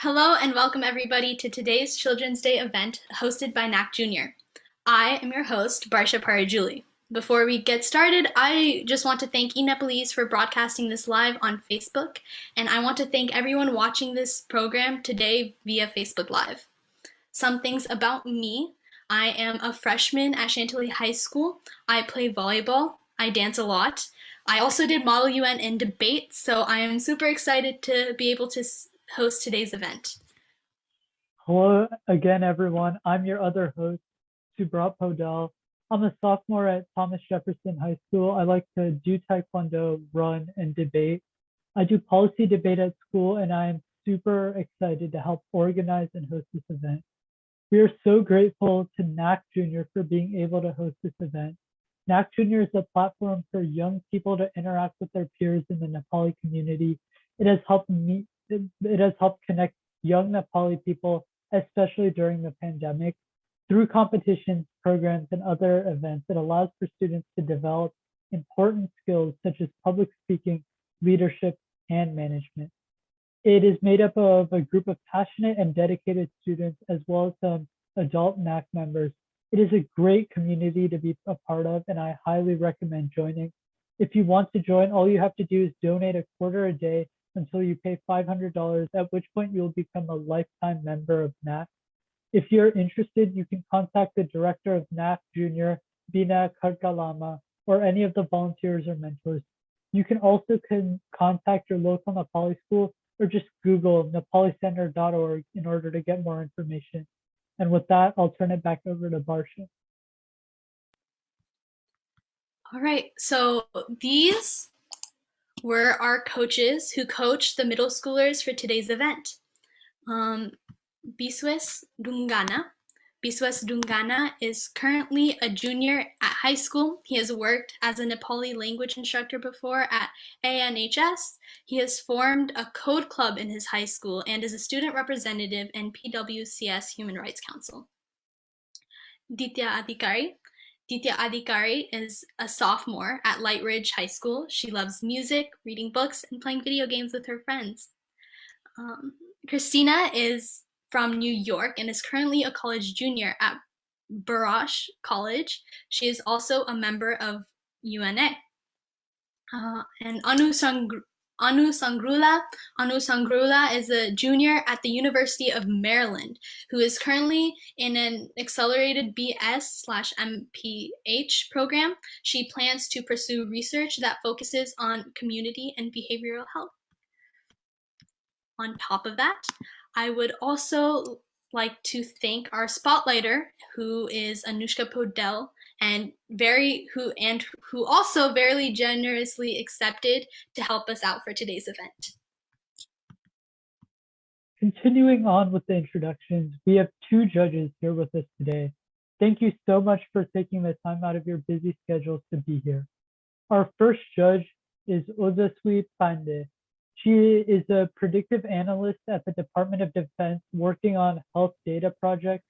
Hello and welcome everybody to today's Children's Day event hosted by NACC Jr. I am your host, Barsha Parajuli. Before we get started, I just want to thank Nepalese for broadcasting this live on Facebook, and I want to thank everyone watching this program today via Facebook Live. Some things about me. I am a freshman at Chantilly High School. I play volleyball. I dance a lot. I also did Model UN and debate, so I am super excited to be able to host today's event. Hello again, everyone. I'm your other host, Subrat Podell. I'm a sophomore at Thomas Jefferson High School. I like to do Taekwondo, run, and debate. I do policy debate at school, and I am super excited to help organize and host this event. We are so grateful to NACC Jr. for being able to host this event. NACC Jr. is a platform for young people to interact with their peers in the Nepali community. It has helped connect young Nepali people, especially during the pandemic. Through competitions, programs, and other events, it allows for students to develop important skills such as public speaking, leadership, and management. It is made up of a group of passionate and dedicated students, as well as some adult NACC members. It is a great community to be a part of, and I highly recommend joining. If you want to join, all you have to do is donate a quarter a day until you pay $500, at which point you'll become a lifetime member of NACC. If you're interested, you can contact the director of NACC Jr., Bina Karkalama, or any of the volunteers or mentors. You can also contact your local Nepali school or just Google nepalicenter.org in order to get more information. And with that, I'll turn it back over to Barsha. All right, so these were our coaches who coached the middle schoolers for today's event. Biswas Dungana. Biswas Dungana is currently a junior at high school. He has worked as a Nepali language instructor before at ANHS. He has formed a code club in his high school and is a student representative in PWCS Human Rights Council. Ditya Adhikari. Ditya Adhikari is a sophomore at Light Ridge High School. She loves music, reading books, and playing video games with her friends. Christina is from New York and is currently a college junior at Barash College. She is also a member of UNA. And Anu Sangrula. Anu Sangrula is a junior at the University of Maryland, who is currently in an accelerated BS/MPH program. She plans to pursue research that focuses on community and behavioral health. On top of that, I would also like to thank our spotlighter, who is Anushka Podell, who also very generously accepted to help us out for today's event. Continuing on with the introductions, we have two judges here with us today. Thank you so much for taking the time out of your busy schedules to be here. Our first judge is Ozaswi Pandey. She is a predictive analyst at the Department of Defense working on health data projects.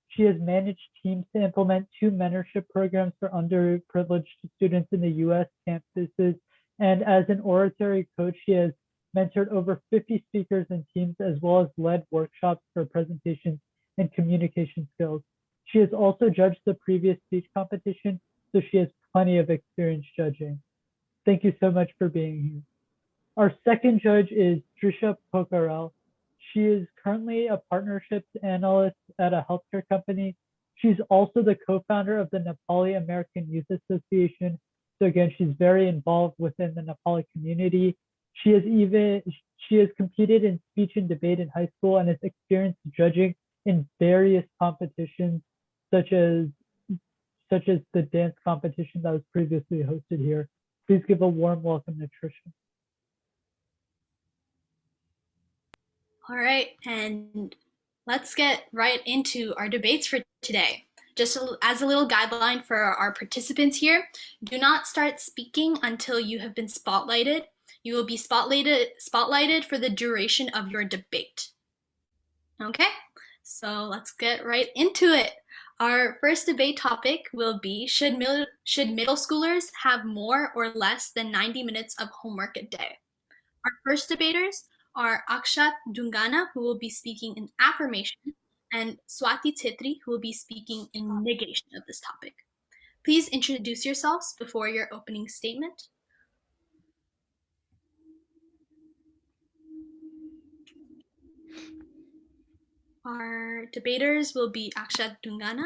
She has managed teams to implement 2 mentorship programs for underprivileged students in the US campuses. And as an oratory coach, she has mentored over 50 speakers and teams, as well as led workshops for presentations and communication skills. She has also judged the previous speech competition, so she has plenty of experience judging. Thank you so much for being here. Our second judge is Trisha Pocarell. She is currently a partnerships analyst at a healthcare company. She's also the co-founder of the Nepali American Youth Association. So again, she's very involved within the Nepali community. She has competed in speech and debate in high school and has experienced judging in various competitions, such as the dance competition that was previously hosted here. Please give a warm welcome to Trisha. All right, and let's get right into our debates for today. Just as a little guideline for our participants here, do not start speaking until you have been spotlighted. You will be spotlighted for the duration of your debate. Okay, so let's get right into it. Our first debate topic will be, should middle schoolers have more or less than 90 minutes of homework a day? Our first debaters are Akshat Dungana, who will be speaking in affirmation, and Swati Titri, who will be speaking in negation of this topic. Please introduce yourselves before your opening statement. Our debaters will be Akshat Dungana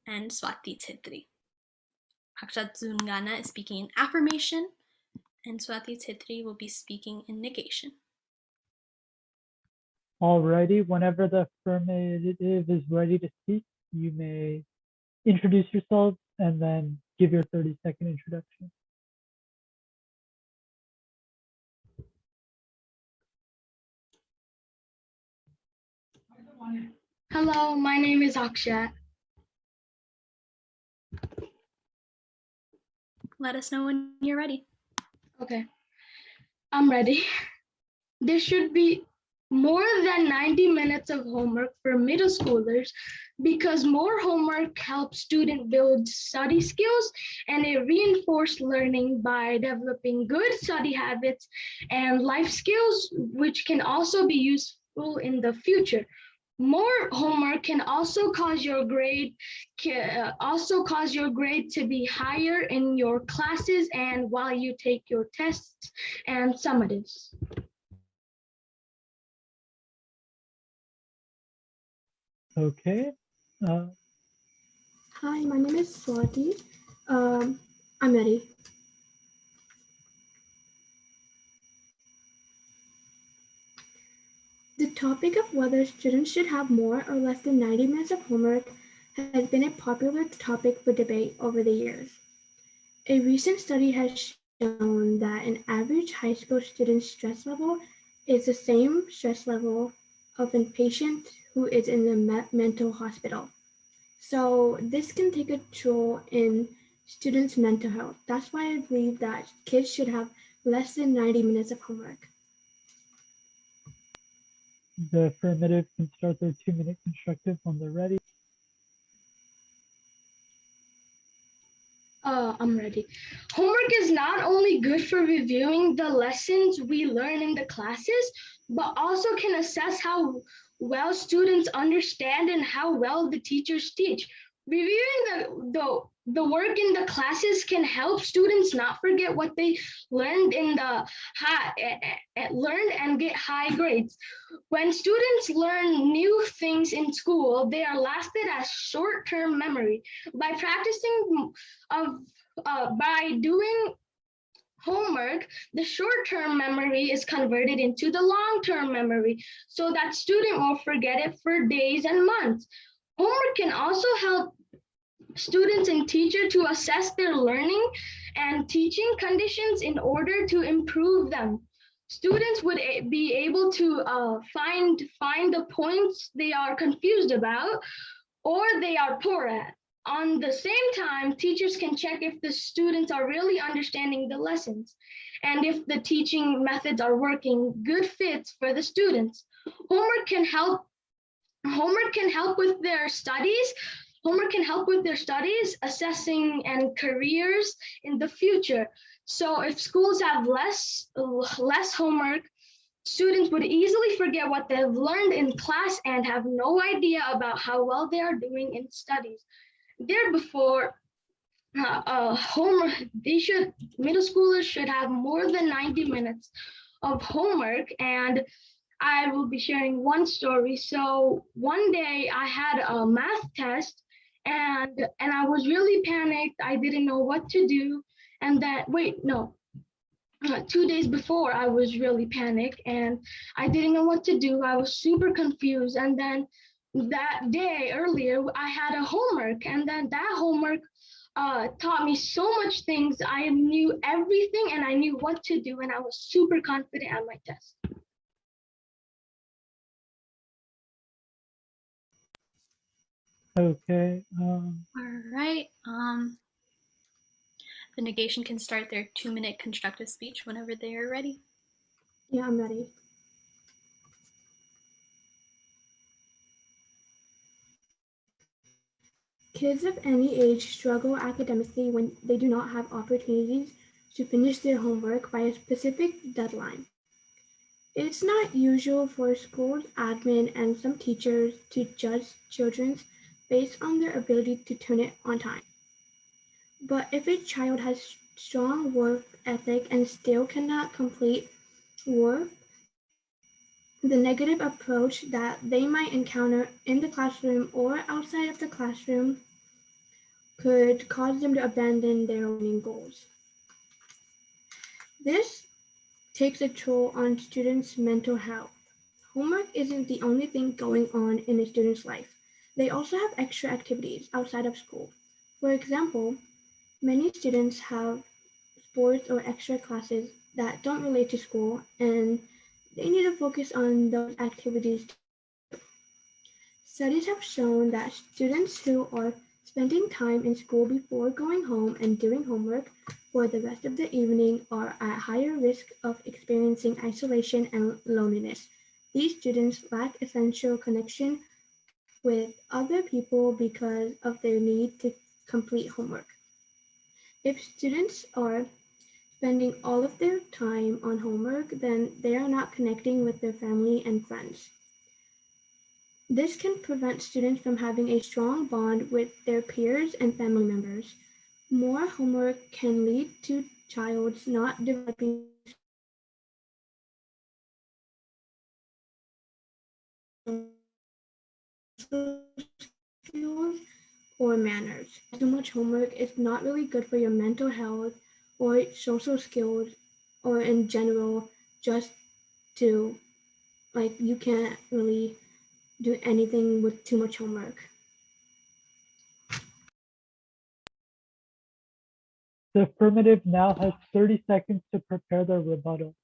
and Swati Titri. Akshat Dungana is speaking in affirmation, and Swati Titri will be speaking in negation. Alrighty, whenever the affirmative is ready to speak, you may introduce yourselves and then give your 30-second introduction. Hello, my name is Akshat. Let us know when you're ready. Okay, I'm ready. There should be more than 90 minutes of homework for middle schoolers because more homework helps students build study skills and it reinforces learning by developing good study habits and life skills, which can also be useful in the future. More homework can also cause your grade to be higher in your classes and while you take your tests and summatives. Okay. Hi, my name is Swati. I'm ready. The topic of whether students should have more or less than 90 minutes of homework has been a popular topic for debate over the years. A recent study has shown that an average high school student's stress level is the same stress level of a patient who is in a mental hospital. So this can take a toll in students' mental health. That's why I believe that kids should have less than 90 minutes of homework. The affirmative can start their 2-minute constructive when they're ready. I'm ready. Homework is not only good for reviewing the lessons we learn in the classes, but also can assess how well students understand and how well the teachers teach. Reviewing the work in the classes can help students not forget what they learned in the learned and get high grades. When students learn new things in school, they are lasted as short-term memory. By practicing by doing homework, the short-term memory is converted into the long-term memory so that student won't forget it for days and months. Homework can also help students and teachers to assess their learning and teaching conditions in order to improve them. Students would be able to find the points they are confused about or they are poor at. On the same time, teachers can check if the students are really understanding the lessons and if the teaching methods are working good fits for the students. Homework can help with their studies. Homework can help with their studies, assessing, and careers in the future. So if schools have less homework, students would easily forget what they've learned in class and have no idea about how well they are doing in studies. Therefore, middle schoolers should have more than 90 minutes of homework. And I will be sharing one story. So one day I had a math test and I was really panicked. I didn't know what to do. And then, 2 days before I was really panicked and I didn't know what to do. I was super confused. And then that day earlier, I had a homework and then that homework taught me so much things. I knew everything and I knew what to do and I was super confident on my test. Okay. All right. The negation can start their 2-minute constructive speech whenever they are ready. Yeah, I'm ready. Kids of any age struggle academically when they do not have opportunities to finish their homework by a specific deadline. It's not usual for schools, admin, and some teachers to judge children based on their ability to turn it on time. But if a child has strong work ethic and still cannot complete work, the negative approach that they might encounter in the classroom or outside of the classroom could cause them to abandon their learning goals. This takes a toll on students' mental health. Homework isn't the only thing going on in a student's life. They also have extra activities outside of school. For example, many students have sports or extra classes that don't relate to school, and they need to focus on those activities too. Studies have shown that students who are spending time in school before going home and doing homework for the rest of the evening are at higher risk of experiencing isolation and loneliness. These students lack essential connection with other people because of their need to complete homework. If students are spending all of their time on homework, then they are not connecting with their family and friends. This can prevent students from having a strong bond with their peers and family members. More homework can lead to children not developing social skills or manners. Too much homework is not really good for your mental health or social skills or in general, just to like you can't really do anything with too much homework. The affirmative now has 30 seconds to prepare their rebuttal.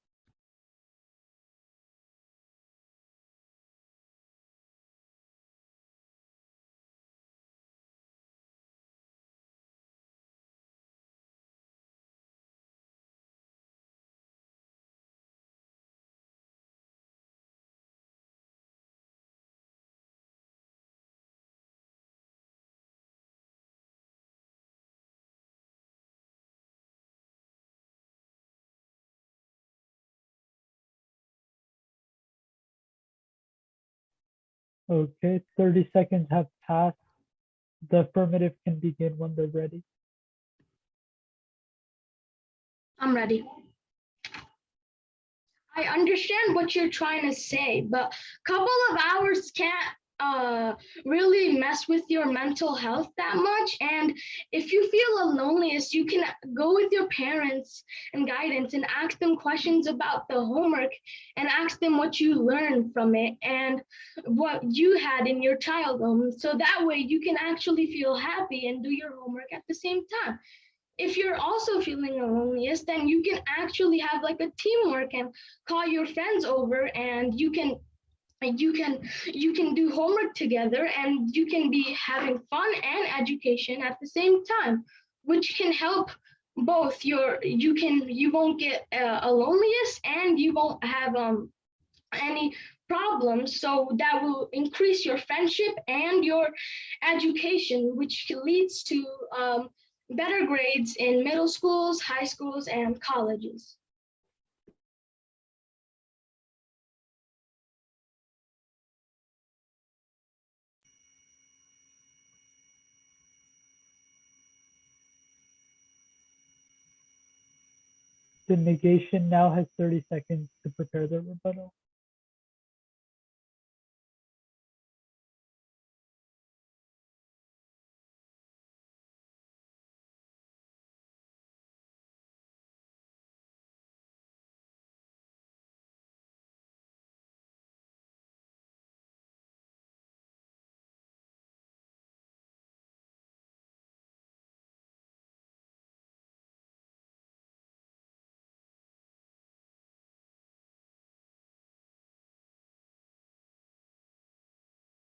Okay, 30 seconds have passed. The affirmative can begin when they're ready. I'm ready. I understand what you're trying to say, but a couple of hours can't really mess with your mental health that much. And if you feel loneliest, you can go with your parents and guidance and ask them questions about the homework and ask them what you learned from it and what you had in your childhood. So that way you can actually feel happy and do your homework at the same time. If you're also feeling loneliest, then you can actually have like a teamwork and call your friends over and you can do homework together and you can be having fun and education at the same time, which can help both you won't get a loneliest and you won't have any problems, so that will increase your friendship and your education, which leads to better grades in middle schools, high schools, and colleges. The negation now has 30 seconds to prepare their rebuttal.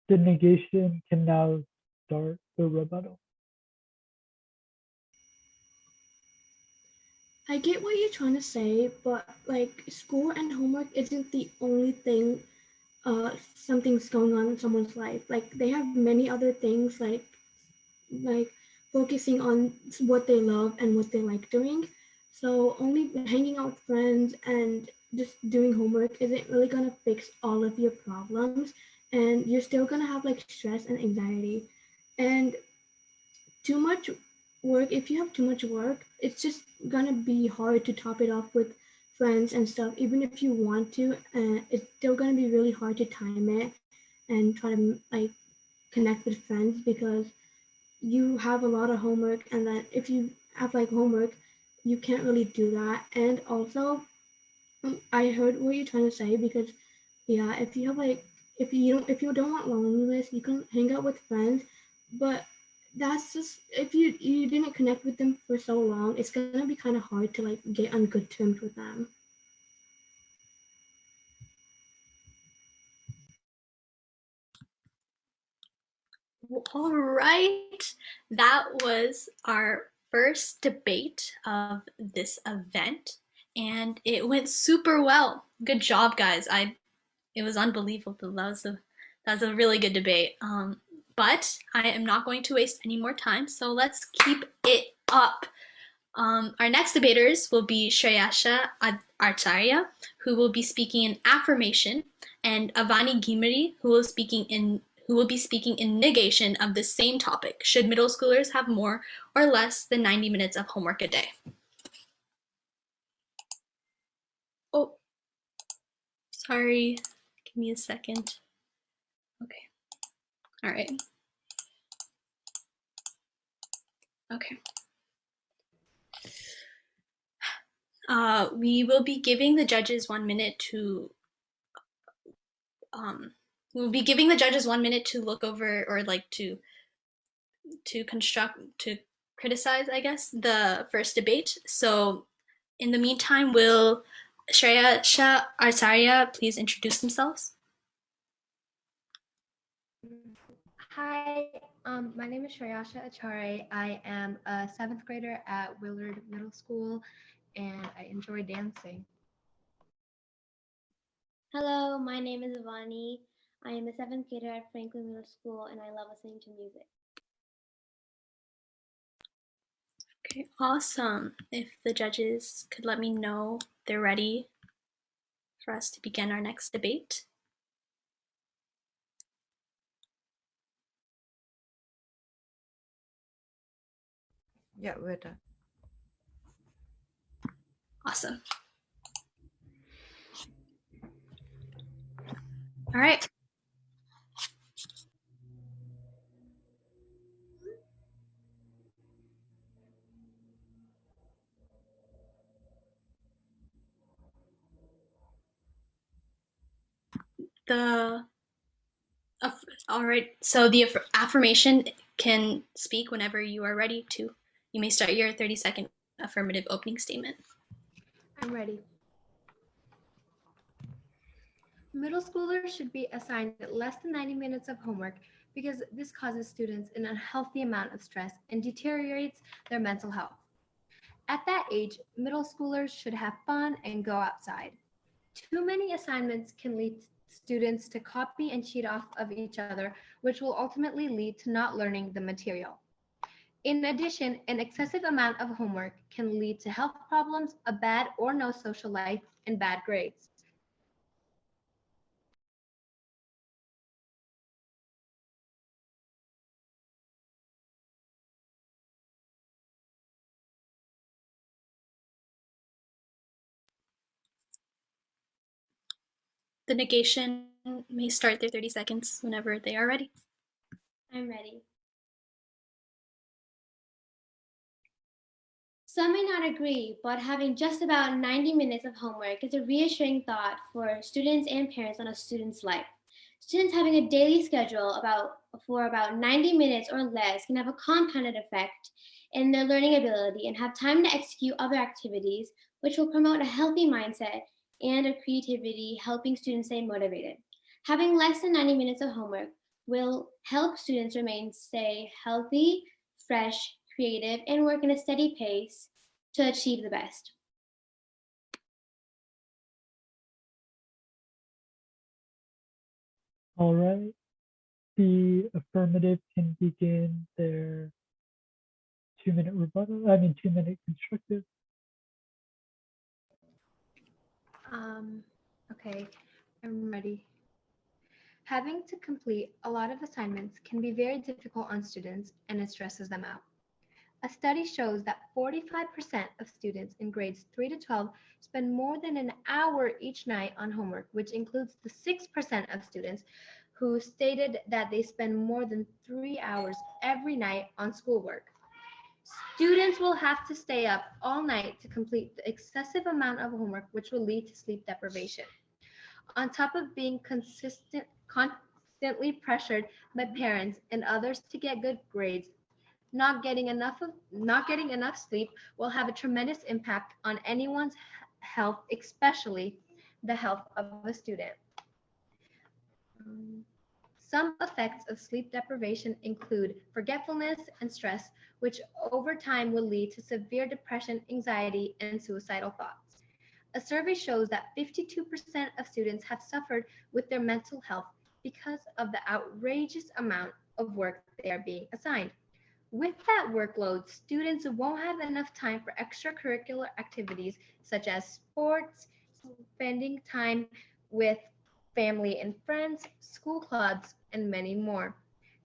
The negation can now start the rebuttal. I get what you're trying to say, but like school and homework isn't the only thing something's going on in someone's life. Like they have many other things like focusing on what they love and what they like doing. So only hanging out with friends and just doing homework isn't really gonna fix all of your problems, and you're still gonna have like stress and anxiety. And too much work, if you have too much work, it's just gonna be hard to top it off with friends and stuff. Even if you want to, it's still gonna be really hard to time it and try to like connect with friends because you have a lot of homework, and then if you have like homework, you can't really do that. And also, I heard what you're trying to say because yeah, if you have like if you don't want loneliness, you can hang out with friends, but that's just if you didn't connect with them for so long, it's gonna be kind of hard to like get on good terms with them. All right, that was our first debate of this event, and it went super well. Good job, guys. It was unbelievable. That was a really good debate. But I am not going to waste any more time, so let's keep it up. Our next debaters will be Shreyasha Acharya, who will be speaking in affirmation, and Avani Gimri, who will be speaking in negation of the same topic. Should middle schoolers have more or less than 90 minutes of homework a day? Oh, sorry. Give me a second. Okay. All right. Okay. We will be giving the judges 1 minute to we'll be giving the judges 1 minute to look over or like to criticize, I guess, the first debate. So in the meantime, will Shreyasha Acharya please introduce themselves? Hi, my name is Shreyasha Acharya. I am a 7th grader at Willard Middle School, and I enjoy dancing. Hello, my name is Avani. I am a 7th grader at Franklin Middle School, and I love listening to music. Okay, awesome. If the judges could let me know they're ready for us to begin our next debate. Yeah, we're done. Awesome. All right. All right, so the affirmation can speak whenever you are ready to. You may start your 30-second affirmative opening statement. I'm ready. Middle schoolers should be assigned less than 90 minutes of homework because this causes students an unhealthy amount of stress and deteriorates their mental health. At that age, middle schoolers should have fun and go outside. Too many assignments can lead students to copy and cheat off of each other, which will ultimately lead to not learning the material. In addition, an excessive amount of homework can lead to health problems, a bad or no social life, and bad grades. The negation may start their 30 seconds whenever they are ready. I'm ready. Some may not agree, but having just about 90 minutes of homework is a reassuring thought for students and parents on a student's life. Students having a daily schedule for about 90 minutes or less can have a compounded effect in their learning ability and have time to execute other activities, which will promote a healthy mindset and a creativity, helping students stay motivated. Having less than 90 minutes of homework will help students stay healthy, fresh, creative, and work in a steady pace to achieve the best. All right. The affirmative can begin their 2-minute rebuttal. 2-minute constructive. Okay, I'm ready. Having to complete a lot of assignments can be very difficult on students and it stresses them out. A study shows that 45% of students in grades 3 to 12 spend more than an hour each night on homework, which includes the 6% of students who stated that they spend more than 3 hours every night on schoolwork. Students will have to stay up all night to complete the excessive amount of homework, which will lead to sleep deprivation. On top of being constantly pressured by parents and others to get good grades, not getting enough sleep will have a tremendous impact on anyone's health, especially the health of a student. Some effects of sleep deprivation include forgetfulness and stress, which over time will lead to severe depression, anxiety, and suicidal thoughts. A survey shows that 52% of students have suffered with their mental health because of the outrageous amount of work they are being assigned. With that workload, students won't have enough time for extracurricular activities such as sports, spending time with family and friends, school clubs, and many more.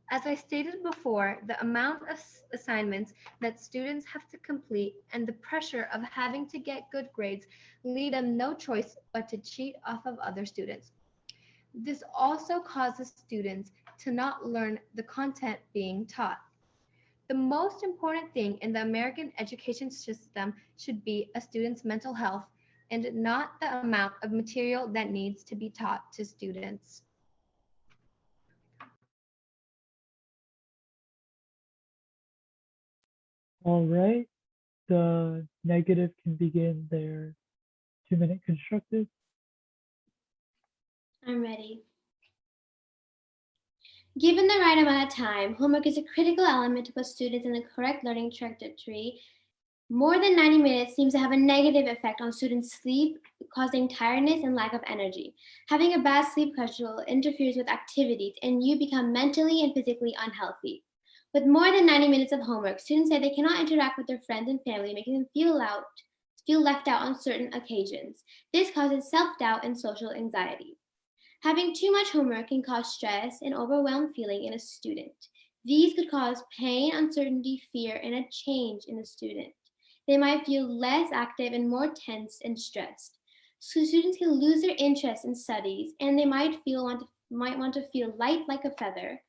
As I stated before, the amount of assignments that students have to complete and the pressure of having to get good grades leave them no choice but to cheat off of other students. This also causes students to not learn the content being taught. The most important thing in the American education system should be a student's mental health and not the amount of material that needs to be taught to students. All right. The negative can begin their 2-minute constructive. I'm ready. Given the right amount of time, homework is a critical element to put students in the correct learning trajectory. More than 90 minutes seems to have a negative effect on students' sleep, causing tiredness and lack of energy. Having a bad sleep schedule interferes with activities, and you become mentally and physically unhealthy. With more than 90 minutes of homework, students say they cannot interact with their friends and family, making them feel left out on certain occasions. This causes self-doubt and social anxiety. Having too much homework can cause stress and overwhelmed feeling in a student. These could cause pain, uncertainty, fear, and a change in the student. They might feel less active and more tense and stressed. So students can lose their interest in studies, and they might want to feel light like a feather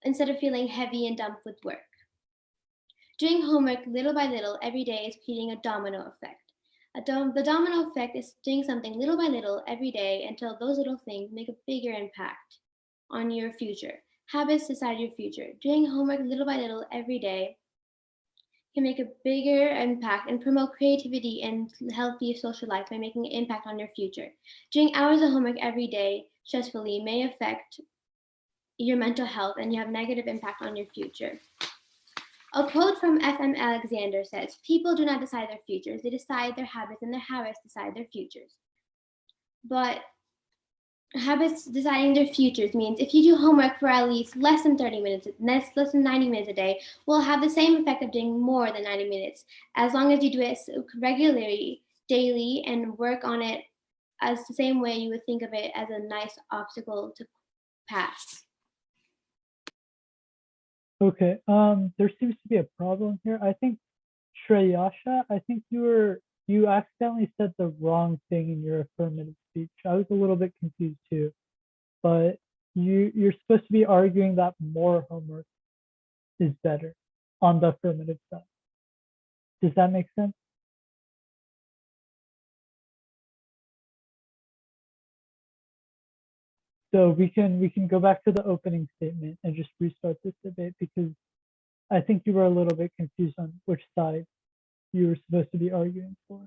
instead of feeling heavy and dumped with work. Doing homework little by little every day is creating a domino effect. The domino effect is doing something little by little every day until those little things make a bigger impact on your future. Habits decide your future. Doing homework little by little every day can make a bigger impact and promote creativity and healthy social life by making an impact on your future. Doing hours of homework every day stressfully may affect your mental health and you have negative impact on your future. A quote from F.M. Alexander says, "People do not decide their futures, they decide their habits, and their habits decide their futures." But habits deciding their futures means if you do homework for at least less than 30 minutes, less than 90 minutes a day, will have the same effect of doing more than 90 minutes, as long as you do it regularly, daily, and work on it as the same way you would think of it as a nice obstacle to pass. Okay, there seems to be a problem here. I think Shreyasha, I think you accidentally said the wrong thing in your affirmative speech. I was a little bit confused too, but you're supposed to be arguing that more homework is better on the affirmative side. Does that make sense? So we can go back to the opening statement and just restart this debate because I think you were a little bit confused on which side you were supposed to be arguing for.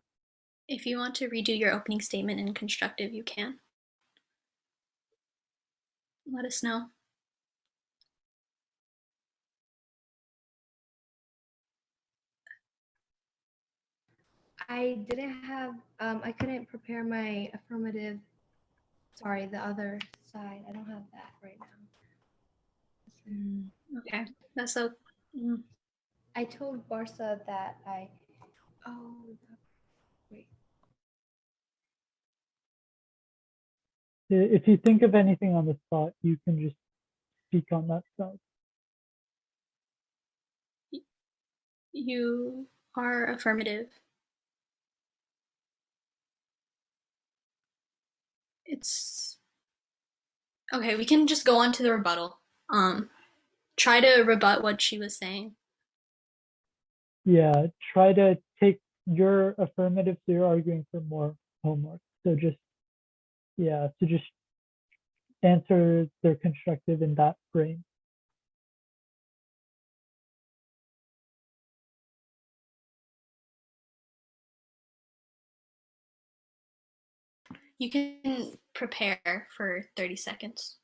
If you want to redo your opening statement in constructive, you can. Let us know. I didn't have, I couldn't prepare my affirmative, sorry, the other side. I don't have that right now. Okay, that's so. I told Barca that oh, wait. If you think of anything on the spot, you can just speak on that stuff. You are affirmative. It's okay. We can just go on to the rebuttal. Try to rebut what she was saying. Yeah, try to take your affirmative, so you're arguing for more homework. So just answer their constructive in that frame. You can prepare for 30 seconds.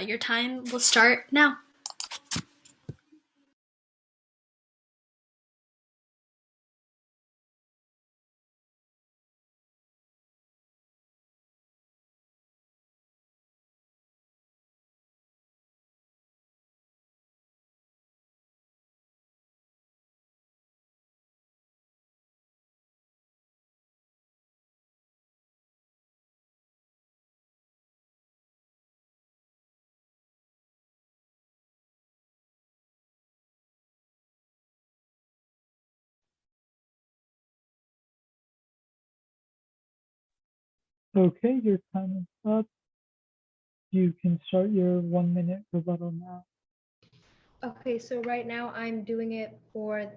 Your time will start now. Okay, your time is up. You can start your 1-minute rebuttal now. Okay, so right now I'm doing it for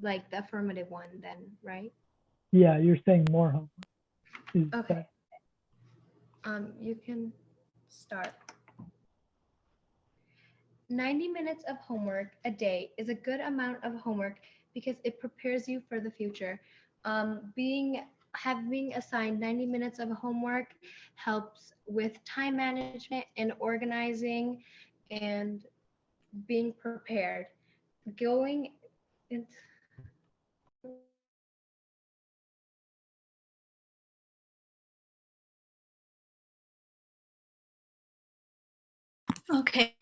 like the affirmative one then, right? Yeah, you're saying more homework. Okay. You can start. 90 minutes of homework a day is a good amount of homework because it prepares you for the future. Having assigned 90 minutes of homework helps with time management and organizing and being prepared. Going into Okay,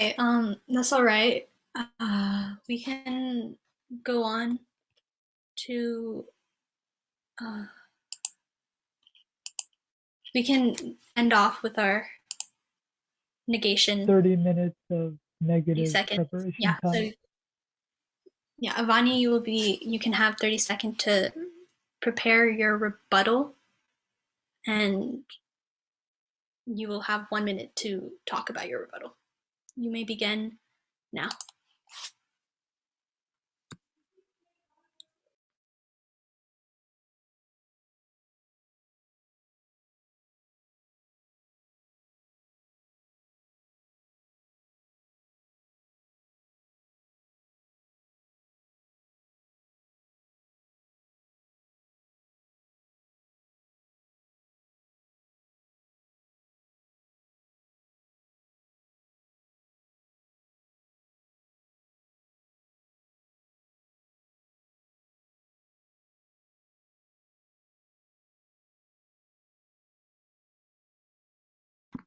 that's all right. We can go on to, we can end off with our negation. 30 minutes of negative seconds. preparation Yeah, time. so yeah, Avani, you can have 30 seconds to prepare your rebuttal, and you will have 1 minute to talk about your rebuttal. You may begin now.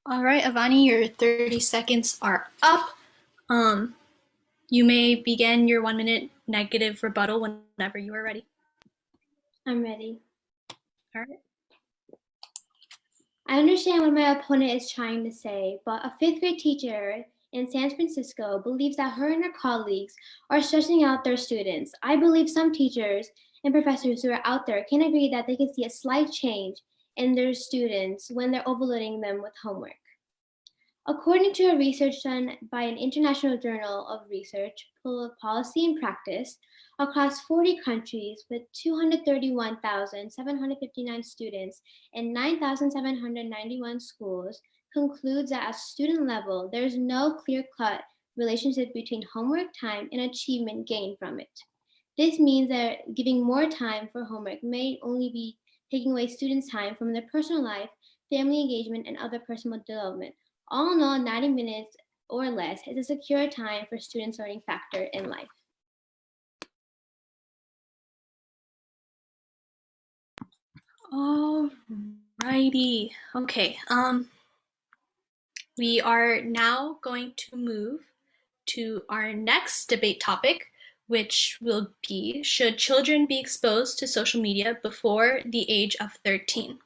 All right, Avani, your 30 seconds are up. You may begin your 1 minute negative rebuttal whenever you are ready. I'm ready. All right. I understand what my opponent is trying to say, but a 5th grade teacher in San Francisco believes that her and her colleagues are stressing out their students. I believe some teachers and professors who are out there can agree that they can see a slight change in their students when they're overloading them with homework. According to a research done by an international journal of research, policy and practice, across 40 countries with 231,759 students and 9,791 schools, concludes that at student level, there is no clear-cut relationship between homework time and achievement gained from it. This means that giving more time for homework may only be taking away students' time from their personal life, family engagement, and other personal development. All in all, 90 minutes or less is a secure time for students' learning factor in life. All righty. Okay. We are now going to move to our next debate topic, which will be, should children be exposed to social media before the age of 13?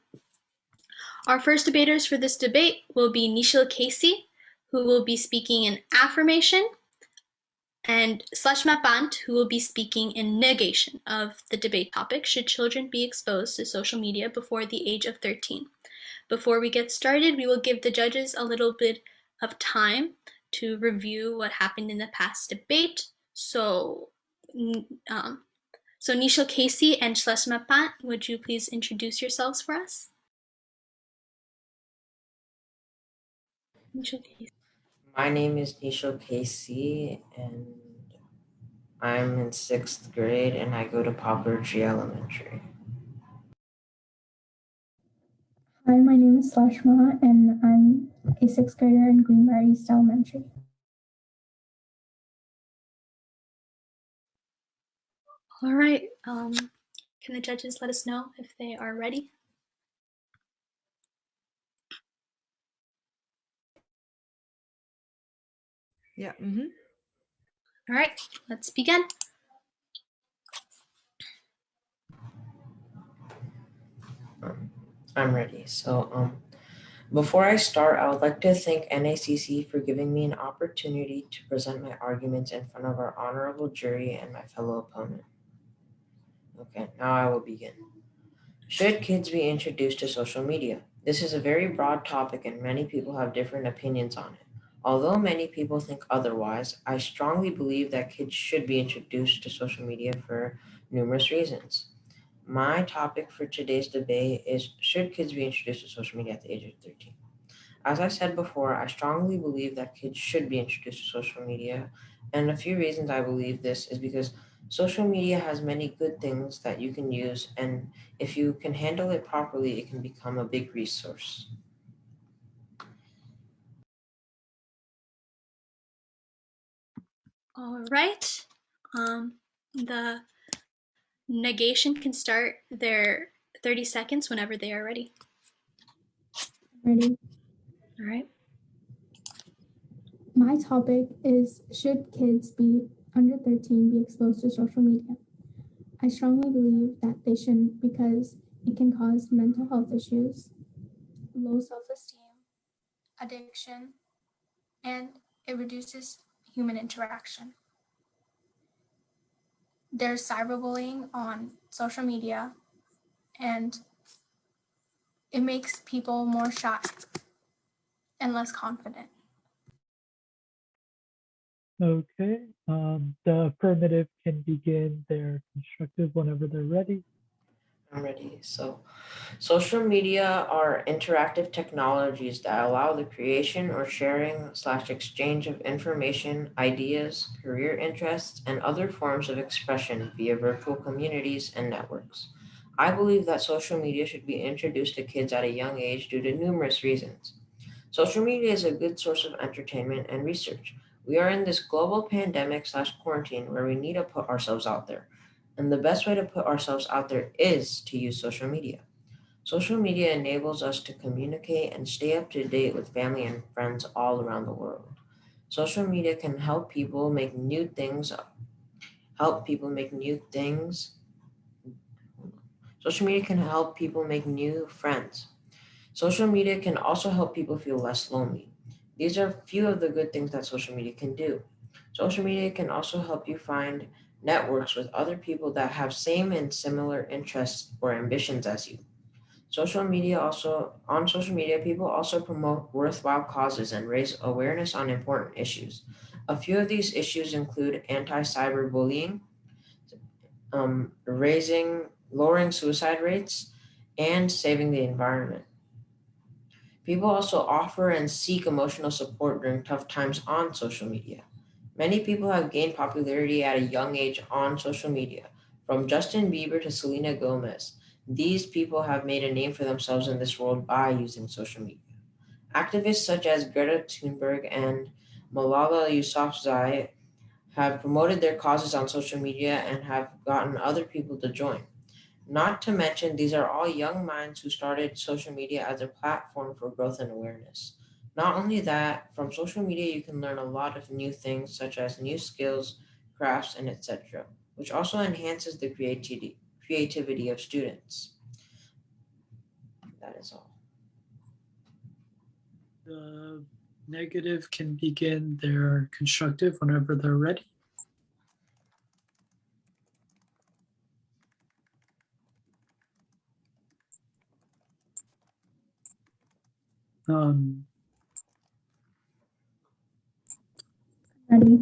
Our first debaters for this debate will be Nishil Casey, who will be speaking in affirmation, and Slashma Pant, who will be speaking in negation of the debate topic, should children be exposed to social media before the age of 13? Before we get started, we will give the judges a little bit of time to review what happened in the past debate. So Nishil Casey and Slashma Pant, would you please introduce yourselves for us? Nishil Casey. My name is Trisha Casey, and I'm in 6th grade, and I go to Poplar Tree Elementary. Hi, my name is Slashma, and I'm a 6th grader in Greenbrier East Elementary. All right. Can the judges let us know if they are ready? Yeah. All right, let's begin. I'm ready. So, before I start, I would like to thank NACC for giving me an opportunity to present my arguments in front of our honorable jury and my fellow opponent. Okay, now I will begin. Should kids be introduced to social media? This is a very broad topic and many people have different opinions on it. Although many people think otherwise, I strongly believe that kids should be introduced to social media for numerous reasons. My topic for today's debate is, should kids be introduced to social media at the age of 13? As I said before, I strongly believe that kids should be introduced to social media. And a few reasons I believe this is because social media has many good things that you can use. And if you can handle it properly, it can become a big resource. All right. The negation can start their 30 seconds whenever they are ready. Ready? All right. My topic is, should kids be under 13 be exposed to social media? I strongly believe that they shouldn't because it can cause mental health issues, low self-esteem, addiction, and it reduces human interaction. There's cyberbullying on social media, and it makes people more shy and less confident. Okay, the affirmative can begin their constructive whenever they're ready. I'm ready. So, social media are interactive technologies that allow the creation or sharing/exchange of information, ideas, career interests, and other forms of expression via virtual communities and networks. I believe that social media should be introduced to kids at a young age due to numerous reasons. Social media is a good source of entertainment and research. We are in this global pandemic/quarantine where we need to put ourselves out there. And the best way to put ourselves out there is to use social media. Social media enables us to communicate and stay up to date with family and friends all around the world. Social media can help people make new things, Social media can help people make new friends. Social media can also help people feel less lonely. These are a few of the good things that social media can do. Social media can also help you find networks with other people that have same and similar interests or ambitions as you. On social media, people also promote worthwhile causes and raise awareness on important issues. A few of these issues include anti-cyberbullying, lowering suicide rates, and saving the environment. People also offer and seek emotional support during tough times on social media. Many people have gained popularity at a young age on social media, from Justin Bieber to Selena Gomez. These people have made a name for themselves in this world by using social media. Activists such as Greta Thunberg and Malala Yousafzai have promoted their causes on social media and have gotten other people to join. Not to mention, these are all young minds who started social media as a platform for growth and awareness. Not only that, from social media, you can learn a lot of new things, such as new skills, crafts, and etc., which also enhances the creativity of students. That is all. The negative can begin their constructive whenever they're ready. Ready.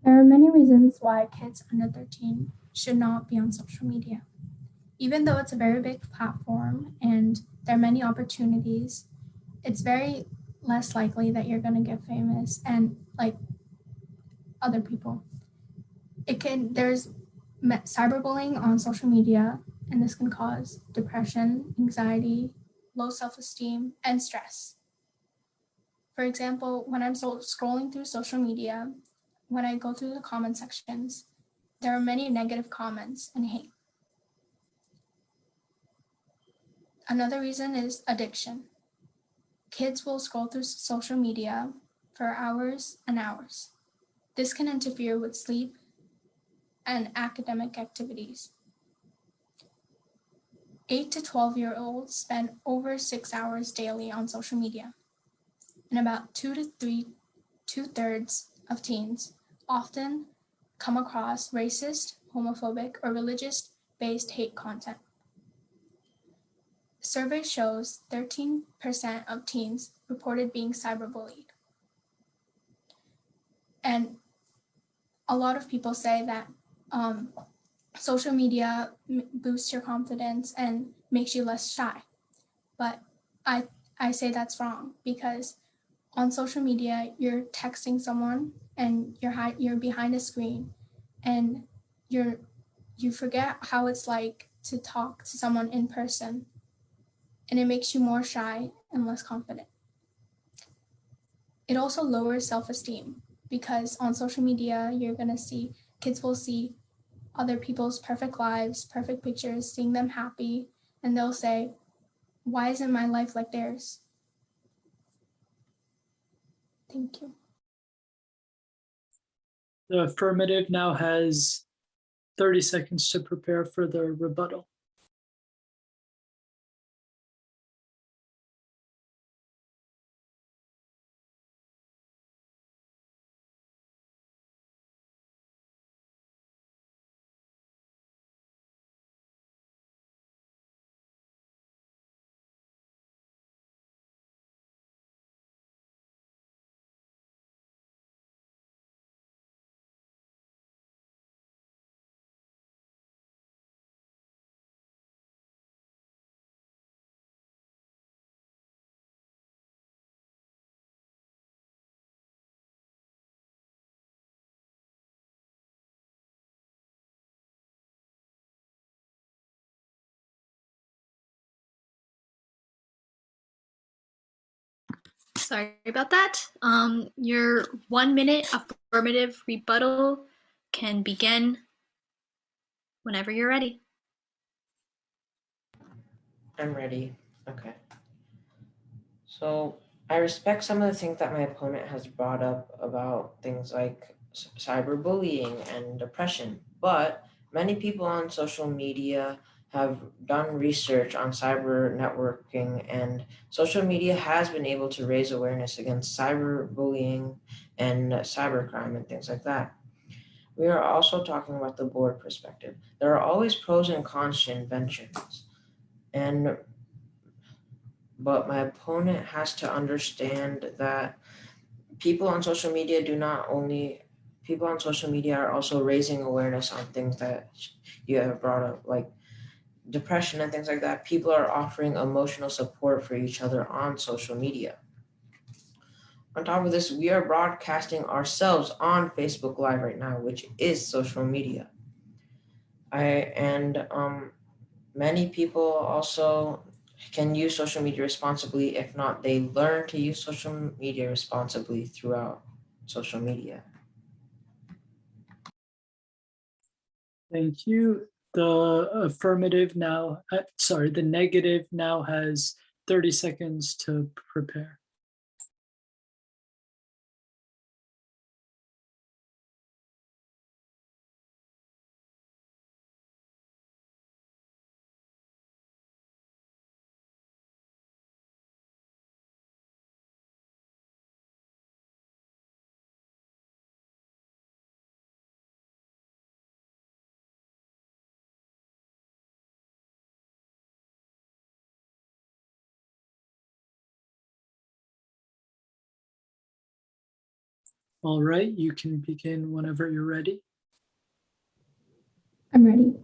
There are many reasons why kids under 13 should not be on social media. Even though it's a very big platform and there are many opportunities, it's very less likely that you're going to get famous and like other people. There's cyberbullying on social media, and this can cause depression, anxiety, low self-esteem, and stress. For example, when I'm scrolling through social media, when I go through the comment sections, there are many negative comments and hate. Another reason is addiction. Kids will scroll through social media for hours and hours. This can interfere with sleep and academic activities. 8 to 12-year-olds spend over 6 hours daily on social media, and about 2/3 of teens often come across racist, homophobic, or religious-based hate content. Survey shows 13% of teens reported being cyberbullied. And a lot of people say that social media boosts your confidence and makes you less shy. But I say that's wrong, because on social media, you're texting someone and you're behind a screen, and you forget how it's like to talk to someone in person, and it makes you more shy and less confident. It also lowers self-esteem, because on social media, kids will see other people's perfect lives, perfect pictures, seeing them happy, and they'll say, why isn't my life like theirs? Thank you. The affirmative now has 30 seconds to prepare for the rebuttal. Sorry about that. Your 1 minute affirmative rebuttal can begin whenever you're ready. I'm ready. Okay. So I respect some of the things that my opponent has brought up about things like cyberbullying and depression, but many people on social media have done research on cyber networking, and social media has been able to raise awareness against cyberbullying and cybercrime and things like that. We are also talking about the board perspective. There are always pros and cons to inventions, but my opponent has to understand that people on social media are also raising awareness on things that you have brought up, like depression and things like that. People are offering emotional support for each other on social media. On top of this, we are broadcasting ourselves on Facebook Live right now, which is social media. Many people also can use social media responsibly. If not, they learn to use social media responsibly throughout social media. Thank you. The negative now has 30 seconds to prepare. All right, you can begin whenever you're ready. I'm ready.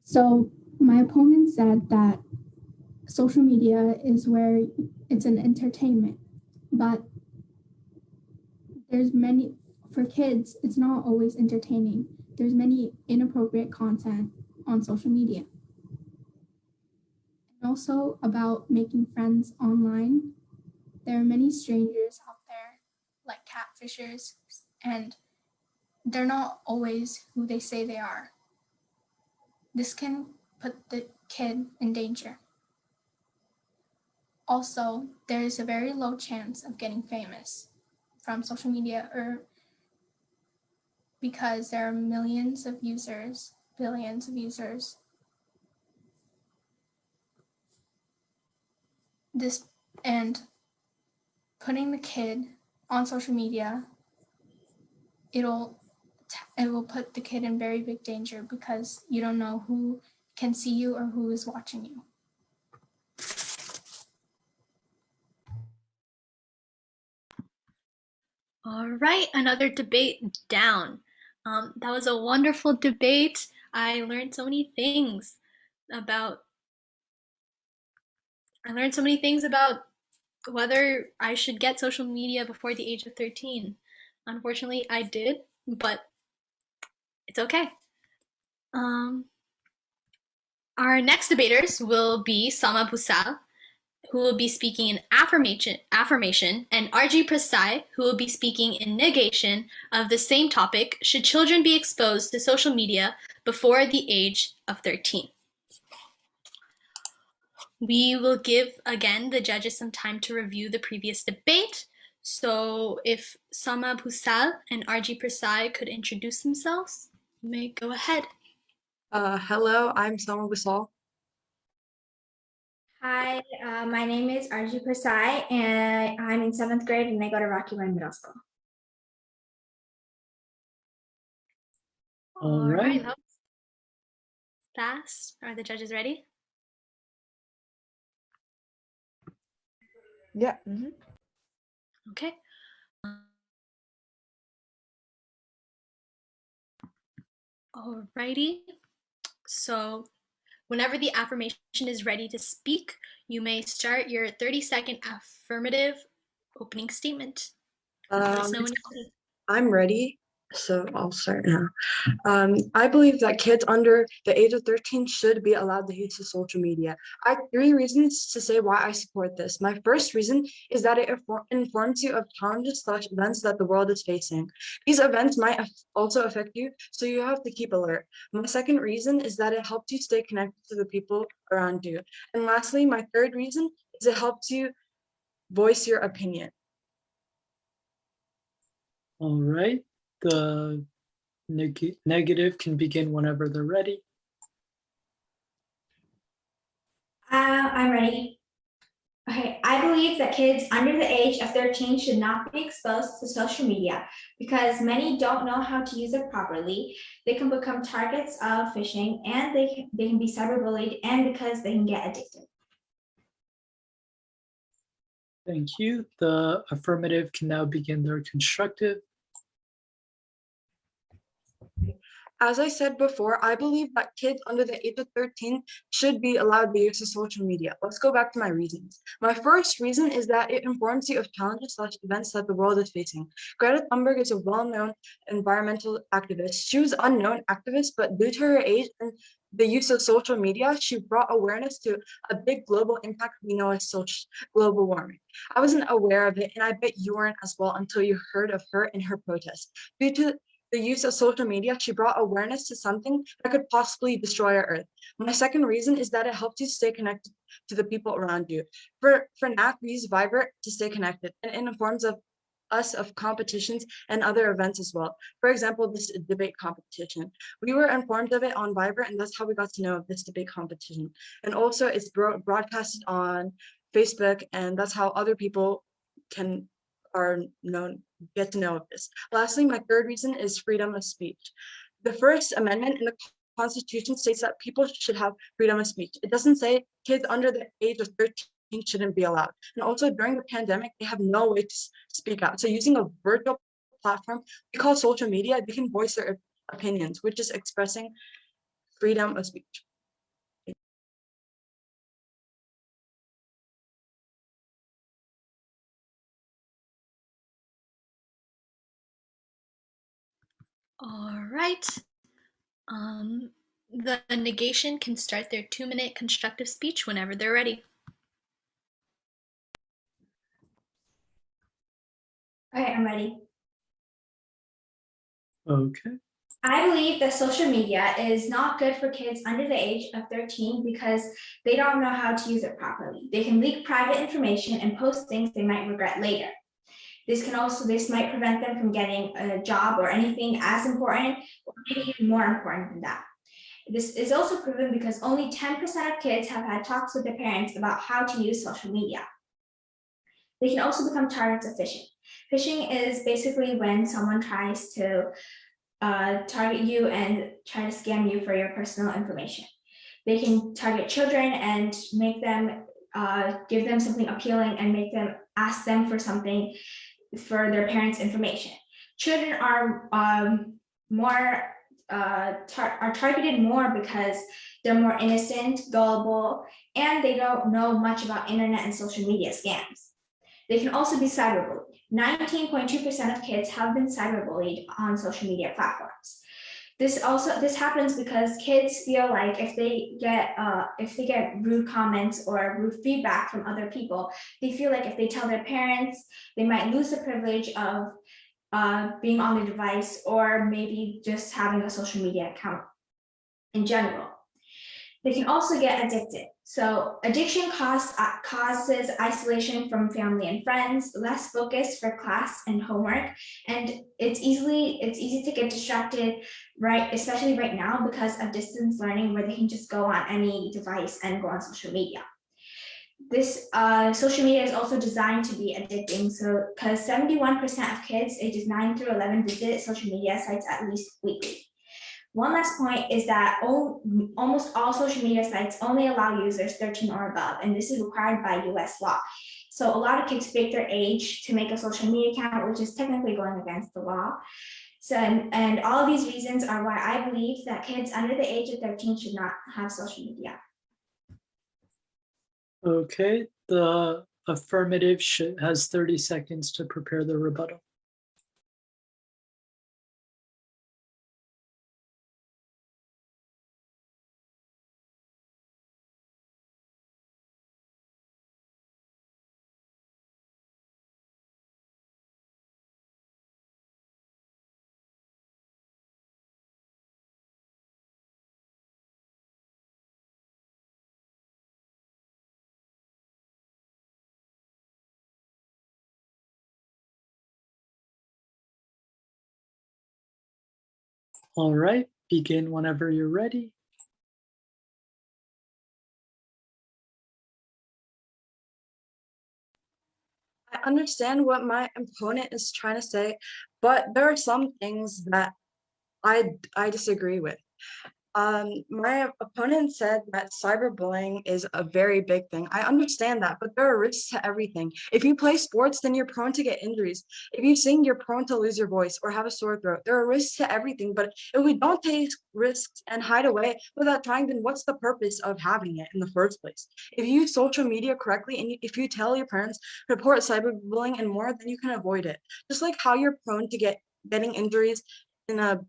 So my opponent said that social media is where it's an entertainment, but for kids, it's not always entertaining. There's many inappropriate content on social media. And also about making friends online. There are many strangers out there, like catfishers, and they're not always who they say they are. This can put the kid in danger. Also, there is a very low chance of getting famous from social media or because there are millions of users, billions of users. This and putting the kid on social media, it will put the kid in very big danger because you don't know who can see you or who is watching you. All right, another debate down. That was a wonderful debate. I learned so many things about whether I should get social media before the age of 13. Unfortunately, I did, but it's okay. Our next debaters will be Sama Busal, who will be speaking in affirmation, and R.G. Prasai, who will be speaking in negation of the same topic, should children be exposed to social media before the age of 13? We will give, again, the judges some time to review the previous debate. So if Sama Busal and R.G. Prasai could introduce themselves, you may go ahead. Hello, I'm Sama Busal. Hi, my name is Arju Prasai, and I'm in 7th grade, and I go to Rocky Run Middle School. All right. That was fast. Are the judges ready? Yeah. Okay. Alrighty. So whenever the affirmation is ready to speak, you may start your 30-second affirmative opening statement. Let us know when you're ready. I'm ready, so I'll start now. I believe that kids under the age of 13 should be allowed to use social media. I have 3 reasons to say why I support this. My first reason is that it informs you of challenges/events that the world is facing. These events might also affect you, so you have to keep alert. My second reason is that it helps you stay connected to the people around you. And lastly, my third reason is it helps you voice your opinion. All right. The negative can begin whenever they're ready. I'm ready. Okay, I believe that kids under the age of 13 should not be exposed to social media because many don't know how to use it properly. They can become targets of phishing, and they can be cyberbullied, and because they can get addicted. Thank you. The affirmative can now begin their constructive. As I said before, I believe that kids under the age of 13 should be allowed to use social media. Let's go back to my reasons. My first reason is that it informs you of challenges/events that the world is facing. Greta Thunberg is a well-known environmental activist. She was an unknown activist, but due to her age and the use of social media, she brought awareness to a big global impact we know as global warming. I wasn't aware of it, and I bet you weren't as well until you heard of her in her protest. Due to the use of social media, she brought awareness to something that could possibly destroy our Earth. My second reason is that it helps you stay connected to the people around you. For NACC, we use Viber to stay connected, and it informs us of competitions and other events as well. For example, this debate competition. We were informed of it on Viber, and that's how we got to know of this debate competition. And also, it's broadcasted on Facebook, and that's how other people get to know of this. Lastly, my third reason is freedom of speech. The First Amendment in the Constitution states that people should have freedom of speech. It doesn't say kids under the age of 13 13 shouldn't be allowed. And also during the pandemic, they have no way to speak out. So using a virtual platform we call social media, they can voice their opinions, which is expressing freedom of speech. All right. The negation can start their 2-minute constructive speech whenever they're ready. Okay, I'm ready. Okay. I believe that social media is not good for kids under the age of 13 because they don't know how to use it properly. They can leak private information and post things they might regret later. This might prevent them from getting a job or anything as important, or maybe even more important than that. This is also proven because only 10% of kids have had talks with their parents about how to use social media. They can also become targets of phishing. Phishing is basically when someone tries to target you and try to scam you for your personal information. They can target children and make them give them something appealing and make them ask them for something for their parents' information. Children are targeted more because they're more innocent, gullible, and they don't know much about internet and social media scams. They can also be cyberbullied. 19.2% of kids have been cyberbullied on social media platforms. This happens because kids feel like if they get rude comments or rude feedback from other people, they feel like if they tell their parents, they might lose the privilege of being on the device or maybe just having a social media account in general. They can also get addicted. So addiction causes isolation from family and friends, less focus for class and homework, and it's easy to get distracted, right? Especially right now because of distance learning, where they can just go on any device and go on social media. This social media is also designed to be addicting. So because 71% of kids ages 9 through 11 visit social media sites at least weekly. One last point is that almost all social media sites only allow users 13 or above, and this is required by US law. So a lot of kids fake their age to make a social media account, which is technically going against the law. So, and all of these reasons are why I believe that kids under the age of 13 should not have social media. Okay, the affirmative has 30 seconds to prepare the rebuttal. All right, begin whenever you're ready. I understand what my opponent is trying to say, but there are some things that I disagree with. My opponent said that cyberbullying is a very big thing. I understand that, but there are risks to everything. If you play sports, then you're prone to get injuries. If you sing, you're prone to lose your voice or have a sore throat. There are risks to everything, but if we don't take risks and hide away without trying, then what's the purpose of having it in the first place? If you use social media correctly and if you tell your parents, report cyberbullying and more, then you can avoid it. Just like how you're prone to getting injuries in a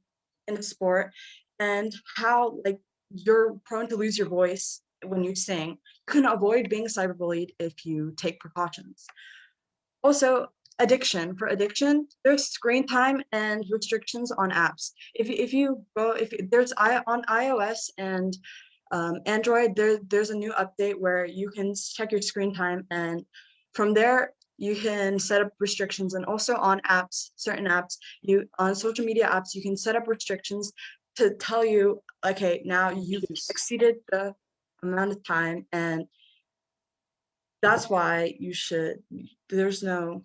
sport, and how like you're prone to lose your voice when you sing, you can avoid being cyberbullied if you take precautions. Also, addiction. For addiction, there's screen time and restrictions on apps. If there's on iOS and Android, there's a new update where you can check your screen time, and from there you can set up restrictions. And also on apps, certain apps, on social media apps, you can set up restrictions to tell you, okay, now you've exceeded the amount of time, and that's why you should, there's no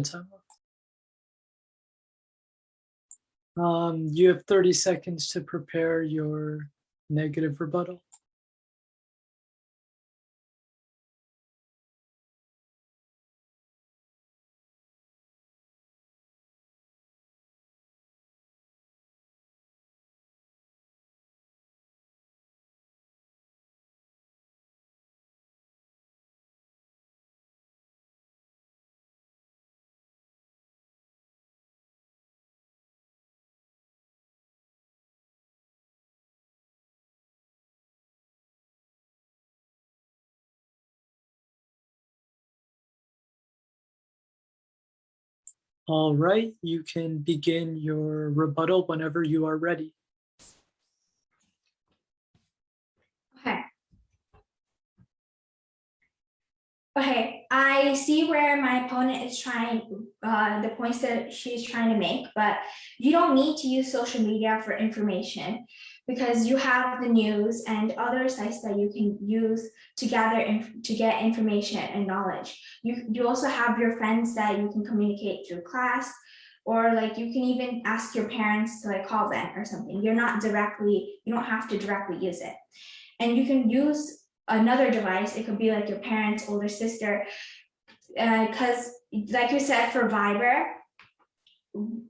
time. You have 30 seconds to prepare your negative rebuttal. All right, you can begin your rebuttal whenever you are ready. Okay. Okay, I see where my opponent is trying, the points that she's trying to make, but you don't need to use social media for information because you have the news and other sites that you can use to to get information and knowledge. You also have your friends that you can communicate through class, or like you can even ask your parents to like call them or something. You don't have to directly use it. And you can use another device. It could be like your parents, older sister, because like you said, for Viber,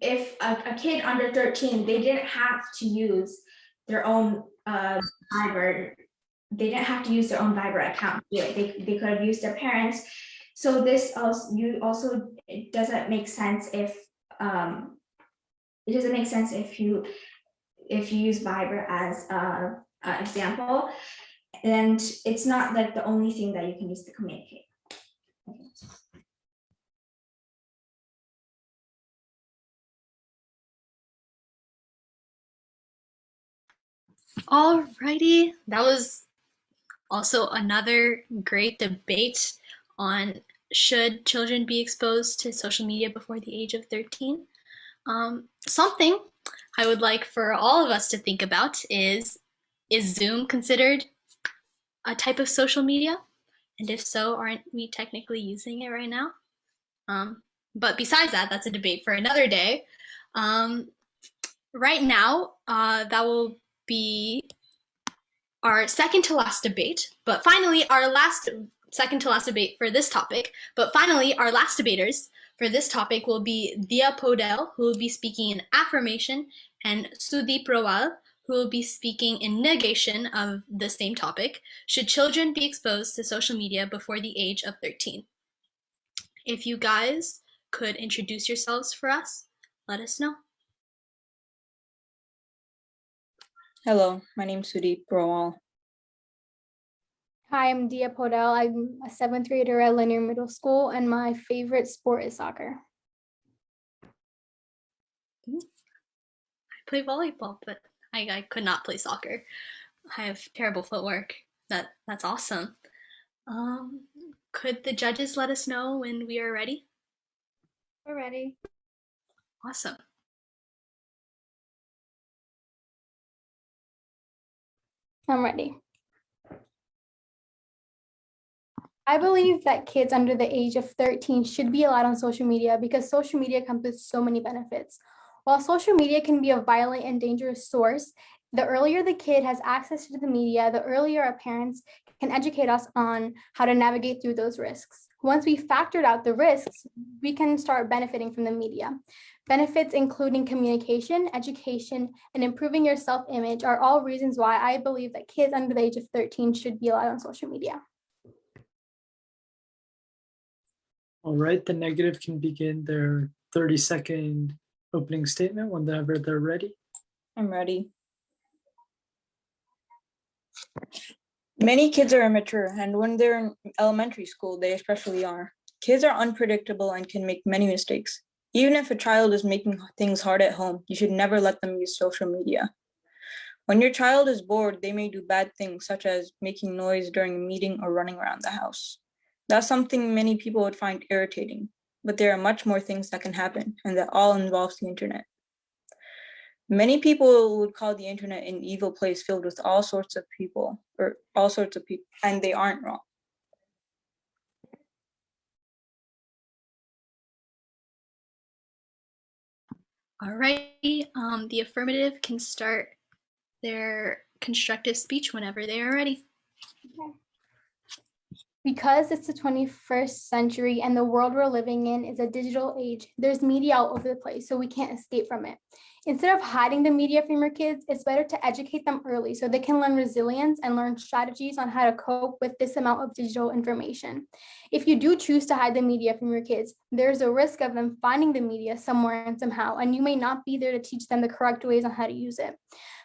if a kid under 13, they didn't have to use their own Viber. They didn't have to use their own Viber account to do it. They could have used their parents. So this also it doesn't make sense if you use Viber as an example. And it's not like the only thing that you can use to communicate. Okay. Alrighty, that was also another great debate on should children be exposed to social media before the age of 13. Something I would like for all of us to think about is Zoom considered a type of social media? And if so, aren't we technically using it right now? But besides that, that's a debate for another day. Right now, that will be our second to last debate, but finally our second to last debate for this topic. But finally, our last debaters for this topic will be Dia Podell, who will be speaking in affirmation, and Sudeep Rawal, who will be speaking in negation of the same topic. Should children be exposed to social media before the age of 13? If you guys could introduce yourselves for us, let us know. Hello, my name is Sudeep Rawal. Hi, I'm Dia Podell. I'm a 7th grader at Linear Middle School, and my favorite sport is soccer. I play volleyball, but I could not play soccer. I have terrible footwork. That's awesome. Could the judges let us know when we are ready? We're ready. Awesome. I'm ready. I believe that kids under the age of 13 should be allowed on social media because social media comes with so many benefits. While social media can be a violent and dangerous source, the earlier the kid has access to the media, the earlier our parents can educate us on how to navigate through those risks. Once we've factored out the risks, we can start benefiting from the media. Benefits including communication, education, and improving your self-image are all reasons why I believe that kids under the age of 13 should be allowed on social media. All right, the negative can begin their 30-second opening statement whenever they're ready. I'm ready. Many kids are immature, and when they're in elementary school, they especially are. Kids are unpredictable and can make many mistakes. Even if a child is making things hard at home, you should never let them use social media. When your child is bored, they may do bad things, such as making noise during a meeting or running around the house. That's something many people would find irritating, but there are much more things that can happen, and that all involves the internet. Many people would call the internet an evil place filled with all sorts of people, and they aren't wrong. Alrighty, the affirmative can start their constructive speech whenever they are ready. Okay. Because it's the 21st century and the world we're living in is a digital age, there's media all over the place, so we can't escape from it. Instead of hiding the media from your kids, it's better to educate them early so they can learn resilience and learn strategies on how to cope with this amount of digital information. If you do choose to hide the media from your kids, there's a risk of them finding the media somewhere and somehow, and you may not be there to teach them the correct ways on how to use it.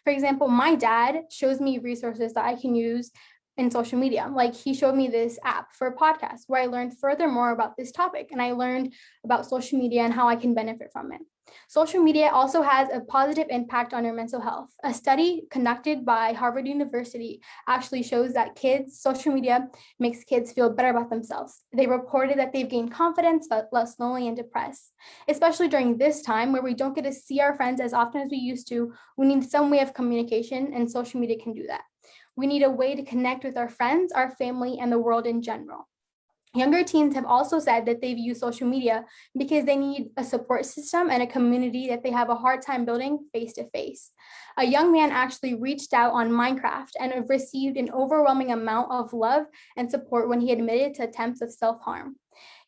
For example, my dad shows me resources that I can use in social media. Like he showed me this app for a podcast where I learned further more about this topic, and I learned about social media and how I can benefit from it. Social media also has a positive impact on your mental health. A study conducted by Harvard University actually shows that social media makes kids feel better about themselves. They reported that they've gained confidence, but less lonely and depressed. Especially during this time where we don't get to see our friends as often as we used to, we need some way of communication, and social media can do that. We need a way to connect with our friends, our family, and the world in general. Younger teens have also said that they've used social media because they need a support system and a community that they have a hard time building face to face. A young man actually reached out on Minecraft and received an overwhelming amount of love and support when he admitted to attempts of self-harm.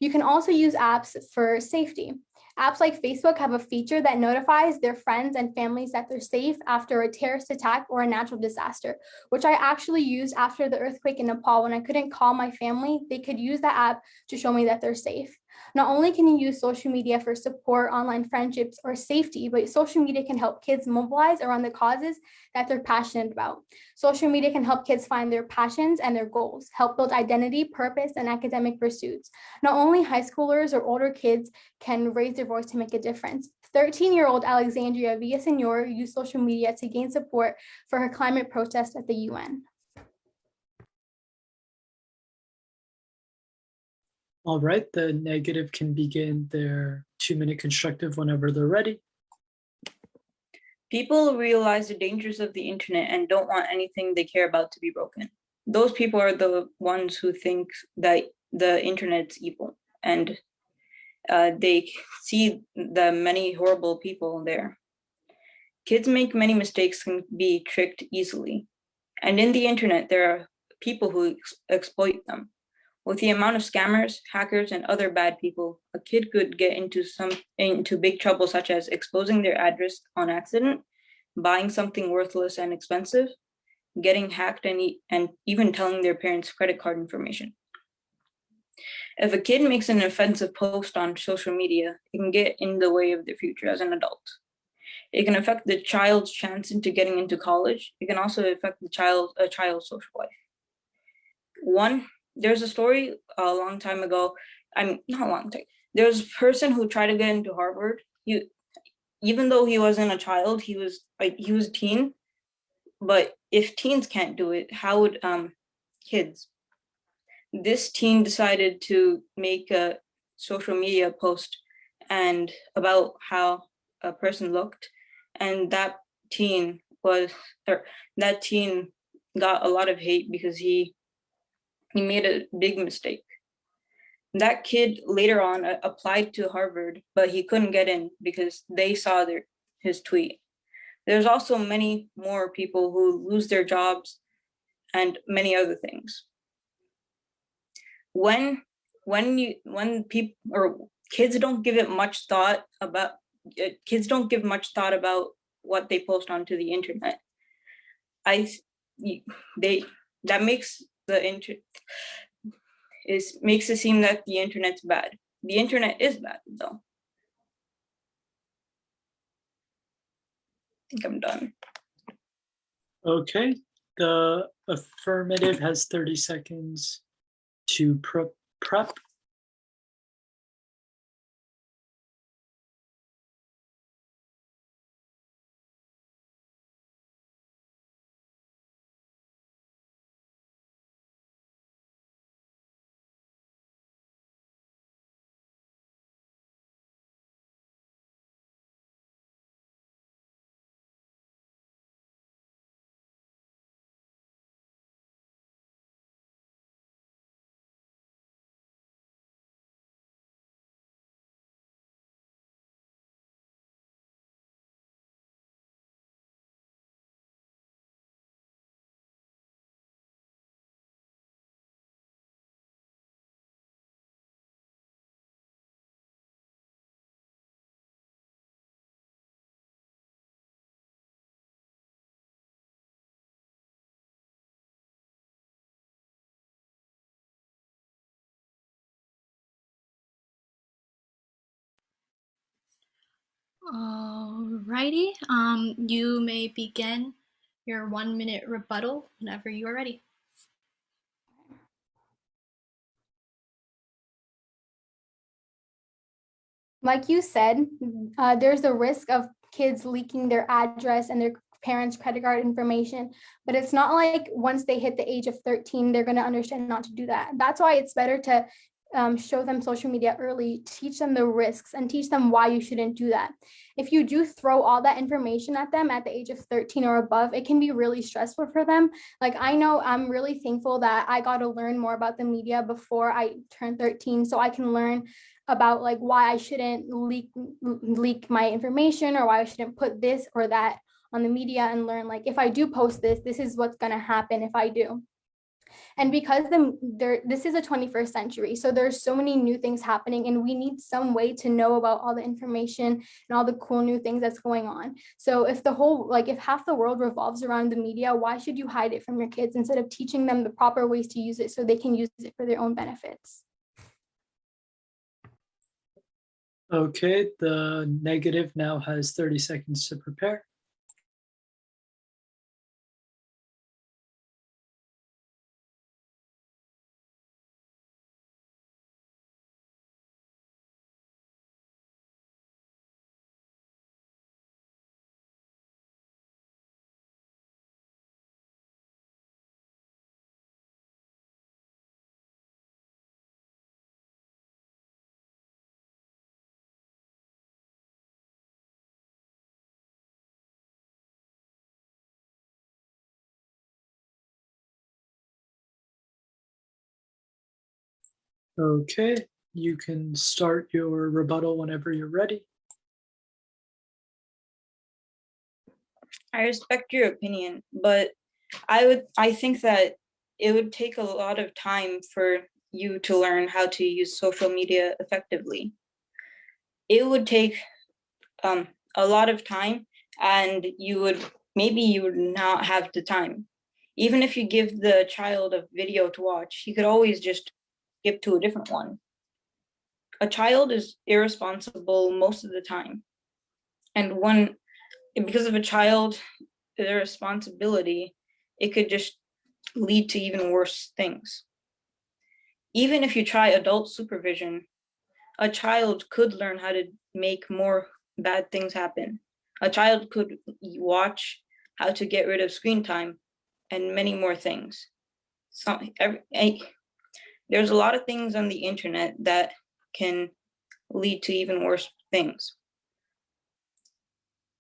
You can also use apps for safety. Apps like Facebook have a feature that notifies their friends and families that they're safe after a terrorist attack or a natural disaster, which I actually used after the earthquake in Nepal. When I couldn't call my family, they could use that app to show me that they're safe. Not only can you use social media for support, online friendships, or safety, but social media can help kids mobilize around the causes that they're passionate about. Social media can help kids find their passions and their goals, help build identity, purpose, and academic pursuits. Not only high schoolers or older kids can raise their voice to make a difference. 13-year-old Alexandria Villasenor used social media to gain support for her climate protest at the UN. All right, the negative can begin their 2-minute constructive whenever they're ready. People realize the dangers of the internet and don't want anything they care about to be broken. Those people are the ones who think that the internet's evil, and they see the many horrible people there. Kids make many mistakes and be tricked easily. And in the internet, there are people who exploit them. With the amount of scammers, hackers, and other bad people, a kid could get into big trouble, such as exposing their address on accident, buying something worthless and expensive, getting hacked, and even telling their parents' credit card information. If a kid makes an offensive post on social media, it can get in the way of their future as an adult. It can affect the child's chance into getting into college. It can also affect a child's social life. There's a story a long time ago. Not a long time. There was a person who tried to get into Harvard. Even though he wasn't a child, he was a teen. But if teens can't do it, how would kids? This teen decided to make a social media post and about how a person looked, and that teen got a lot of hate because he made a big mistake. That kid later on applied to Harvard, but he couldn't get in because they saw his tweet. There's also many more people who lose their jobs and many other things. When kids don't give much thought about what they post onto the internet, that makes makes it seem that the internet's bad. The internet is bad, though. I think I'm done. Okay, the affirmative has 30 seconds to prep. Alrighty, you may begin your 1-minute rebuttal whenever you are ready. Like you said, there's a risk of kids leaking their address and their parents' credit card information, but it's not like once they hit the age of 13, they're going to understand not to do that. That's why it's better to show them social media early, teach them the risks and teach them why you shouldn't do that. If you do throw all that information at them at the age of 13 or above, it can be really stressful for them. Like, I know I'm really thankful that I got to learn more about the media before I turned 13, so I can learn about like why I shouldn't leak my information, or why I shouldn't put this or that on the media, and learn like if I do post this, this is what's going to happen if I do. And because this is a 21st century, so there's so many new things happening, and we need some way to know about all the information and all the cool new things that's going on. So if if half the world revolves around the media, why should you hide it from your kids instead of teaching them the proper ways to use it so they can use it for their own benefits? Okay, the negative now has 30 seconds to prepare. Okay, you can start your rebuttal whenever you're ready. I respect your opinion, but I think that it would take a lot of time for you to learn how to use social media effectively. It would take a lot of time, and maybe you would not have the time. Even if you give the child a video to watch, he could always just skip to a different one. A child is irresponsible most of the time. And because of a child, their responsibility, it could just lead to even worse things. Even if you try adult supervision, a child could learn how to make more bad things happen. A child could watch how to get rid of screen time and many more things. There's a lot of things on the internet that can lead to even worse things.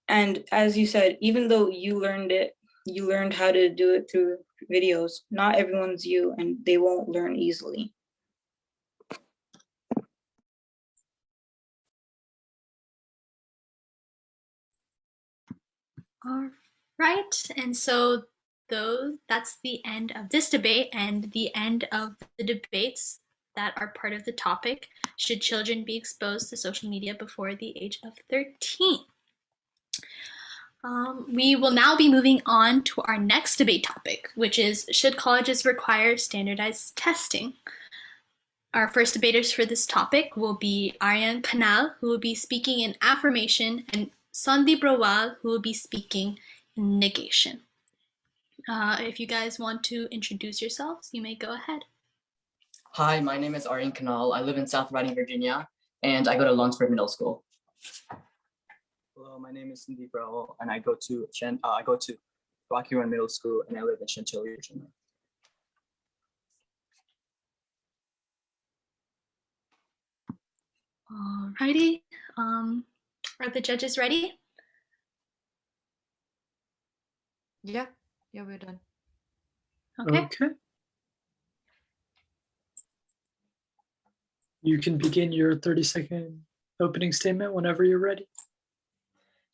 And as you said, even though you learned how to do it through videos, not everyone's you, and they won't learn easily. All right, and so that's the end of this debate and the end of the debates that are part of the topic. Should children be exposed to social media before the age of 13? We will now be moving on to our next debate topic, which is, should colleges require standardized testing? Our first debaters for this topic will be Aryan Kanal, who will be speaking in affirmation, and Sandeep Rawal, who will be speaking in negation. If you guys want to introduce yourselves, you may go ahead. Hi, my name is Aryan Kanal. I live in South Riding, Virginia, and I go to Lunsford Middle School. Hello, my name is Sandeep Rawal, and I go to Rocky Run Middle School, and I live in Chantilly, Virginia. Alrighty, are the judges ready? Yeah, we're done. Okay. You can begin your 30-second opening statement whenever you're ready.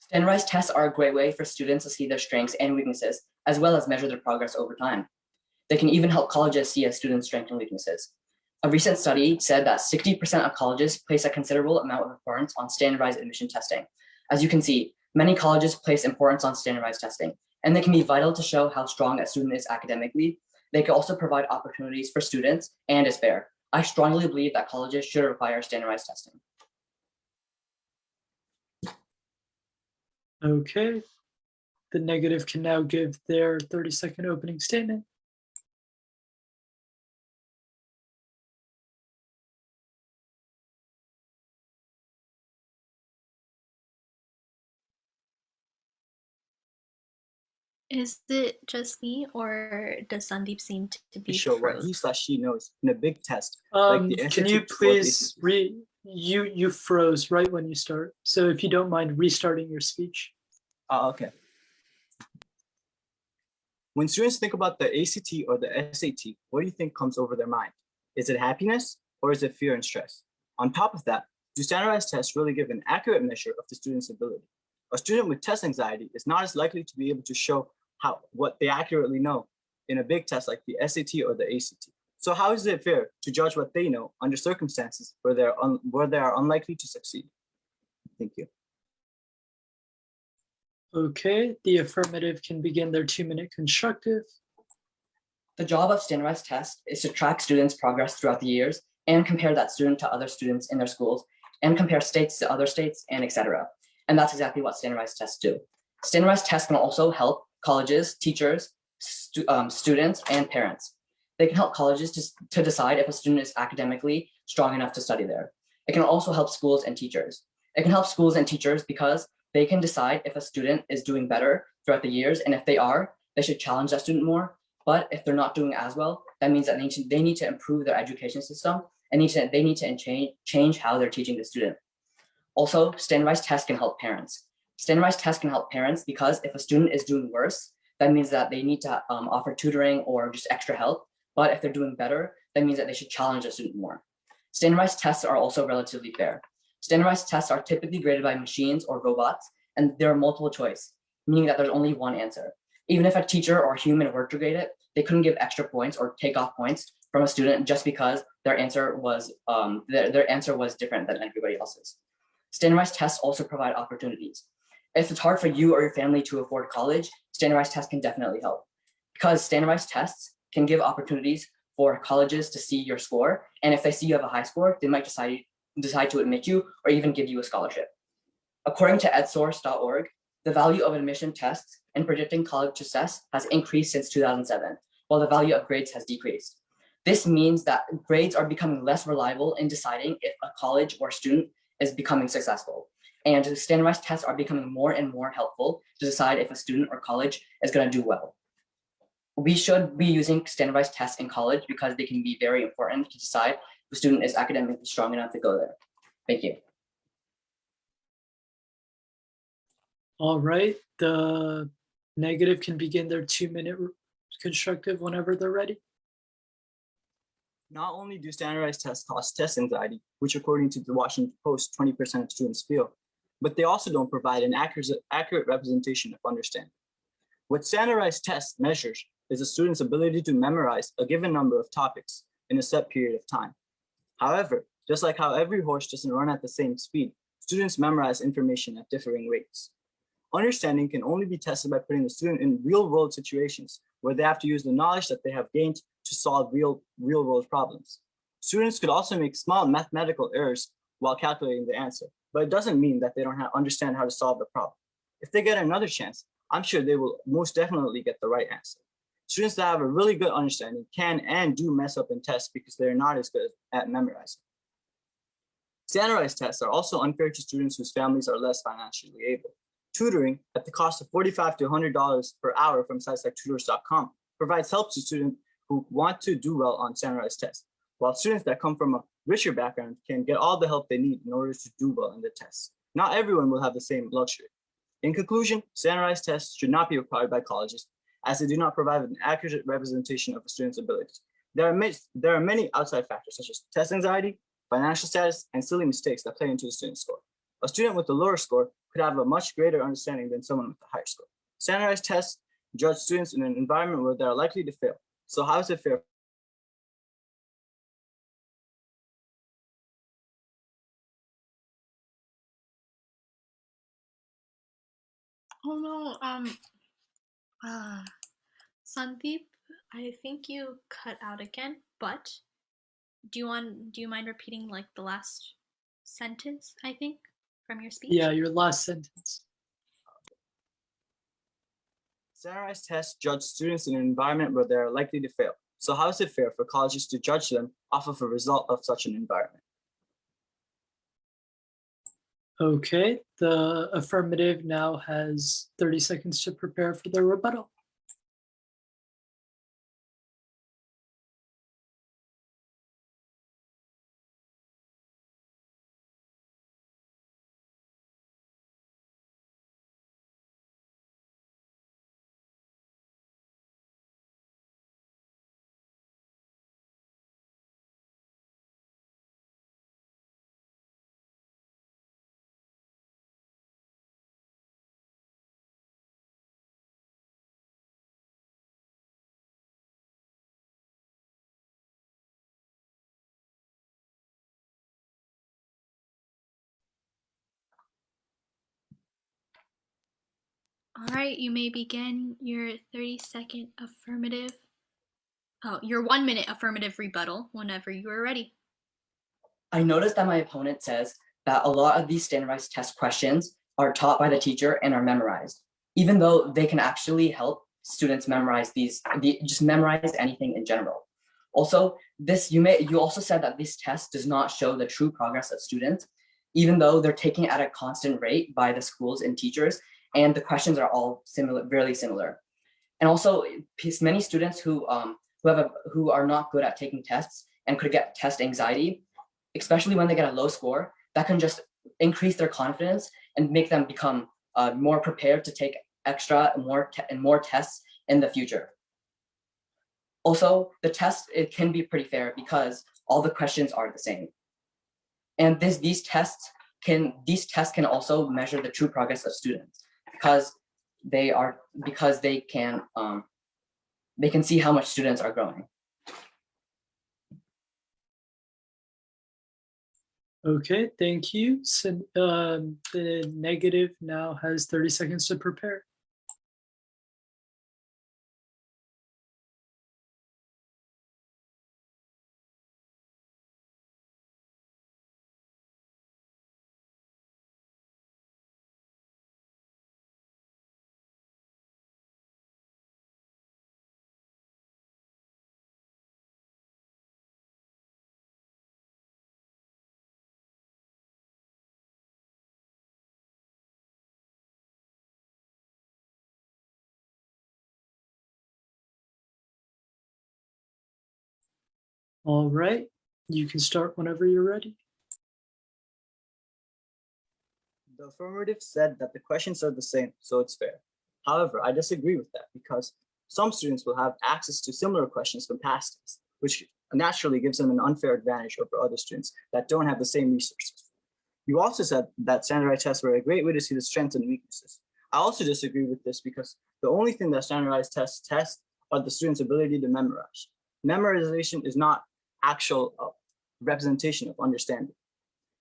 Standardized tests are a great way for students to see their strengths and weaknesses, as well as measure their progress over time. They can even help colleges see a student's strengths and weaknesses. A recent study said that 60% of colleges place a considerable amount of importance on standardized admission testing. As you can see, many colleges place importance on standardized testing, and they can be vital to show how strong a student is academically. They can also provide opportunities for students and is fair. I strongly believe that colleges should require standardized testing. Okay, the negative can now give their 30-second opening statement. Is it just me, or does Sandeep seem to be Show what frozen? he/she knows in a big test. Like the Can you SAT or please you froze right when you start. So if you don't mind restarting your speech. Okay. When students think about the ACT or the SAT, what do you think comes over their mind? Is it happiness or is it fear and stress? On top of that, do standardized tests really give an accurate measure of the student's ability? A student with test anxiety is not as likely to be able to show what they accurately know in a big test like the SAT or the ACT. So how is it fair to judge what they know under circumstances where they are unlikely to succeed? Thank you. Okay, the affirmative can begin their 2-minute constructive. The job of standardized tests is to track students' progress throughout the years and compare that student to other students in their schools and compare states to other states and etc. And that's exactly what standardized tests do. Standardized tests can also help colleges, teachers, students, and parents. They can help colleges to decide if a student is academically strong enough to study there. It can also help schools and teachers. It can help schools and teachers because they can decide if a student is doing better throughout the years, and if they are, they should challenge that student more. But if they're not doing as well, that means that they need to improve their education system and they need to change how they're teaching the student. Also, standardized tests can help parents. Standardized tests can help parents because if a student is doing worse, that means that they need to offer tutoring or just extra help. But if they're doing better, that means that they should challenge the student more. Standardized tests are also relatively fair. Standardized tests are typically graded by machines or robots, and there are multiple choice, meaning that there's only one answer. Even if a teacher or a human were to grade it, they couldn't give extra points or take off points from a student just because their answer was different than everybody else's. Standardized tests also provide opportunities. If it's hard for you or your family to afford college, standardized tests can definitely help, because standardized tests can give opportunities for colleges to see your score, and if they see you have a high score, they might decide to admit you or even give you a scholarship. According to edsource.org, the value of admission tests in predicting college success has increased since 2007, while the value of grades has decreased. This means that grades are becoming less reliable in deciding if a college or student is becoming successful. And standardized tests are becoming more and more helpful to decide if a student or college is going to do well. We should be using standardized tests in college because they can be very important to decide if a student is academically strong enough to go there. Thank you. All right, the negative can begin their 2-minute constructive whenever they're ready. Not only do standardized tests cause test anxiety, which according to the Washington Post, 20% of students feel, but they also don't provide an accurate representation of understanding. What standardized tests measures is a student's ability to memorize a given number of topics in a set period of time. However, just like how every horse doesn't run at the same speed, students memorize information at differing rates. Understanding can only be tested by putting the student in real-world situations where they have to use the knowledge that they have gained to solve real-world problems. Students could also make small mathematical errors while calculating the answer, but it doesn't mean that they don't understand how to solve the problem. If they get another chance, I'm sure they will most definitely get the right answer. Students that have a really good understanding can and do mess up in tests because they're not as good at memorizing. Standardized tests are also unfair to students whose families are less financially able. Tutoring at the cost of $45 to $100 per hour from sites like tutors.com provides help to students who want to do well on standardized tests, while students that come from a richer background can get all the help they need in order to do well in the tests. Not everyone will have the same luxury. In conclusion, standardized tests should not be required by colleges, as they do not provide an accurate representation of a student's abilities. There are many outside factors such as test anxiety, financial status, and silly mistakes that play into the student's score. A student with a lower score could have a much greater understanding than someone with a higher score. Standardized tests judge students in an environment where they are likely to fail. So how is it fair? Oh no, Sandeep, I think you cut out again, but do you mind repeating like the last sentence, I think, from your speech? Yeah, your last sentence. Standardized tests judge students in an environment where they are likely to fail. So how is it fair for colleges to judge them off of a result of such an environment? Okay, the affirmative now has 30 seconds to prepare for their rebuttal. All right, you may begin your 30-second affirmative, your 1-minute affirmative rebuttal whenever you are ready. I noticed that my opponent says that a lot of these standardized test questions are taught by the teacher and are memorized, even though they can actually help students memorize just memorize anything in general. Also, you also said that this test does not show the true progress of students, even though they're taking at a constant rate by the schools and teachers, and the questions are all really similar. And also, many students who are not good at taking tests and could get test anxiety, especially when they get a low score, that can just increase their confidence and make them become more prepared to take more tests in the future. Also, the test, it can be pretty fair because all the questions are the same. And these tests can also measure the true progress of students because they can see how much students are growing. Okay, thank you. So the negative now has 30 seconds to prepare. All right, you can start whenever you're ready. The affirmative said that the questions are the same, so it's fair. However, I disagree with that because some students will have access to similar questions from past tests, which naturally gives them an unfair advantage over other students that don't have the same resources. You also said that standardized tests were a great way to see the strengths and weaknesses. I also disagree with this because the only thing that standardized tests test are the students' ability to memorize. Memorization is not actual representation of understanding.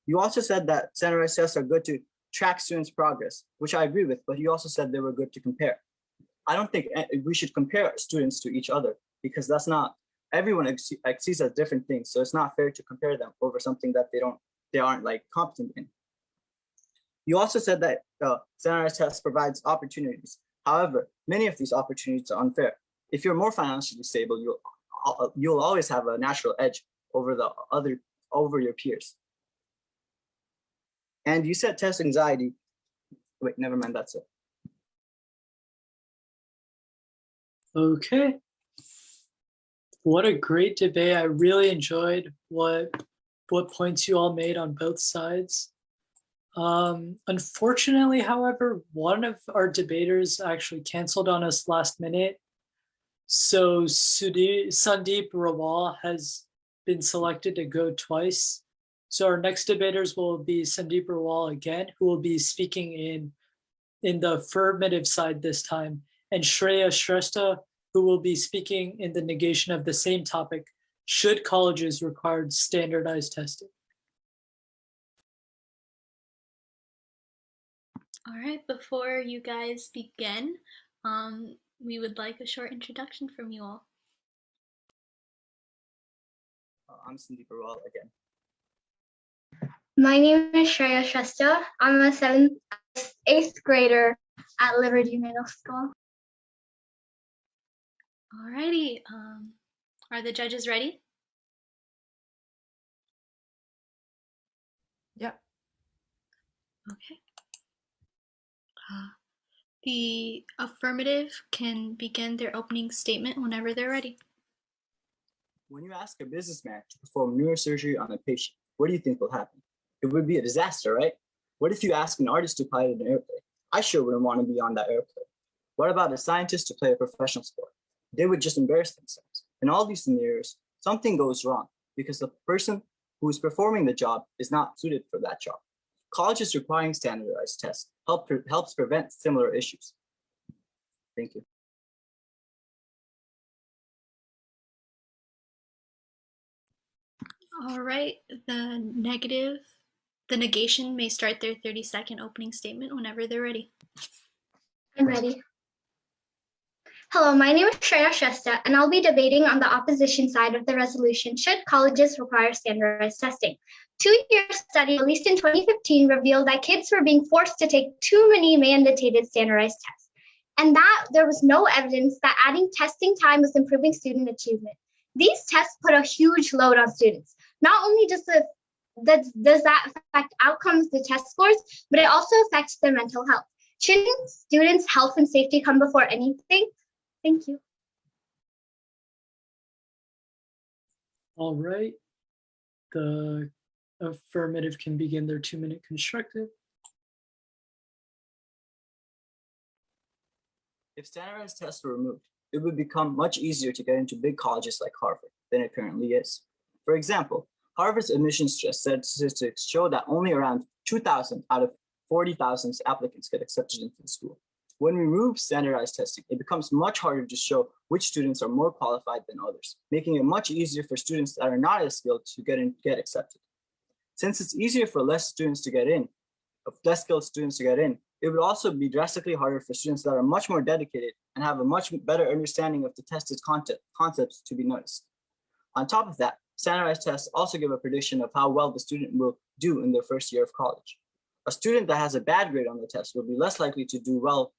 You also said that standardized tests are good to track students' progress, which I agree with, but you also said they were good to compare. I don't think we should compare students to each other because that's not, everyone exceeds at different things, so it's not fair to compare them over something that they aren't like competent in. You also said that standardized tests provides opportunities. However, many of these opportunities are unfair. If you're more financially stable, you'll always have a natural edge over your peers. And you said test anxiety. Wait, never mind, that's it. Okay. What a great debate. I really enjoyed what points you all made on both sides. Unfortunately, however, one of our debaters actually canceled on us last minute. So Sandeep Rawal has been selected to go twice. So our next debaters will be Sandeep Rawal again, who will be speaking in the affirmative side this time, and Shreya Shrestha, who will be speaking in the negation of the same topic, should colleges require standardized testing. All right, before you guys begin, we would like a short introduction from you all. I'm Sandeep Rawal again. My name is Shreya Shrestha. I'm a 8th grader at Liberty Middle School. Alrighty, are the judges ready? Yeah. Okay. The affirmative can begin their opening statement whenever they're ready. When you ask a businessman to perform neurosurgery on a patient, what do you think will happen? It would be a disaster, right? What if you ask an artist to pilot an airplane? I sure wouldn't want to be on that airplane. What about a scientist to play a professional sport? They would just embarrass themselves. In all these scenarios, something goes wrong because the person who is performing the job is not suited for that job. Colleges requiring standardized tests helps prevent similar issues. Thank you. All right, the negation may start their 30-second opening statement whenever they're ready. I'm ready. Hello, my name is Shreya Shrestha, and I'll be debating on the opposition side of the resolution, should colleges require standardized testing. 2-year study released in 2015 revealed that kids were being forced to take too many mandated standardized tests, and that there was no evidence that adding testing time was improving student achievement. These tests put a huge load on students. Not only does that affect outcomes, the test scores, but it also affects their mental health. Shouldn't students' health and safety come before anything? Thank you. All right. The affirmative can begin their 2-minute constructive. If standardized tests were removed, it would become much easier to get into big colleges like Harvard than it currently is. For example, Harvard's admissions statistics show that only around 2,000 out of 40,000 applicants get accepted into the school. When we remove standardized testing, it becomes much harder to show which students are more qualified than others, making it much easier for students that are not as skilled to get accepted. Since it's easier for less skilled students to get in, it would also be drastically harder for students that are much more dedicated and have a much better understanding of the tested concepts to be noticed. On top of that, standardized tests also give a prediction of how well the student will do in their first year of college. A student that has a bad grade on the test will be less likely to do well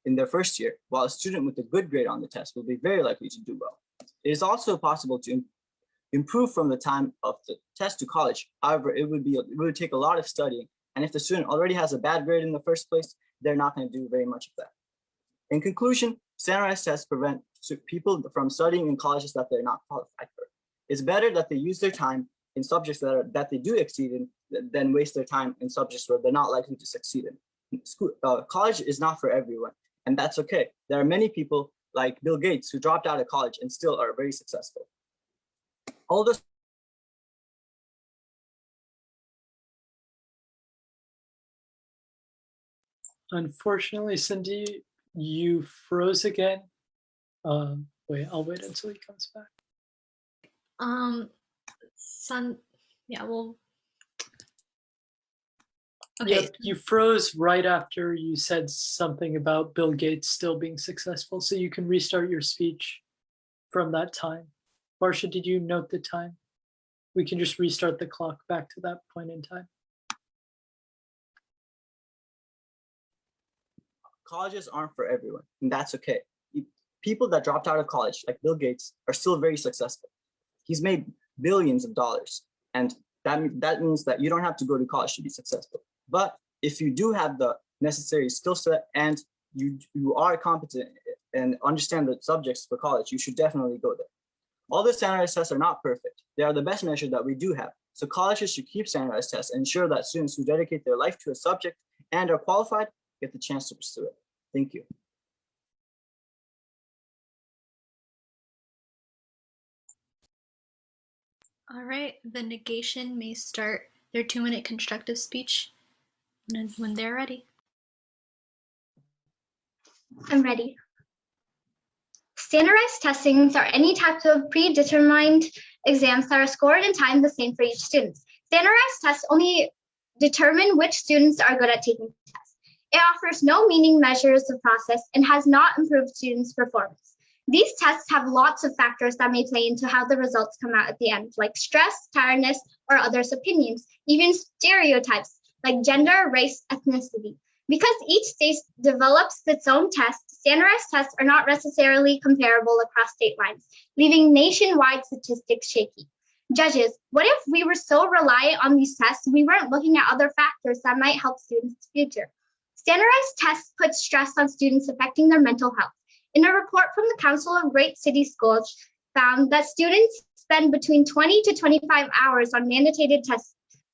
in their first year, while a student with a good grade on the test will be very likely to do well. It is also possible to improve from the time of the test to college. However, it would take a lot of studying, and if the student already has a bad grade in the first place, they're not going to do very much of that. In conclusion, standardized tests prevent people from studying in colleges that they're not qualified for. It's better that they use their time in subjects that they do exceed in than waste their time in subjects where they're not likely to succeed in. College is not for everyone, and that's okay. There are many people like Bill Gates who dropped out of college and still are very successful. All this Unfortunately, Cindy, you froze again. Wait, I'll wait until he comes back. Yeah, well, okay. Yeah, you froze right after you said something about Bill Gates still being successful, so you can restart your speech from that time. Marsha, did you note the time? We can just restart the clock back to that point in time. Colleges aren't for everyone, and that's okay. People that dropped out of college, like Bill Gates, are still very successful. He's made billions of dollars, and that means that you don't have to go to college to be successful. But if you do have the necessary skill set and you are competent and understand the subjects for college, you should definitely go there. All the standardized tests are not perfect. They are the best measure that we do have. So colleges should keep standardized tests and ensure that students who dedicate their life to a subject and are qualified get the chance to pursue it. Thank you. All right, the negation may start their 2-minute constructive speech when they're ready. I'm ready. Standardized testings are any types of predetermined exams that are scored and timed the same for each student. Standardized tests only determine which students are good at taking tests. It offers no meaning measures of process and has not improved students' performance. These tests have lots of factors that may play into how the results come out at the end, like stress, tiredness, or others' opinions, even stereotypes like gender, race, ethnicity. Because each state develops its own tests, standardized tests are not necessarily comparable across state lines, leaving nationwide statistics shaky. Judges, what if we were so reliant on these tests we weren't looking at other factors that might help students' future? Standardized tests put stress on students, affecting their mental health. In a report from the Council of Great City Schools found that students spend between 20 to 25 hours on mandated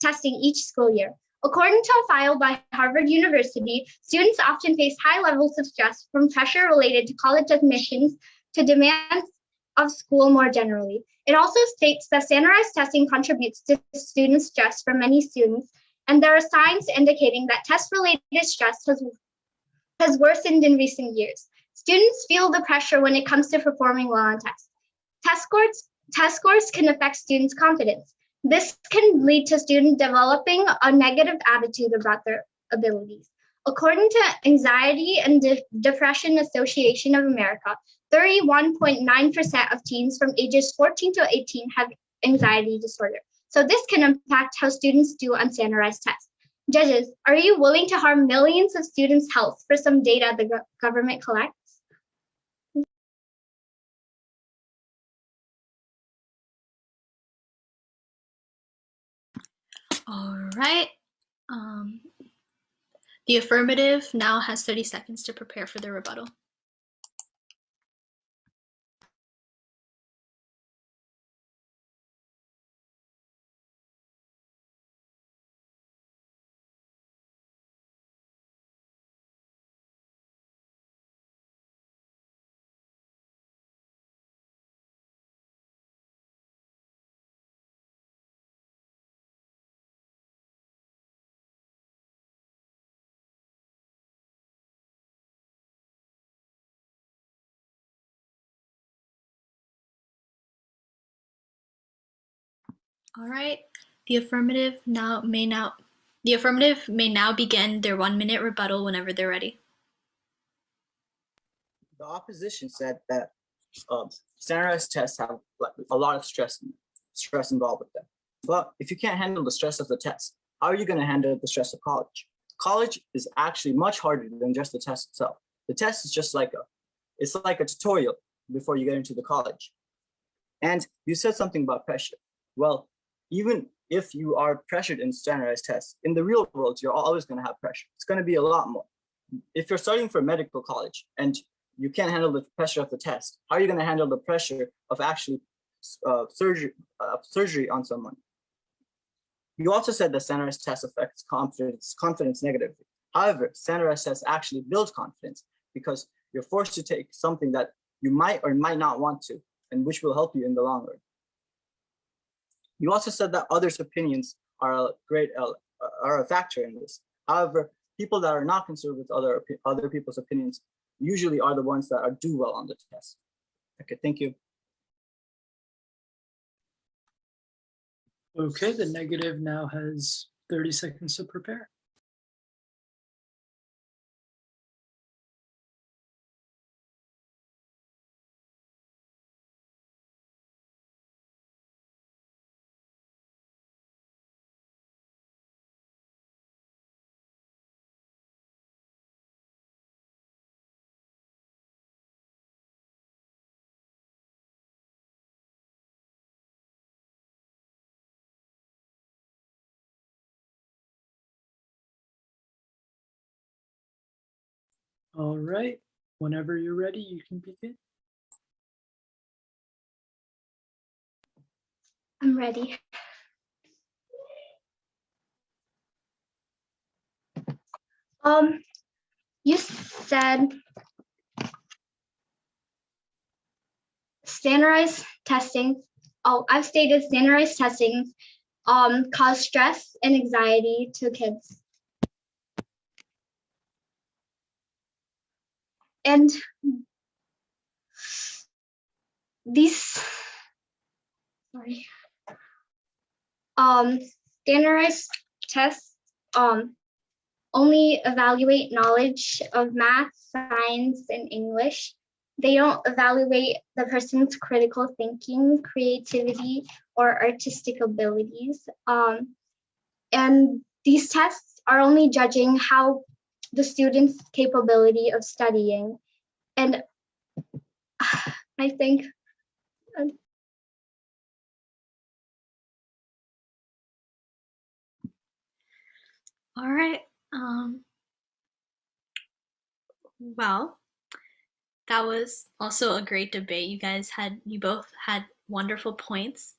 testing each school year. According to a file by Harvard University, students often face high levels of stress from pressure related to college admissions to demands of school more generally. It also states that standardized testing contributes to student stress for many students, and there are signs indicating that test-related stress has worsened in recent years. Students feel the pressure when it comes to performing well on tests. Test scores can affect students' confidence. This can lead to students developing a negative attitude about their abilities. According to Anxiety and Depression Association of America, 31.9% of teens from ages 14 to 18 have anxiety disorder. So this can impact how students do on standardized tests. Judges, are you willing to harm millions of students' health for some data the government collects? All right. The affirmative now has 30 seconds to prepare for the rebuttal. All right. The affirmative may now begin their 1-minute rebuttal whenever they're ready. The opposition said that standardized tests have a lot of stress involved with them. But if you can't handle the stress of the test, how are you going to handle the stress of college? College is actually much harder than just the test itself. The test is just like a tutorial before you get into the college. And you said something about pressure. Well, even if you are pressured in standardized tests, in the real world, you're always going to have pressure. It's going to be a lot more. If you're studying for medical college and you can't handle the pressure of the test, how are you going to handle the pressure of actually surgery on someone? You also said that standardized tests affects confidence negatively. However, standardized tests actually build confidence because you're forced to take something that you might or might not want to, and which will help you in the long run. You also said that others' opinions are a factor in this. However, people that are not concerned with other people's opinions usually are the ones that do well on the test. Okay, thank you. Okay, the negative now has 30 seconds to prepare. All right, whenever you're ready, you can begin. I'm ready. You said standardized testing. Oh, I've stated standardized testing cause stress and anxiety to kids. And these, standardized tests only evaluate knowledge of math, science, and English. They don't evaluate the person's critical thinking, creativity, or artistic abilities. And these tests are only judging how the student's capability of studying. And I think All right. Well, that was also a great debate. You both had wonderful points.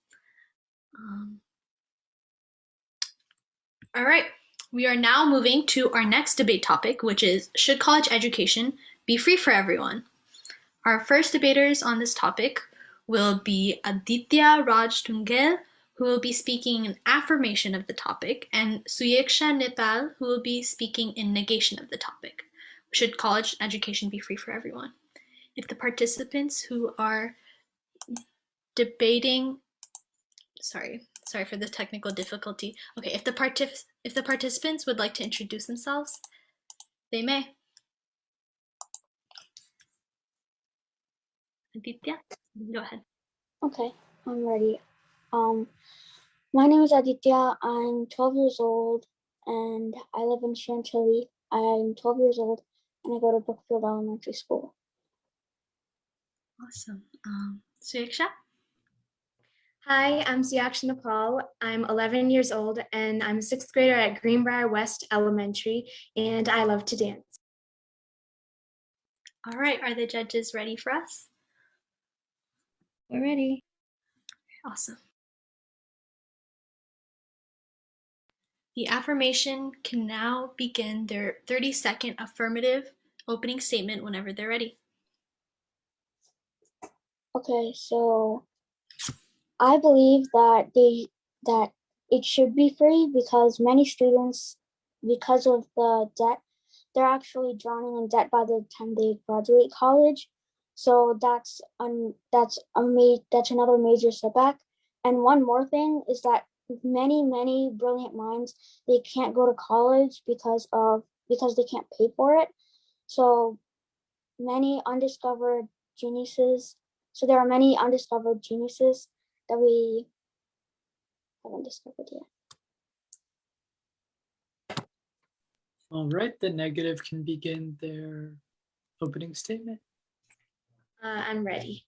All right. We are now moving to our next debate topic, which is, should college education be free for everyone? Our first debaters on this topic will be Aditya Raj Tungel, who will be speaking in affirmation of the topic, and Suyeksha Nipal, who will be speaking in negation of the topic. Should college education be free for everyone? If the participants who are debating, sorry for the technical difficulty. Okay, if the participants would like to introduce themselves, They may. Aditya, go ahead. Okay, I'm ready. My name is Aditya. I'm 12 years old and I live in Chantilly. I'm 12 years old and I go to Brookfield Elementary School. Awesome. Suyaksha? Hi, I'm Suyakshi Nepal. I'm 11 years old and I'm a 6th grader at Greenbrier West Elementary, and I love to dance. All right, are the judges ready for us? We're ready. Awesome. The affirmation can now begin their 30-second affirmative opening statement whenever they're ready. Okay, so I believe that it should be free because many students, because of the debt, they're actually drowning in debt by the time they graduate college. So that's another major setback. And one more thing is that many brilliant minds, they can't go to college because they can't pay for it. So many undiscovered geniuses. So there are many undiscovered geniuses that we haven't discovered yet. All right, the negative can begin their opening statement. I'm ready.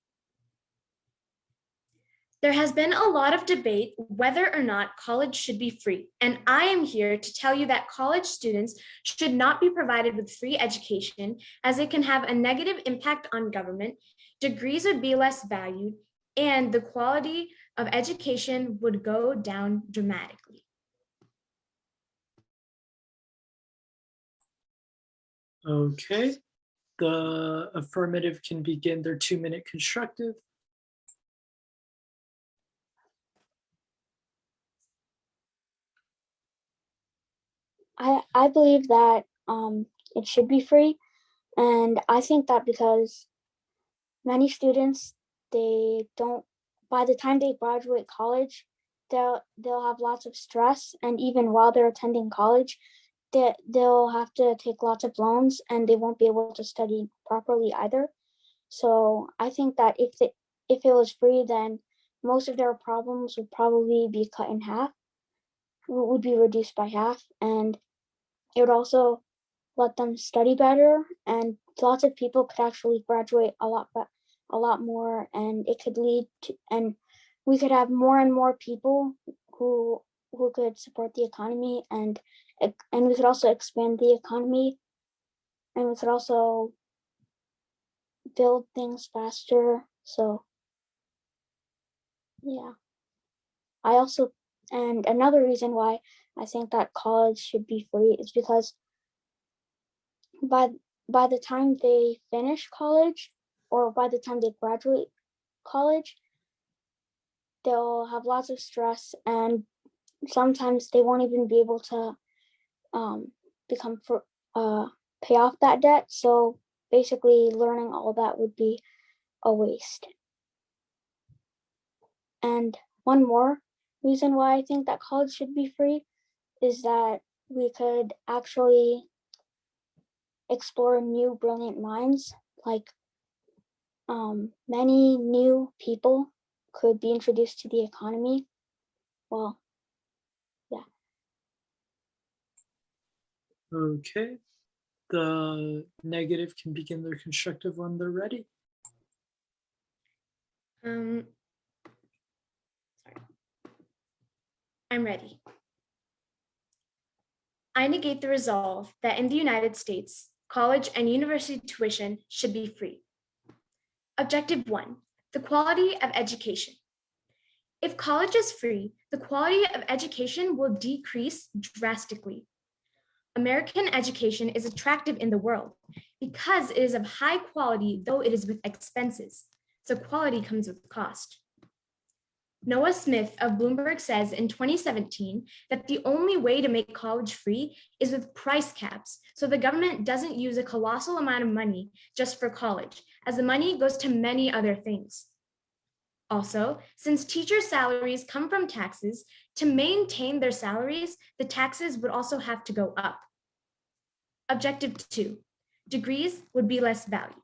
There has been a lot of debate whether or not college should be free, and I am here to tell you that college students should not be provided with free education, as it can have a negative impact on government, degrees would be less valued, and the quality of education would go down dramatically. Okay, the affirmative can begin their 2-minute constructive. I believe that it should be free, and I think that because many students, they don't, by the time they graduate college, they'll have lots of stress, and even while they're attending college, they'll have to take lots of loans and they won't be able to study properly either. So I think that if it was free, then most of their problems would probably be cut in half, would be reduced by half, and it would also let them study better, and lots of people could actually graduate a lot more, and it could lead to, and we could have more and more people who could support the economy, and we could also expand the economy, and we could also build things faster. So yeah, and another reason why I think that college should be free is because by the time they finish college, or by the time they graduate college, they'll have lots of stress, and sometimes they won't even be able to pay off that debt. So basically learning all that would be a waste. And one more reason why I think that college should be free is that we could actually explore new brilliant minds, like many new people could be introduced to the economy. Well, yeah. Okay, the negative can begin their constructive when they're ready. Sorry. I'm ready. I negate the resolve that in the United States, college and university tuition should be free. Objective 1, the quality of education. If college is free, the quality of education will decrease drastically. American education is attractive in the world because it is of high quality, though it is with expenses. So quality comes with cost. Noah Smith of Bloomberg says in 2017 that the only way to make college free is with price caps, so the government doesn't use a colossal amount of money just for college, as the money goes to many other things. Also, since teachers' salaries come from taxes, to maintain their salaries, the taxes would also have to go up. Objective 2, degrees would be less valued.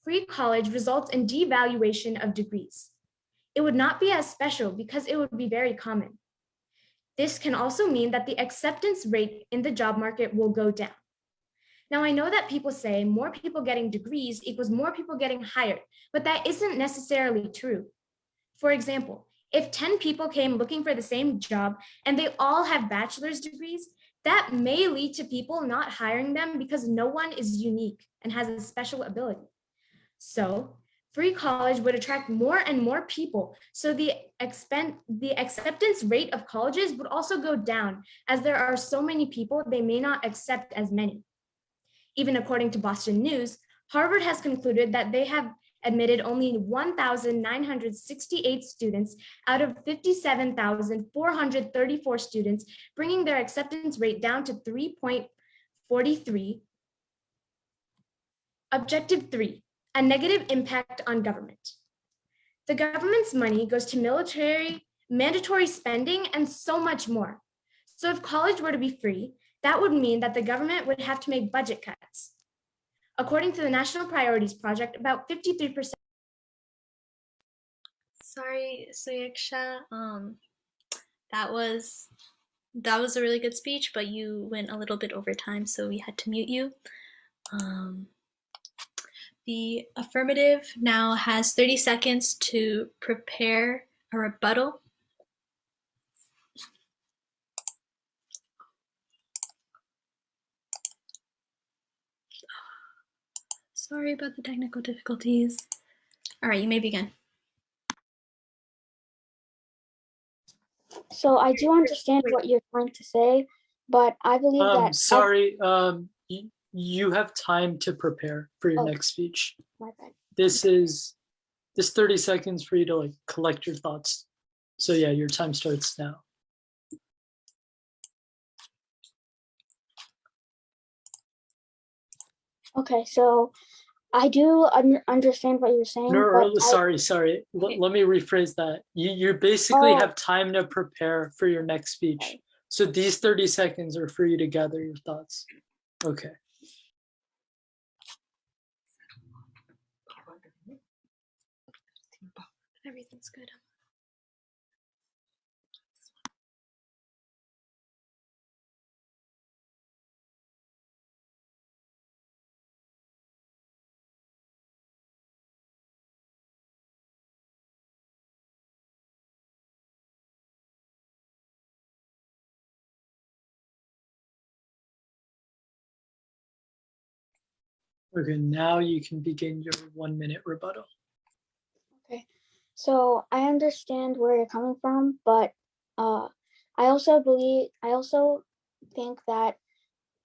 Free college results in devaluation of degrees. It would not be as special because it would be very common. This can also mean that the acceptance rate in the job market will go down. Now, I know that people say more people getting degrees equals more people getting hired, but that isn't necessarily true. For example, if 10 people came looking for the same job and they all have bachelor's degrees, that may lead to people not hiring them because no one is unique and has a special ability. So, free college would attract more and more people, so the acceptance rate of colleges would also go down, as there are so many people they may not accept as many. Even according to Boston News, Harvard has concluded that they have admitted only 1,968 students out of 57,434 students, bringing their acceptance rate down to 3.43. Objective 3, a negative impact on government. The government's money goes to military, mandatory spending, and so much more. So if college were to be free, that would mean that the government would have to make budget cuts. According to the National Priorities Project, about 53%. Sorry, Suyaksha. That was a really good speech, but you went a little bit over time, so we had to mute you. The affirmative now has 30 seconds to prepare a rebuttal. Sorry about the technical difficulties. All right, you may begin. So I do understand what you're trying to say, but I believe that. Sorry, you have time to prepare for your next speech. My bad. This 30 seconds for you to like collect your thoughts. So yeah, your time starts now. Okay, so I do understand what you're saying. No, but sorry. Let me rephrase that. You basically have time to prepare for your next speech. So these 30 seconds are for you to gather your thoughts. Okay. Everything's good. Okay, now you can begin your 1-minute rebuttal. Okay, so I understand where you're coming from, but I also think that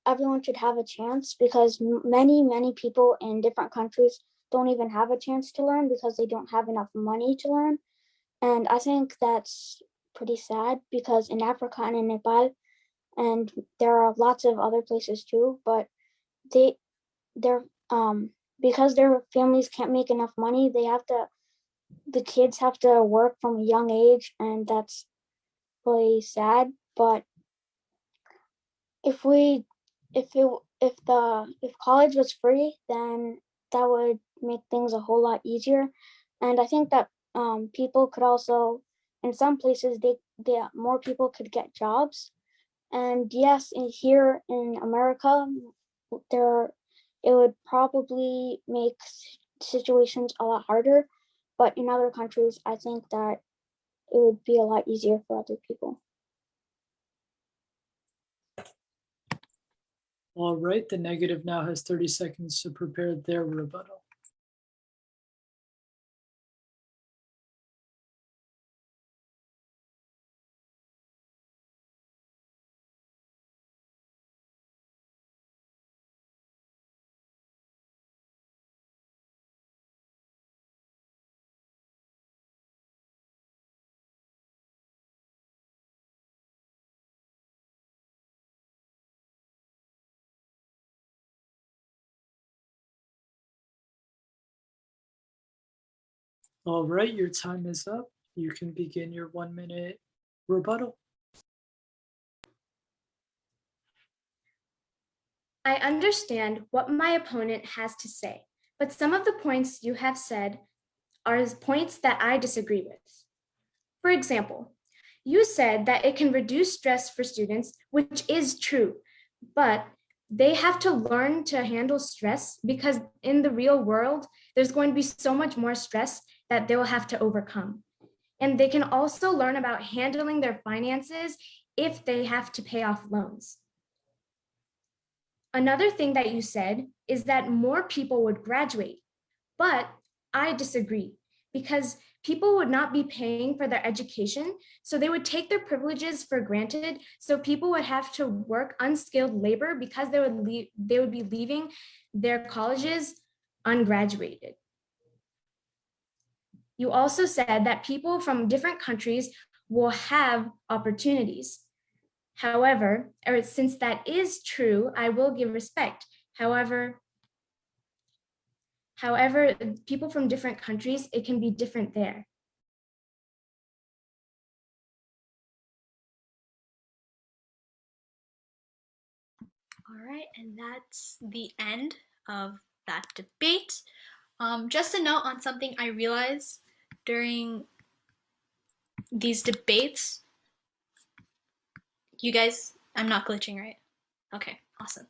everyone should have a chance, because many people in different countries don't even have a chance to learn because they don't have enough money to learn. And I think that's pretty sad, because in Africa and in Nepal, and there are lots of other places too, but they're because their families can't make enough money, the kids have to work from a young age, and that's really sad. But if college was free, then that would make things a whole lot easier. And I think that people could also, in some places, more people could get jobs. And yes, here in America, it would probably make situations a lot harder, but in other countries, I think that it would be a lot easier for other people. All right, the negative now has 30 seconds to prepare their rebuttal. All right, your time is up. You can begin your 1-minute rebuttal. I understand what my opponent has to say, but some of the points you have said are points that I disagree with. For example, you said that it can reduce stress for students, which is true, but they have to learn to handle stress because in the real world, there's going to be so much more stress that they will have to overcome. And they can also learn about handling their finances if they have to pay off loans. Another thing that you said is that more people would graduate, but I disagree because people would not be paying for their education, so they would take their privileges for granted. So people would have to work unskilled labor because they would be leaving their colleges ungraduated. You also said that people from different countries will have opportunities. However, since that is true, I will give respect. However, people from different countries, it can be different there. All right, and that's the end of that debate. Just a note on something I realized during these debates. You guys, I'm not glitching, right? Okay, awesome.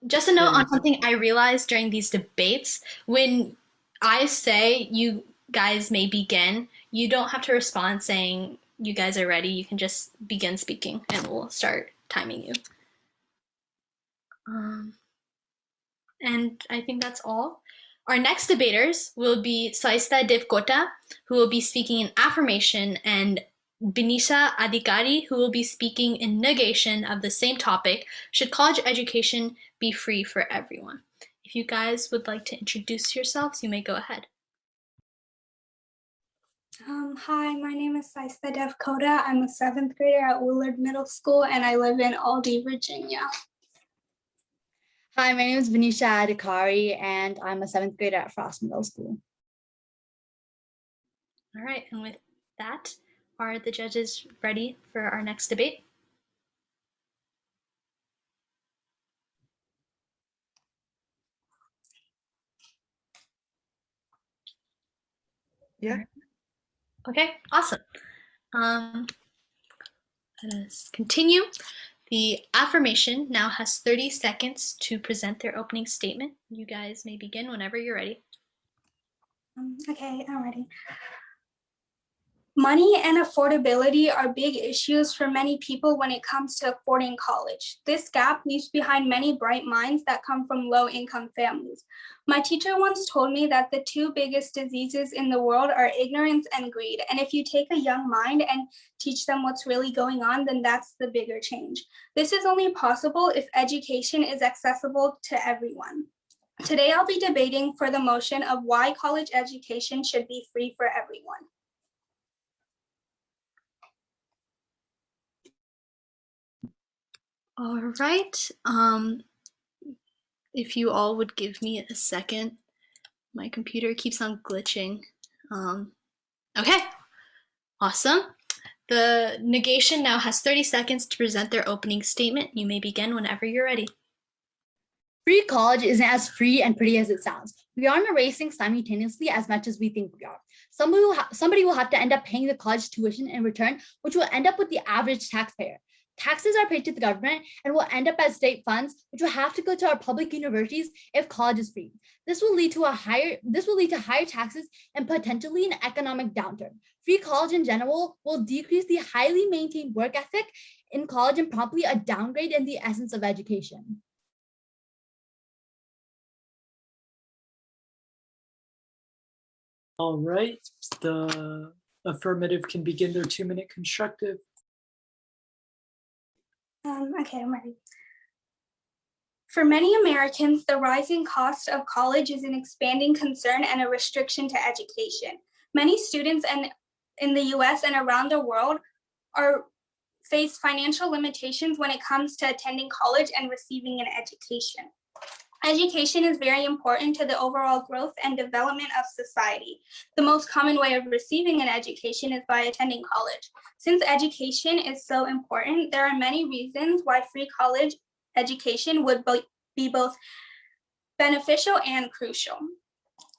Just a note on something I realized during these debates. When I say you guys may begin, you don't have to respond saying you guys are ready. You can just begin speaking and we'll start timing you. And I think that's all. Our next debaters will be 6th-8th, who will be speaking in affirmation, and Benisha Adhikari, who will be speaking in negation of the same topic, should college education be free for everyone? If you guys would like to introduce yourselves, you may go ahead. Hi, my name is 6th-8th. I'm a 7th grader at Willard Middle School and I live in Aldie, Virginia. Hi, my name is Benisha Adhikari and I'm a 7th grader at Frost Middle School. All right, and with that, are the judges ready for our next debate? Yeah. Okay, awesome. Let us continue. The affirmation now has 30 seconds to present their opening statement. You guys may begin whenever you're ready. Okay, I'm ready. Money and affordability are big issues for many people when it comes to affording college. This gap leaves behind many bright minds that come from low-income families. My teacher once told me that the two biggest diseases in the world are ignorance and greed. And if you take a young mind and teach them what's really going on, then that's the bigger change. This is only possible if education is accessible to everyone. Today, I'll be debating for the motion of why college education should be free for everyone. All right. If you all would give me a second, my computer keeps on glitching. Okay, awesome. The negation now has 30 seconds to present their opening statement. You may begin whenever you're ready. Free college isn't as free and pretty as it sounds. We aren't racing simultaneously as much as we think we are. Somebody will have to end up paying the college tuition in return, which will end up with the average taxpayer. Taxes are paid to the government and will end up as state funds, which will have to go to our public universities if college is free. This will lead to higher taxes and potentially an economic downturn. Free college in general will decrease the highly maintained work ethic in college and promptly a downgrade in the essence of education. All right, the affirmative can begin their 2-minute constructive. Okay, I'm ready. For many Americans, the rising cost of college is an expanding concern and a restriction to education. Many students in the US and around the world face financial limitations when it comes to attending college and receiving an education. Education is very important to the overall growth and development of society. The most common way of receiving an education is by attending college. Since education is so important, there are many reasons why free college education would be both beneficial and crucial.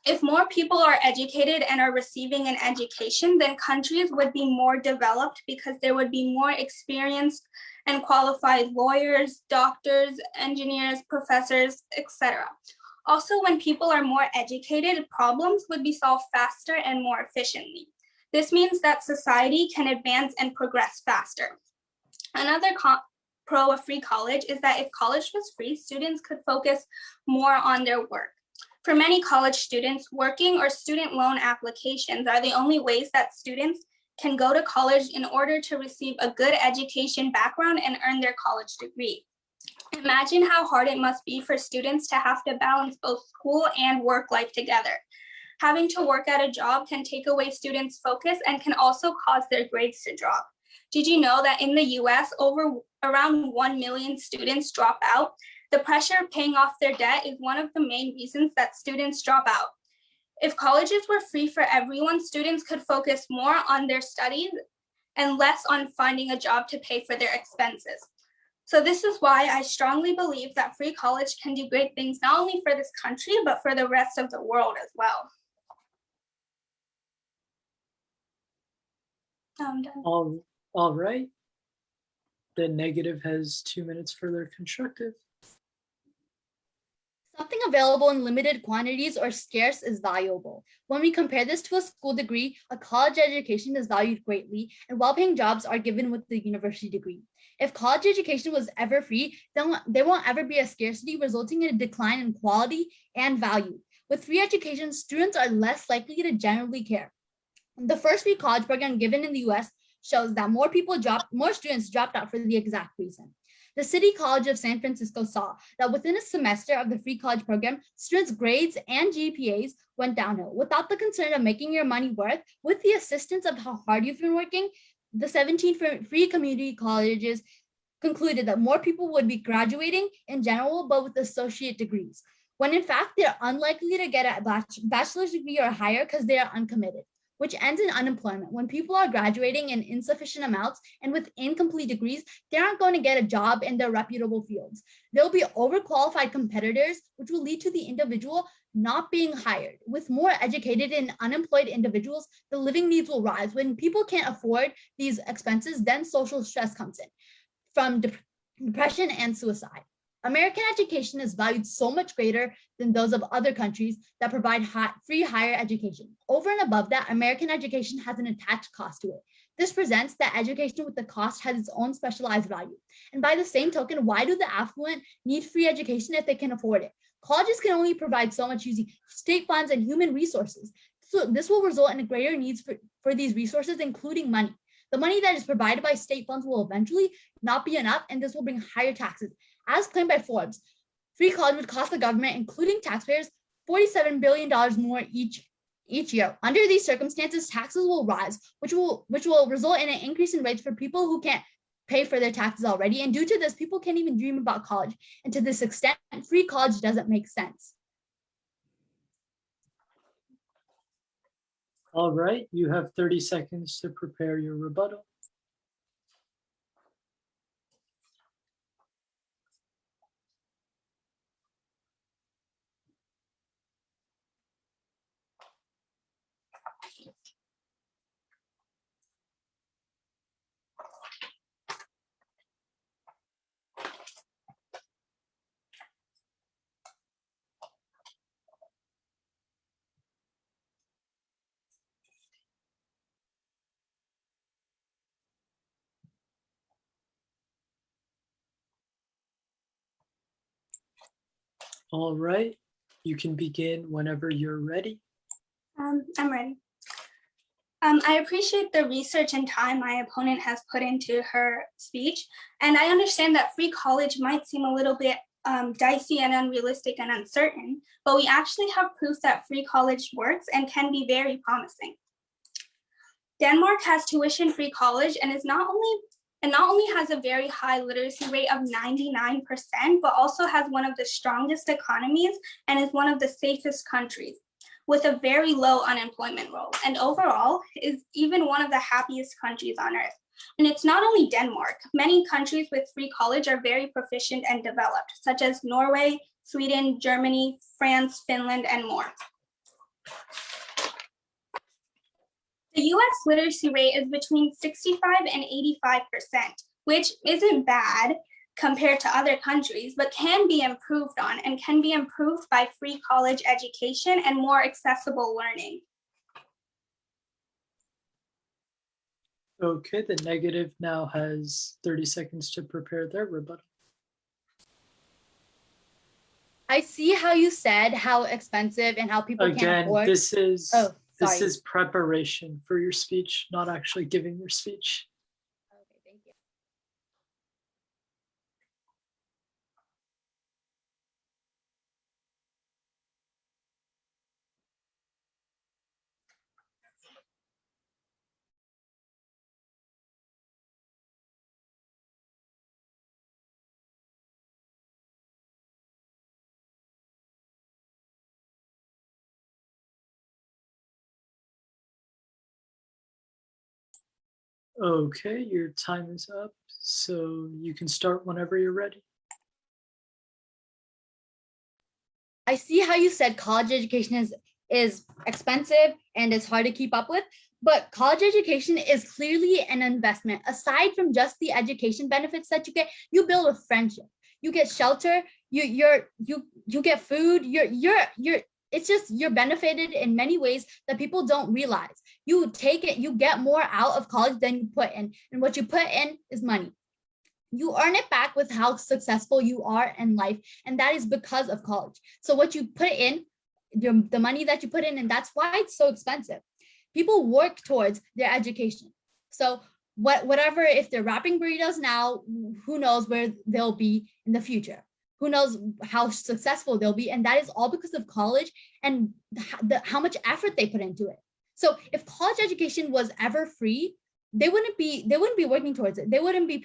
If more people are educated and are receiving an education, then countries would be more developed because there would be more experienced and qualified lawyers, doctors, engineers, professors, etc. Also, when people are more educated, problems would be solved faster and more efficiently. This means that society can advance and progress faster. Another pro of free college is that if college was free, students could focus more on their work. For many college students, working or student loan applications are the only ways that students can go to college in order to receive a good education background and earn their college degree. Imagine how hard it must be for students to have to balance both school and work life together. Having to work at a job can take away students' focus and can also cause their grades to drop. Did you know that in the US, around 1 million students drop out? The pressure of paying off their debt is one of the main reasons that students drop out. If colleges were free for everyone, students could focus more on their studies and less on finding a job to pay for their expenses. So this is why I strongly believe that free college can do great things, not only for this country, but for the rest of the world as well. I'm done. All right. The negative has 2 minutes for their constructive. Something available in limited quantities or scarce is valuable. When we compare this to a school degree, a college education is valued greatly, and well-paying jobs are given with the university degree. If college education was ever free, then there won't ever be a scarcity, resulting in a decline in quality and value. With free education, students are less likely to generally care. The first free college program given in the US shows that more students dropped out for the exact reason. The City College of San Francisco saw that within a semester of the free college program, students' grades and GPAs went downhill. Without the concern of making your money worth, with the assistance of how hard you've been working, the 17 free community colleges concluded that more people would be graduating in general, but with associate degrees, when in fact they're unlikely to get a bachelor's degree or higher because they are uncommitted, which ends in unemployment. When people are graduating in insufficient amounts and with incomplete degrees, they aren't going to get a job in their reputable fields. There'll be overqualified competitors, which will lead to the individual not being hired. With more educated and unemployed individuals, the living needs will rise. When people can't afford these expenses, then social stress comes in, from depression and suicide. American education is valued so much greater than those of other countries that provide free higher education. Over and above that, American education has an attached cost to it. This presents that education with the cost has its own specialized value. And by the same token, why do the affluent need free education if they can afford it? Colleges can only provide so much using state funds and human resources. So this will result in greater needs for these resources, including money. The money that is provided by state funds will eventually not be enough, and this will bring higher taxes. As claimed by Forbes, free college would cost the government, including taxpayers, $47 billion more each year. Under these circumstances, taxes will rise, which will result in an increase in rates for people who can't pay for their taxes already. And due to this, people can't even dream about college. And to this extent, free college doesn't make sense. All right, you have 30 seconds to prepare your rebuttal. All right, you can begin whenever you're ready. I'm ready. I appreciate the research and time my opponent has put into her speech, and I understand that free college might seem a little bit dicey and unrealistic and uncertain, but we actually have proof that free college works and can be very promising. Denmark has tuition-free college and not only has a very high literacy rate of 99%, but also has one of the strongest economies and is one of the safest countries with a very low unemployment rate, and overall is even one of the happiest countries on earth. And it's not only Denmark. Many countries with free college are very proficient and developed, such as Norway, Sweden, Germany, France, Finland, and more. The US literacy rate is between 65 and 85%, which isn't bad compared to other countries, but can be improved on and can be improved by free college education and more accessible learning. Okay, the negative now has 30 seconds to prepare their rebuttal. I see how you said how expensive and how people can't afford. This is preparation for your speech, not actually giving your speech. Okay, thank you. Okay, your time is up, so you can start whenever you're ready. I see how you said college education is expensive and it's hard to keep up with, but college education is clearly an investment. Aside from just the education benefits that you get, you build a friendship, you get shelter, you get food, it's just you're benefited in many ways that people don't realize. You get more out of college than you put in, and what you put in is money. You earn it back with how successful you are in life, and that is because of college. So what you put in, the money that you put in, and that's why it's so expensive. People work towards their education. So whatever, if they're wrapping burritos now, who knows where they'll be in the future? Who knows how successful they'll be? And that is all because of college and how much effort they put into it. So if college education was ever free, they wouldn't be working towards it. They wouldn't be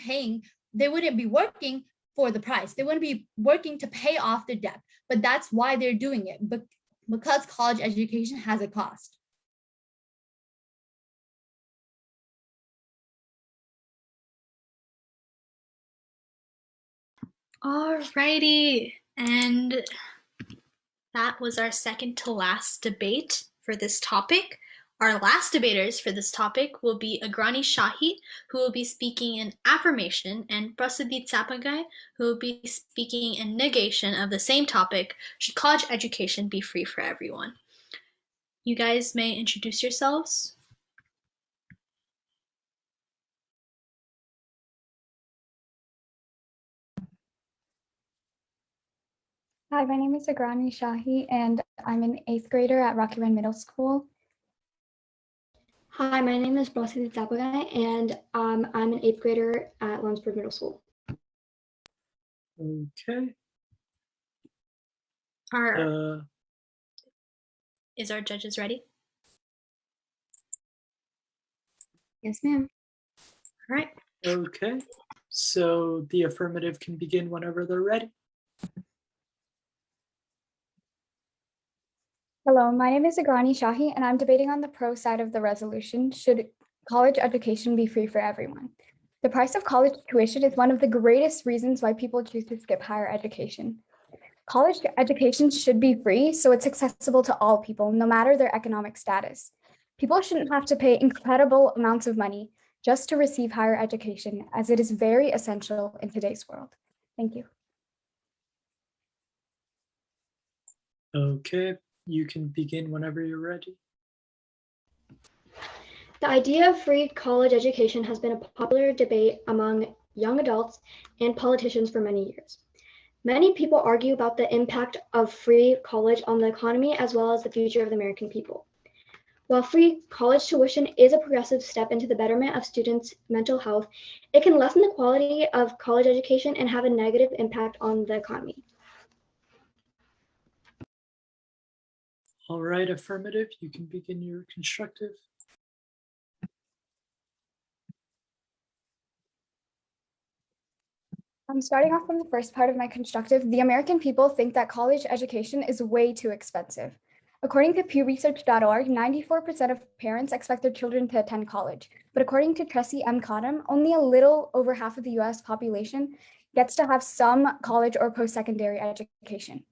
working for the price. They wouldn't be working to pay off their debt. But that's why they're doing it, because college education has a cost. Alrighty, and that was our second to last debate for this topic. Our last debaters for this topic will be Agrani Shahi, who will be speaking in affirmation, and Prasadit Sapagai, who will be speaking in negation of the same topic, should college education be free for everyone? You guys may introduce yourselves. Hi, my name is Agrani Shahi, and I'm an 8th grader at Rocky Run Middle School. Hi, my name is Prasidit Sapagai, and I'm an 8th grader at Lawrenceburg Middle School. Okay. Is our judges ready? Yes, ma'am. All right. Okay, so the affirmative can begin whenever they're ready. Hello, my name is Agrani Shahi, and I'm debating on the pro side of the resolution. Should college education be free for everyone? The price of college tuition is one of the greatest reasons why people choose to skip higher education. College education should be free, so it's accessible to all people, no matter their economic status. People shouldn't have to pay incredible amounts of money just to receive higher education, as it is very essential in today's world. Thank you. Okay, you can begin whenever you're ready. The idea of free college education has been a popular debate among young adults and politicians for many years. Many people argue about the impact of free college on the economy as well as the future of the American people. While free college tuition is a progressive step into the betterment of students' mental health, it can lessen the quality of college education and have a negative impact on the economy. All right, affirmative, you can begin your constructive. I'm starting off from the first part of my constructive. The American people think that college education is way too expensive. According to pewresearch.org, 94% of parents expect their children to attend college. But according to Tressie M. Cottom, only a little over half of the US population gets to have some college or post-secondary education.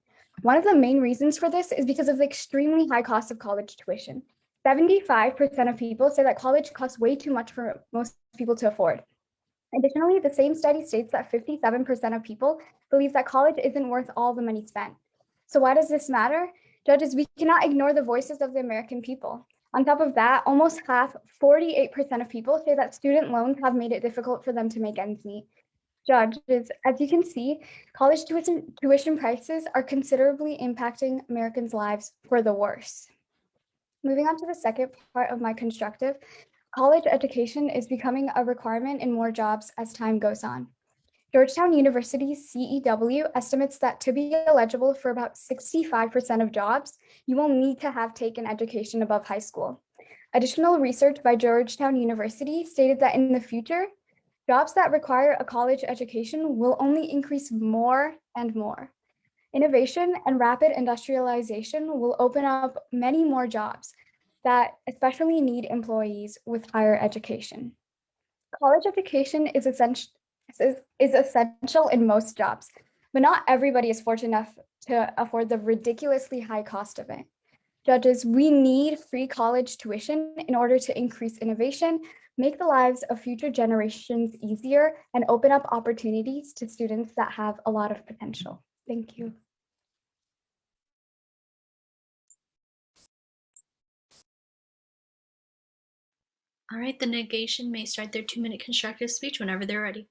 One of the main reasons for this is because of the extremely high cost of college tuition. 75% of people say that college costs way too much for most people to afford. Additionally, the same study states that 57% of people believe that college isn't worth all the money spent. So why does this matter? Judges, we cannot ignore the voices of the American people. On top of that, almost half, 48% of people say that student loans have made it difficult for them to make ends meet. Judges, as you can see, college tuition prices are considerably impacting Americans' lives for the worse. Moving on to the second part of my constructive, college education is becoming a requirement in more jobs as time goes on. Georgetown University's CEW estimates that to be eligible for about 65% of jobs, you will need to have taken education above high school. Additional research by Georgetown University stated that in the future, jobs that require a college education will only increase more and more. Innovation and rapid industrialization will open up many more jobs that especially need employees with higher education. College education is essential in most jobs, but not everybody is fortunate enough to afford the ridiculously high cost of it. Judges, we need free college tuition in order to increase innovation, make the lives of future generations easier, and open up opportunities to students that have a lot of potential. Thank you. All right, the negation may start their 2-minute constructive speech whenever they're ready.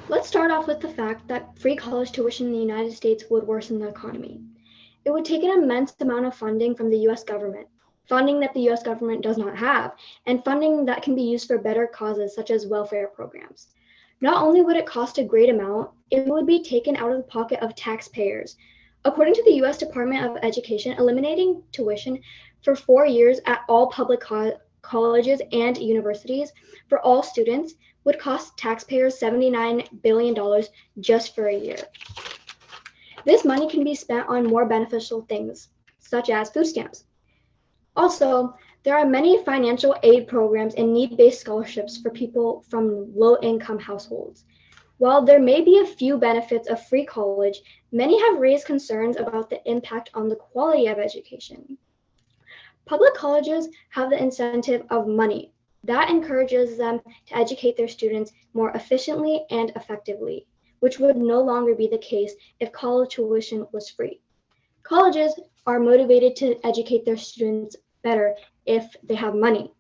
Let's start off with the fact that free college tuition in the United States would worsen the economy. It would take an immense amount of funding from the US government, funding that the US government does not have, and funding that can be used for better causes such as welfare programs. Not only would it cost a great amount, it would be taken out of the pocket of taxpayers. According to the US Department of Education, eliminating tuition for 4 years at all public colleges and universities for all students would cost taxpayers $79 billion just for a year. This money can be spent on more beneficial things, such as food stamps. Also, there are many financial aid programs and need-based scholarships for people from low-income households. While there may be a few benefits of free college, many have raised concerns about the impact on the quality of education. Public colleges have the incentive of money. That encourages them to educate their students more efficiently and effectively, which would no longer be the case if college tuition was free. Colleges are motivated to educate their students better if they have money.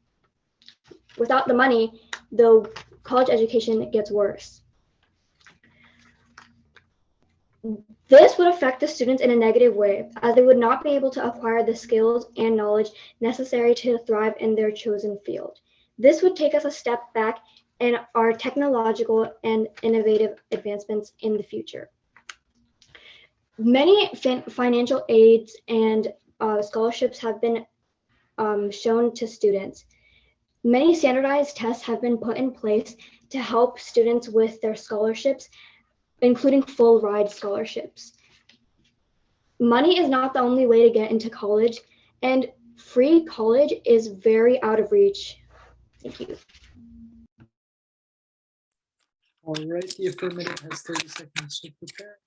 Without the money, the college education gets worse. This would affect the students in a negative way, as they would not be able to acquire the skills and knowledge necessary to thrive in their chosen field. This would take us a step back in our technological and innovative advancements in the future. Many financial aids and scholarships have been shown to students. Many standardized tests have been put in place to help students with their scholarships, including full ride scholarships. Money is not the only way to get into college, and free college is very out of reach. Thank you. All right, the affirmative has 30 seconds to prepare.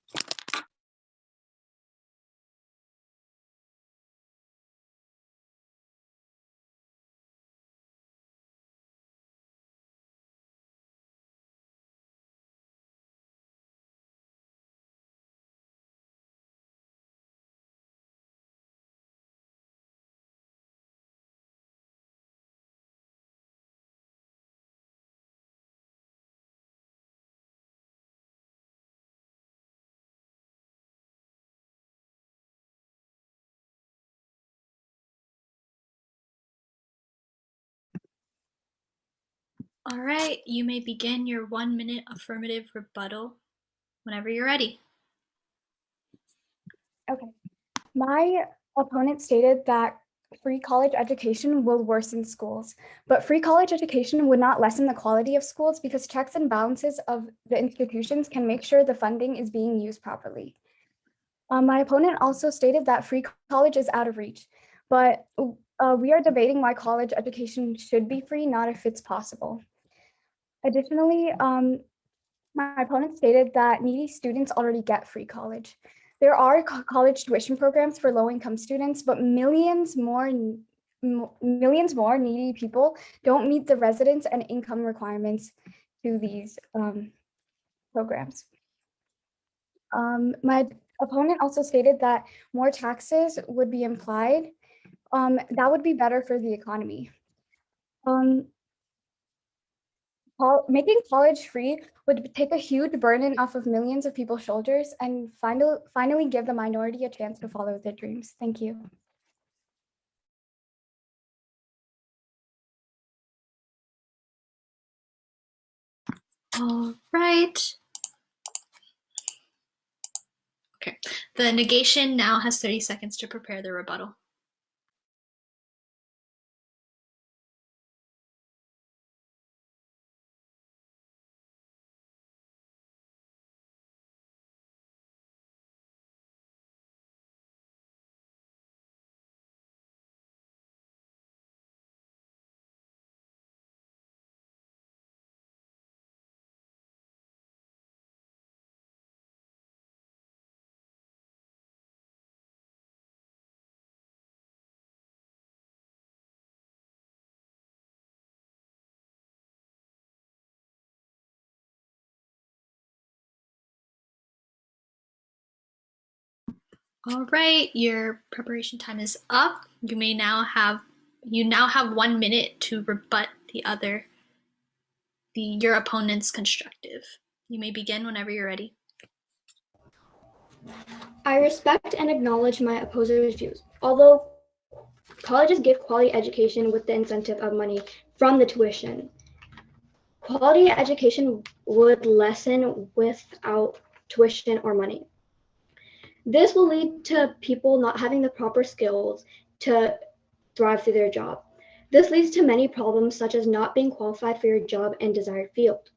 All right, you may begin your 1-minute affirmative rebuttal whenever you're ready. Okay. My opponent stated that free college education will worsen schools, but free college education would not lessen the quality of schools because checks and balances of the institutions can make sure the funding is being used properly. My opponent also stated that free college is out of reach, but we are debating why college education should be free, not if it's possible. Additionally, my opponent stated that needy students already get free college. There are college tuition programs for low-income students, but millions more needy people don't meet the residence and income requirements to these programs. My opponent also stated that more taxes would be implied. That would be better for the economy. Making college free would take a huge burden off of millions of people's shoulders and finally give the minority a chance to follow their dreams. Thank you. All right. Okay, the negation now has 30 seconds to prepare the rebuttal. All right, your preparation time is up. You now have 1 minute to rebut your opponent's constructive. You may begin whenever you're ready. I respect and acknowledge my opposer's views. Although colleges give quality education with the incentive of money from the tuition, quality education would lessen without tuition or money. This will lead to people not having the proper skills to thrive through their job. This leads to many problems such as not being qualified for your job and desired field.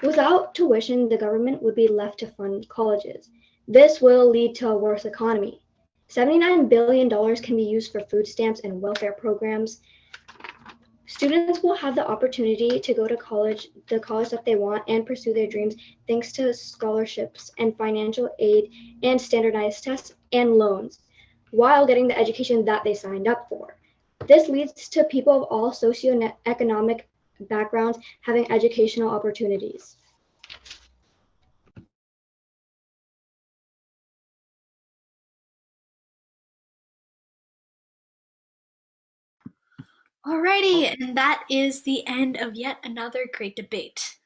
Without tuition, the government would be left to fund colleges. This will lead to a worse economy. $79 billion can be used for food stamps and welfare programs. Students will have the opportunity to go to college, the college that they want, and pursue their dreams thanks to scholarships and financial aid and standardized tests and loans, while getting the education that they signed up for. This leads to people of all socioeconomic backgrounds having educational opportunities. Alrighty, and that is the end of yet another great debate.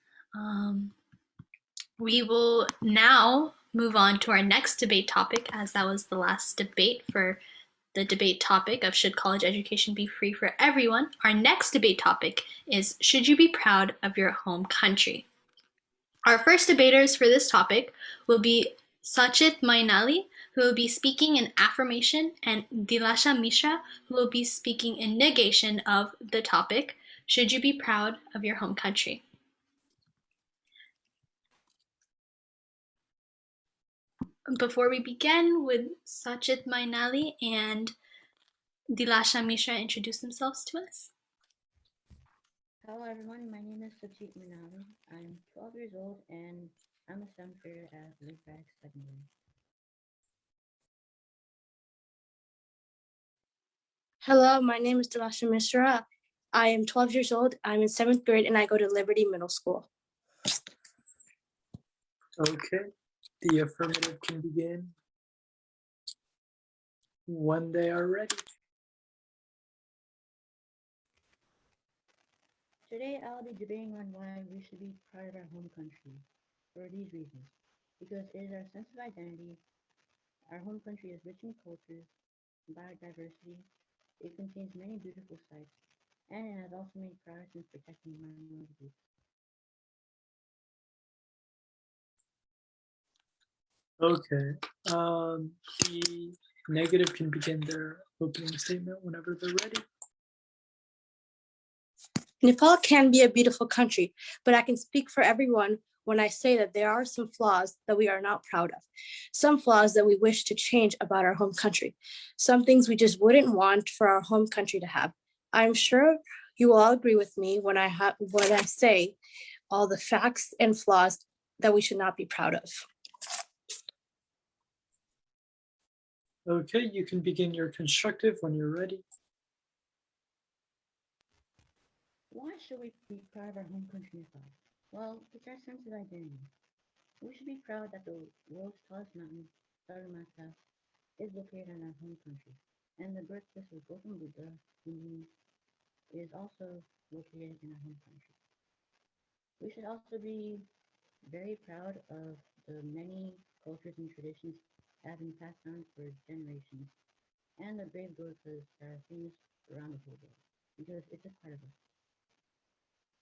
We will now move on to our next debate topic, as that was the last debate for the debate topic of should college education be free for everyone. Our next debate topic is should you be proud of your home country? Our first debaters for this topic will be Sachit Mainali, who will be speaking in affirmation, and Dilasha Mishra, who will be speaking in negation of the topic, should you be proud of your home country? Before we begin, would Sachit Mainali and Dilasha Mishra introduce themselves to us? Hello everyone, my name is Sachit Mainali. I'm 12 years old and I'm a 7th grader at Breakout Rooms. Hello, my name is Dilasha Mishra. I am 12 years old. I'm in 7th grade and I go to Liberty Middle School. Okay, the affirmative can begin when they are ready. Today I'll be debating on why we should be proud of our home country for these reasons. Because it is our sense of identity. Our home country is rich in culture, biodiversity. It contains many beautiful sights, and it has also made progress in protecting minority groups. Okay, the negative can begin their opening statement whenever they're ready. Nepal can be a beautiful country, but I can speak for everyone when I say that there are some flaws that we are not proud of, some flaws that we wish to change about our home country, some things we just wouldn't want for our home country to have. I'm sure you will all agree with me when I say all the facts and flaws that we should not be proud of. Okay, you can begin your constructive when you're ready. Why should we be proud of our home country, Nepal? Well, it's our sense of identity. We should be proud that the world's tallest mountain, Sagarmatha, is located in our home country, and the birthplace of Gautam Buddha, is also located in our home country. We should also be very proud of the many cultures and traditions that have been passed on for generations, and the brave Gurkhas that are famous around the whole world, because it's a part of us.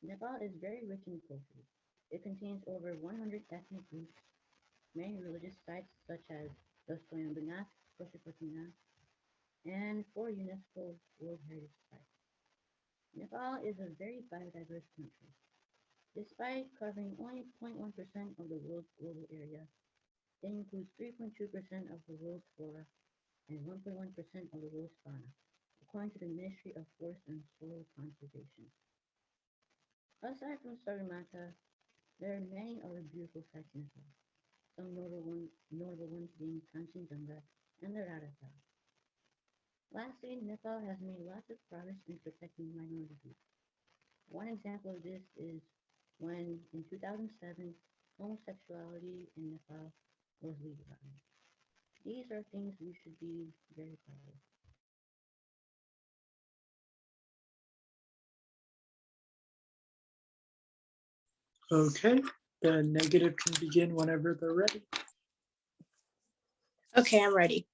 Nepal is very rich in culture. It contains over 100 ethnic groups, many religious sites such as the Swayambanath, Pashupatinath, and 4 UNESCO World Heritage Sites. Nepal is a very biodiverse country. Despite covering only 0.1% of the world's global area, it includes 3.2% of the world's flora and 1.1% of the world's fauna, according to the Ministry of Forest and Soil Conservation. Aside from Sagarmatha, there are many other beautiful sites in Nepal, some notable ones being Kanchenjunga and the Radha. Lastly, Nepal has made lots of progress in protecting minority groups. One example of this is when, in 2007, homosexuality in Nepal was legalized. These are things we should be very proud of. Okay, the negative can begin whenever they're ready. Okay, I'm ready.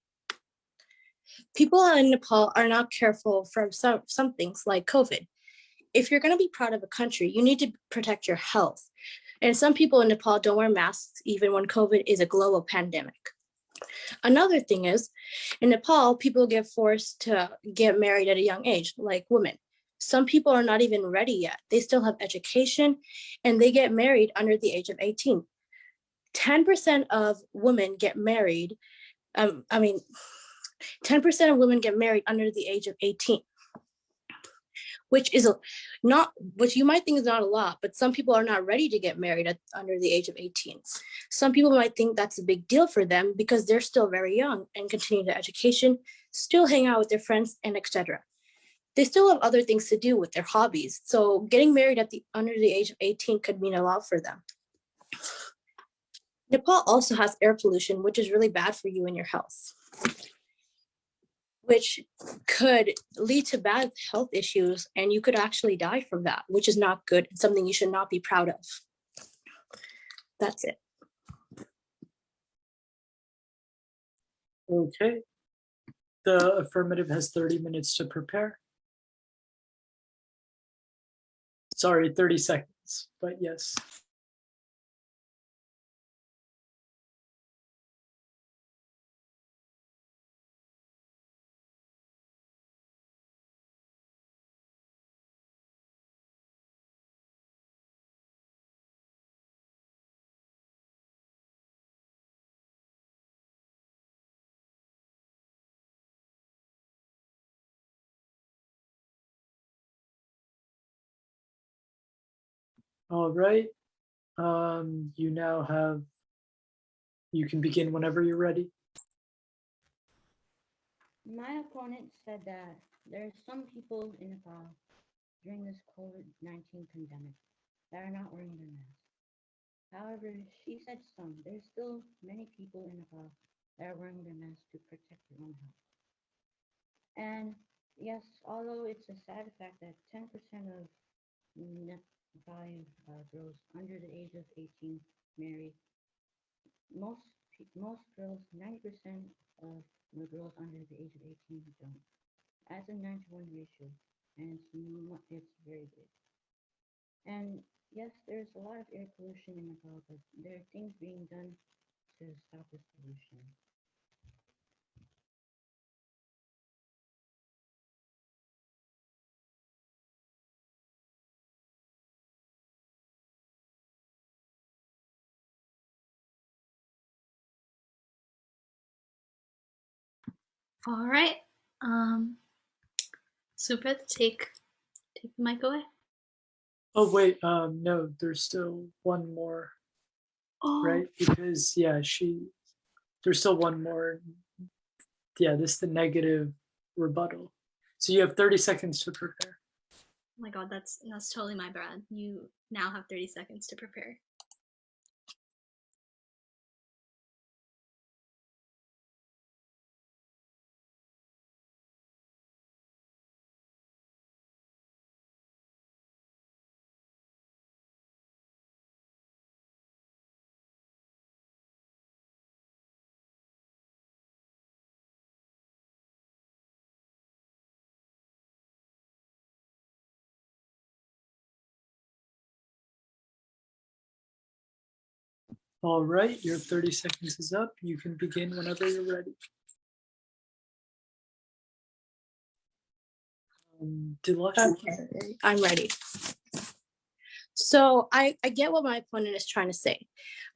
People in Nepal are not careful from some things like COVID. If you're going to be proud of a country, you need to protect your health. And some people in Nepal don't wear masks even when COVID is a global pandemic. Another thing is, in Nepal, people get forced to get married at a young age, like women. Some people are not even ready yet. They still have education and they get married under the age of 18. 10% of women get married. 10% of women get married under the age of 18, which you might think is not a lot, but some people are not ready to get married under the age of 18. Some people might think that's a big deal for them because they're still very young and continue their education, still hang out with their friends, and etc. They still have other things to do with their hobbies, so getting married under the age of 18 could mean a lot for them. Nepal also has air pollution, which is really bad for you and your health, which could lead to bad health issues, and you could actually die from that, which is not good and something you should not be proud of. That's it. Okay, the affirmative has 30 minutes to prepare. Sorry, 30 seconds, but yes. All right, you can begin whenever you're ready. My opponent said that there are some people in Nepal during this COVID-19 pandemic that are not wearing their masks. However, she said there's still many people in Nepal that are wearing their masks to protect their own health. And yes, although it's a sad fact that 10% of Nepali girls under the age of 18 marry, most girls, 90% of the girls under the age of 18 don't. That's a 9-to-1 ratio, and it's very big. And yes, there's a lot of air pollution in Nepal, but there are things being done to stop this pollution. All right. Super, take the mic away. Oh wait, no, there's still one more, right? Because there's still one more. Yeah, this is the negative rebuttal. So you have 30 seconds to prepare. Oh my god, that's totally my bad. You now have 30 seconds to prepare. All right, your 30 seconds is up. You can begin whenever you're ready. Okay, I'm ready. So I get what my opponent is trying to say,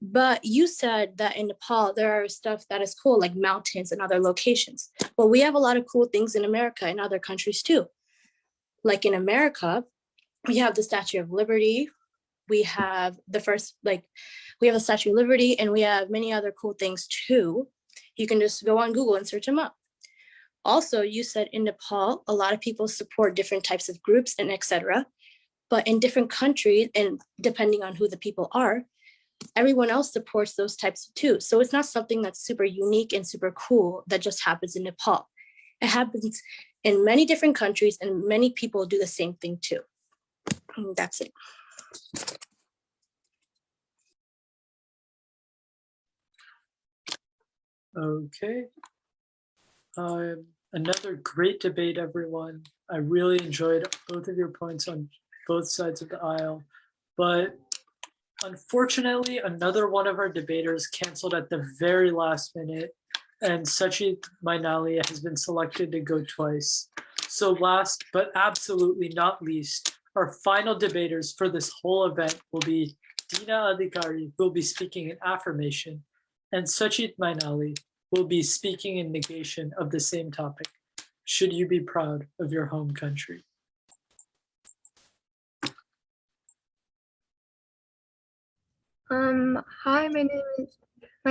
but you said that in Nepal, there are stuff that is cool, like mountains and other locations. But we have a lot of cool things in America and other countries too. Like in America, we have the Statue of Liberty. We have the Statue of Liberty, and we have many other cool things too. You can just go on Google and search them up. Also, you said in Nepal, a lot of people support different types of groups and etc. But in different countries, and depending on who the people are, everyone else supports those types too. So it's not something that's super unique and super cool that just happens in Nepal. It happens in many different countries, and many people do the same thing too. And that's it. Okay. Another great debate, everyone. I really enjoyed both of your points on both sides of the aisle, but unfortunately, another one of our debaters canceled at the very last minute, and Sachit Mainali has been selected to go twice. So last but absolutely not least, our final debaters for this whole event will be Dina Adhikari, who will be speaking in affirmation, and Sachit Mainali will be speaking in negation of the same topic. Should you be proud of your home country? Hi, my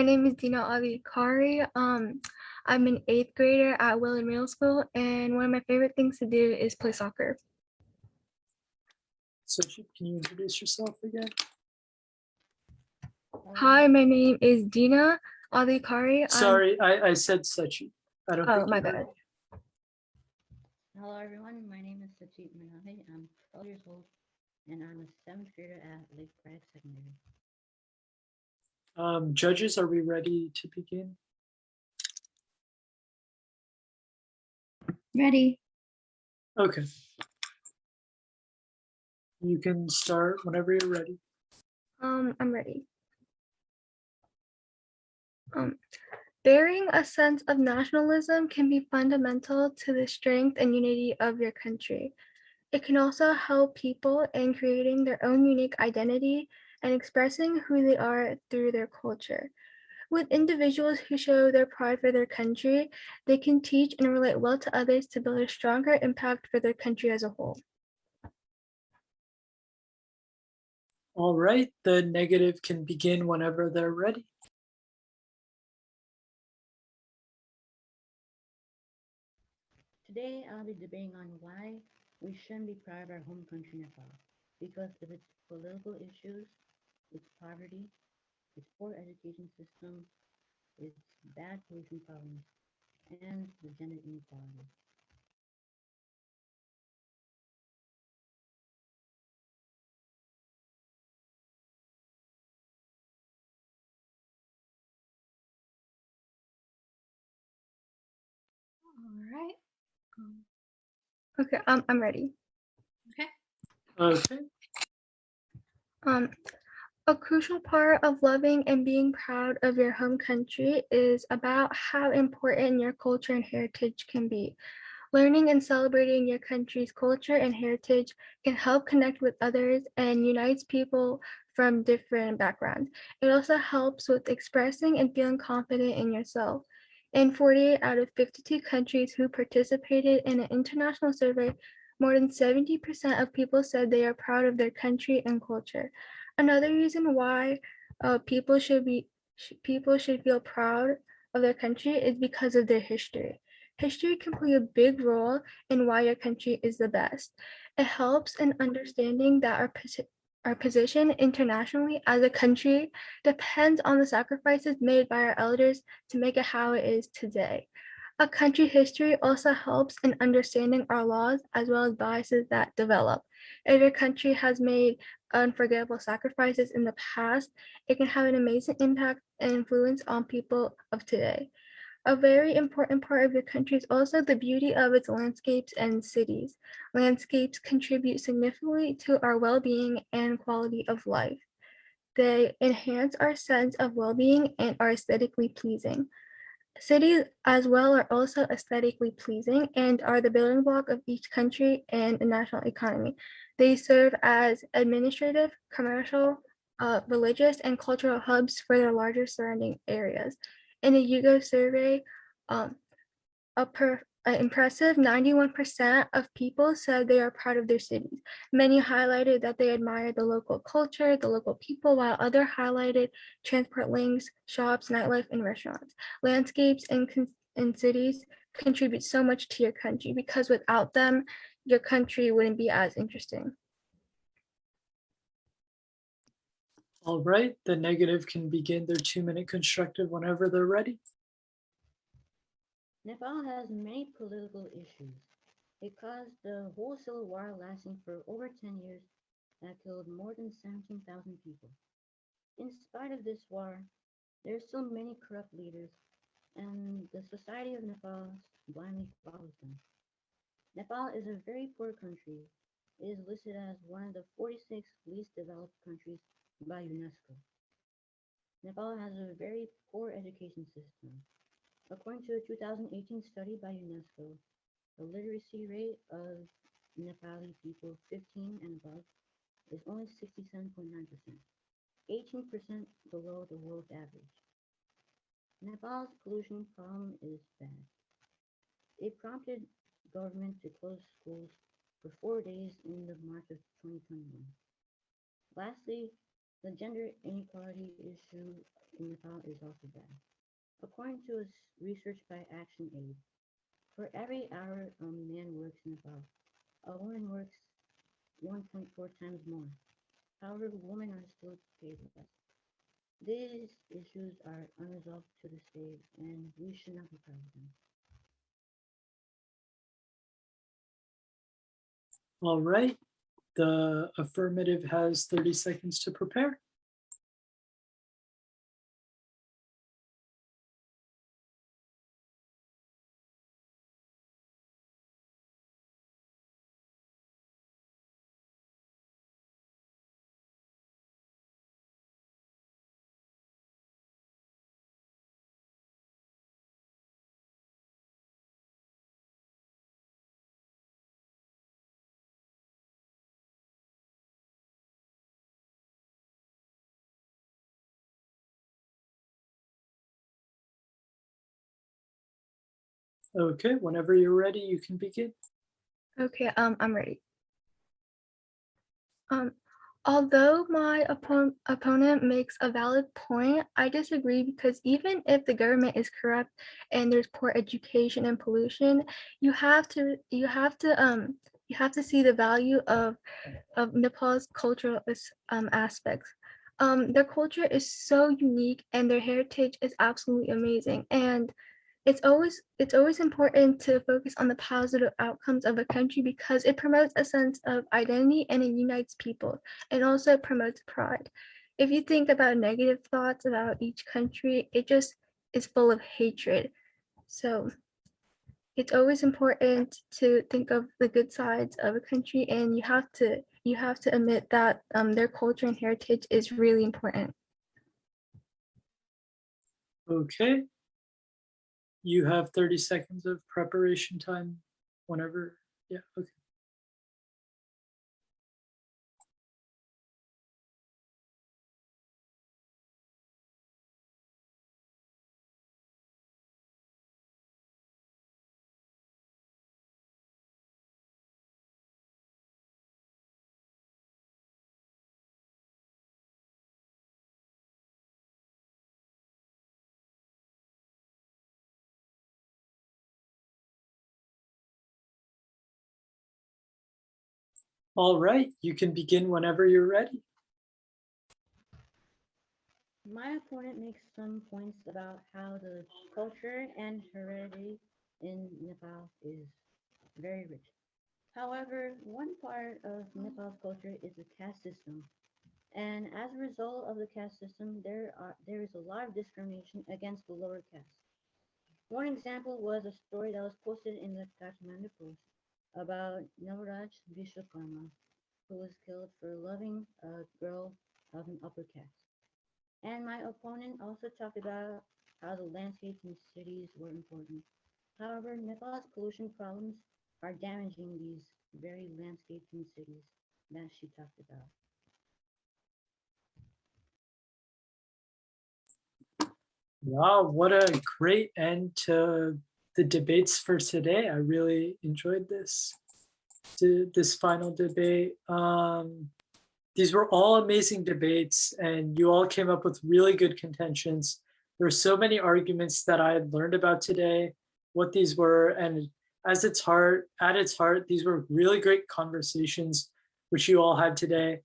name is Dina Adhikari. I'm an 8th grader at Willard Middle School, and one of my favorite things to do is play soccer. Sachit, can you introduce yourself again? Hi, my name is Dina Adhikari. Sorry, I said Sachit. I don't think my you heard bad. me. Hello everyone, my name is Sachit Manali. I'm 12 years old and I'm a 7th grader at Lake Pride Secondary. Judges, are we ready to begin? Ready. Okay. You can start whenever you're ready. I'm ready. Bearing a sense of nationalism can be fundamental to the strength and unity of your country. It can also help people in creating their own unique identity and expressing who they are through their culture. With individuals who show their pride for their country, they can teach and relate well to others to build a stronger impact for their country as a whole. All right, the negative can begin whenever they're ready. Today I'll be debating on why we shouldn't be proud of our home country, Nepal. Because of its political issues, its poverty, its poor education system, its bad pollution problems, and the gender inequality. All right. Okay, I'm ready. Okay. Okay. A crucial part of loving and being proud of your home country is about how important your culture and heritage can be. Learning and celebrating your country's culture and heritage can help connect with others and unites people from different backgrounds. It also helps with expressing and feeling confident in yourself. In 48 out of 52 countries who participated in an international survey, more than 70% of people said they are proud of their country and culture. Another reason why people should feel proud of their country is because of their history. History can play a big role in why your country is the best. It helps in understanding that our position internationally as a country depends on the sacrifices made by our elders to make it how it is today. A country history also helps in understanding our laws as well as biases that develop. If your country has made unforgettable sacrifices in the past, it can have an amazing impact and influence on people of today. A very important part of your country is also the beauty of its landscapes and cities. Landscapes contribute significantly to our well-being and quality of life. They enhance our sense of well-being and are aesthetically pleasing. Cities as well are also aesthetically pleasing and are the building block of each country and the national economy. They serve as administrative, commercial, religious, and cultural hubs for their larger surrounding areas. In a YouGov survey, an impressive 91% of people said they are proud of their cities. Many highlighted that they admire the local culture, the local people, while others highlighted transport links, shops, nightlife, and restaurants. Landscapes in cities contribute so much to your country because without them, your country wouldn't be as interesting. All right, the negative can begin their 2-minute constructive whenever they're ready. Nepal has many political issues. It caused the whole civil war lasting for over 10 years that killed more than 17,000 people. In spite of this war, there are still many corrupt leaders, and the society of Nepal blindly follows them. Nepal is a very poor country. It is listed as one of the 46 least developed countries by UNESCO. Nepal has a very poor education system. According to a 2018 study by UNESCO, the literacy rate of Nepali people 15 and above is only 67.9%, 18% below the world average. Nepal's pollution problem is bad. It prompted government to close schools for 4 days in the March of 2021. Lastly, the gender inequality issue in Nepal is also bad. According to research by ActionAid, for every hour a man works in Nepal, a woman works 1.4 times more. However, women are still paid less. These issues are unresolved to this day, and we should not be proud of them. All right, the affirmative has 30 seconds to prepare. Okay, whenever you're ready, you can begin. Okay, I'm ready. Although my opponent makes a valid point, I disagree because even if the government is corrupt and there's poor education and pollution, you have to see the value of Nepal's cultural aspects. Their culture is so unique and their heritage is absolutely amazing. And it's always important to focus on the positive outcomes of a country because it promotes a sense of identity and it unites people. It also promotes pride. If you think about negative thoughts about each country, it just is full of hatred. So it's always important to think of the good sides of a country, and you have to admit that their culture and heritage is really important. Okay. You have 30 seconds of preparation time whenever. Yeah, okay. All right, you can begin whenever you're ready. My opponent makes some points about how the culture and heredity in Nepal is very rich. However, one part of Nepal's culture is the caste system. And as a result of the caste system, there is a lot of discrimination against the lower caste. One example was a story that was posted in the Kathmandu Post about Navraj Vishwakarma, who was killed for loving a girl of an upper caste. And my opponent also talked about how the landscapes in cities were important. However, Nepal's pollution problems are damaging these very landscapes in cities that she talked about. Wow, what a great end to the debates for today. I really enjoyed this final debate. These were all amazing debates, and you all came up with really good contentions. There were so many arguments that I had learned about today, what these were, and at its heart, these were really great conversations which you all had today.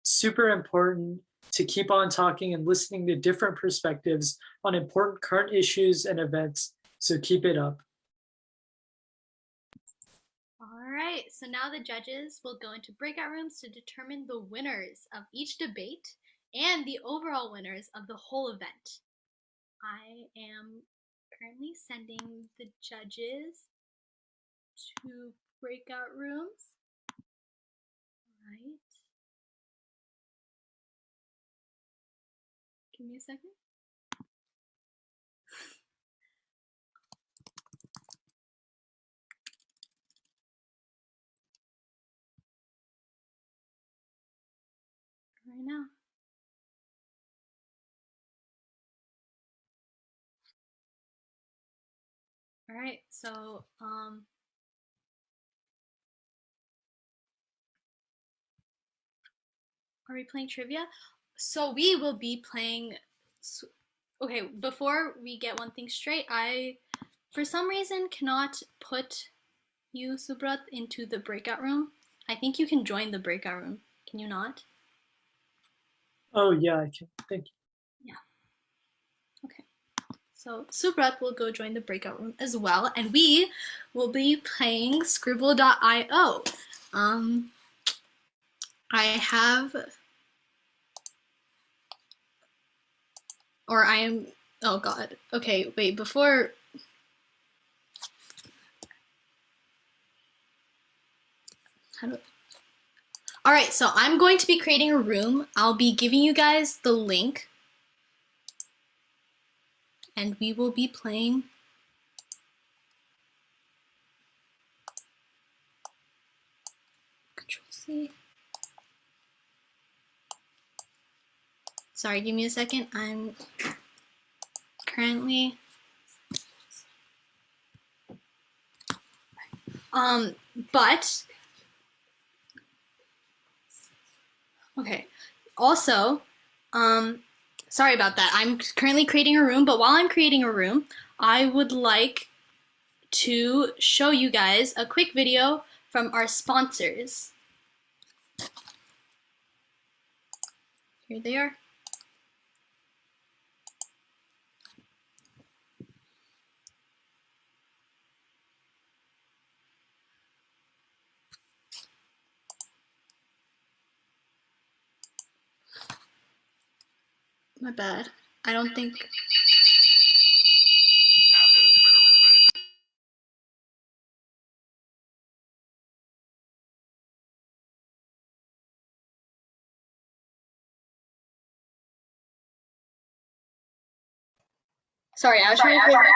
Super important to keep on talking and listening to different perspectives on important current issues and events. So keep it up. All right, so now the judges will go into breakout rooms to determine the winners of each debate and the overall winners of the whole event. I am currently sending the judges to breakout rooms. All right. Give me a second. Right now. All right, so are we playing trivia? So we will be playing. Okay, before we get one thing straight, I, for some reason, cannot put you, Subrat, into the breakout room. I think you can join the breakout room. Can you not? Oh yeah, I can. Thank you. Yeah. Okay. So Subrat will go join the breakout room as well, and we will be playing Scribble.io. I have, or I am, oh god. Okay, wait, before, all right, so I'm going to be creating a room. I'll be giving you guys the link, and we will be playing Control-C. Sorry, give me a second. I'm currently, but, okay. Also, sorry about that. I'm currently creating a room, but while I'm creating a room, I would like to show you guys a quick video from our sponsors. Here they are. My bad. I don't think. Sorry, I was trying to figure out.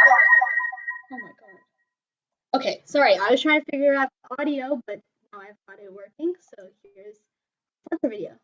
Oh my god. Okay, sorry, I was trying to figure out the audio, but now I've got it working. So here's the video.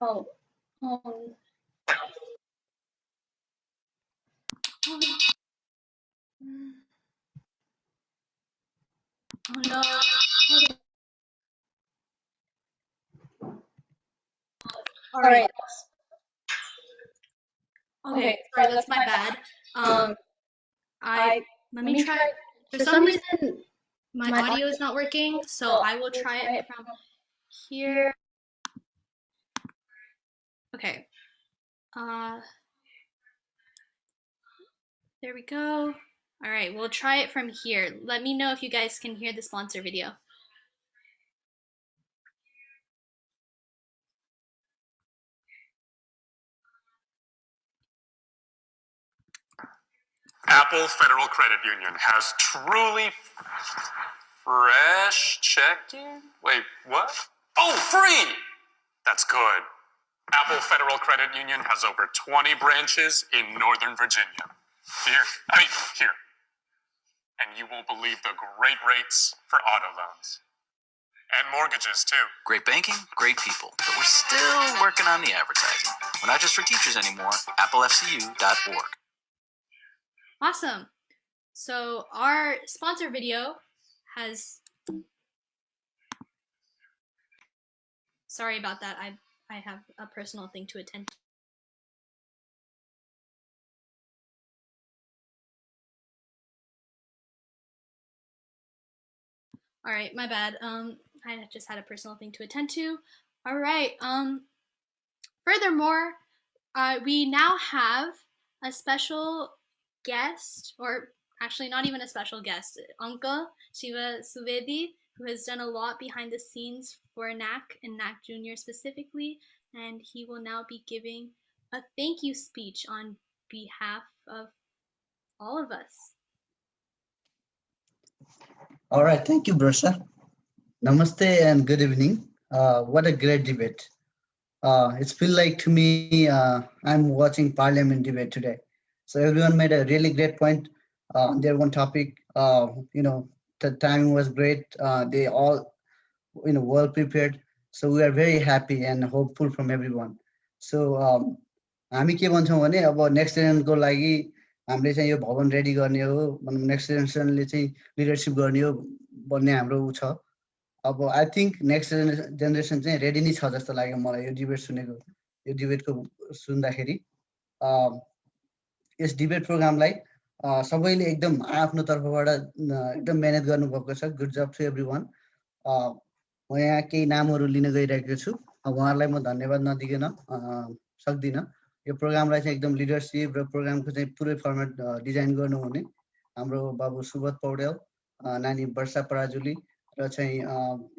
Oh no. All right. Okay, sorry, that's my bad. Let me try. For some reason, my audio is not working, so I will try it from here. Okay. There we go. All right, we'll try it from here. Let me know if you guys can hear the sponsor video. Apple Federal Credit Union has truly fresh checking? Wait, what? Oh, free! That's good. Apple Federal Credit Union has over 20 branches in Northern Virginia. Here. And you won't believe the great rates for auto loans. And mortgages, too. Great banking, great people. But we're still working on the advertising. We're not just for teachers anymore. AppleFCU.org. Awesome. So our sponsor video has... Sorry about that. I have a personal thing to attend to. All right, my bad. I just had a personal thing to attend to. All right. Furthermore, we now have a special guest, or actually not even a special guest, Uncle Shiva Suvedi, who has done a lot behind the scenes for NACC and NACC Junior specifically, and he will now be giving a thank you speech on behalf of all of us. All right, thank you, Brisha. Namaste and good evening. What a great debate. It's feel like to me, I'm watching Parliament debate today. So everyone made a really great point on their one topic. The timing was great. They all, well prepared. So we are very happy and hopeful from everyone. So हामी के भन्छौँ भने अब next जेनेरेसनको लागि हामीले चाहिँ यो भवन रेडी गर्ने हो, नेक्स्ट जेनेरेसनले चाहिँ लिडरसिप गर्ने हो भन्ने हाम्रो उ छ। अब आई थिङ्क नेक्स्ट जेनेरेसन चाहिँ रेडी नै छ जस्तो लाग्यो मलाई यो डिबेटको सुन्दाखेरि। यस डिबेट प्रोग्रामलाई सबैले एकदम आफ्नो तर्फबाट एकदम मेहनत गर्नुभएको छ। गुड जब टु एभ्रीवन। म यहाँ केही नामहरू लिन गइरहेको छु, उहाँहरूलाई म धन्यवाद नदिकन सक्दिनँ। यो प्रोग्रामलाई चाहिँ एकदम लिडरसिप र प्रोग्रामको चाहिँ पुरै फर्मेट डिजाइन गर्नुहुने हाम्रो बाबु सुबोध पौडेल, नानी वर्षा पराजुली र चाहिँ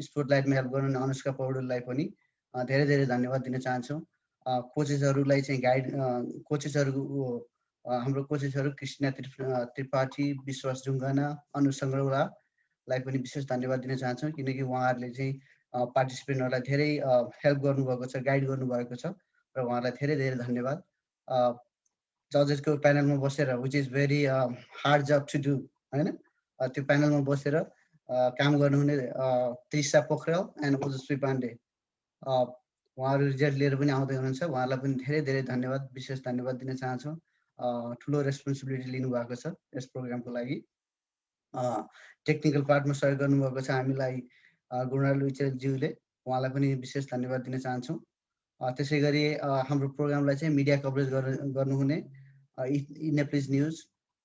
स्पोटलाइटमा हेल्प गर्नुहुने अनुष्का पौडेललाई पनि धेरै धेरै धन्यवाद दिन चाहन्छौँ। कोचेसहरूलाई चाहिँ गाइड हाम्रो कोचेसहरू कृष्णा त्रिपाठी, विश्वास ढुङ्गाना, अनु सङ्ग्रौलालाई पनि विशेष धन्यवाद दिन चाहन्छौँ, किनकि उहाँहरूले चाहिँ पार्टिसिपेन्टहरूलाई धेरै हेल्प गर्नुभएको छ, गाइड गर्नुभएको छ र उहाँहरूलाई धेरै धेरै धन्यवाद। जजेसको प्यानलमा बसेर विच इज भेरी हार्ड जब टु डु होइन, त्यो प्यानलमा बसेर काम गर्नुहुने त्रिषा पोखरेल एन्ड ओजस्वी पाण्डे, उहाँहरू रिजल्ट लिएर पनि आउँदै हुनुहुन्छ। उहाँहरूलाई पनि धेरै धेरै धन्यवाद, विशेष धन्यवाद दिन चाहन्छौँ। ठुलो रेस्पोन्सिबिलिटी लिनुभएको छ यस प्रोग्रामको लागि। टेक्निकल पार्टमा सहयोग गर्नुभएको छ हामीलाई गुणालु ज्यूले, उहाँलाई पनि विशेष धन्यवाद दिन चाहन्छौँ। त्यसै गरी हाम्रो प्रोग्रामलाई चाहिँ मिडिया कभरेज गर्नुहुने इनेप्लिज न्युज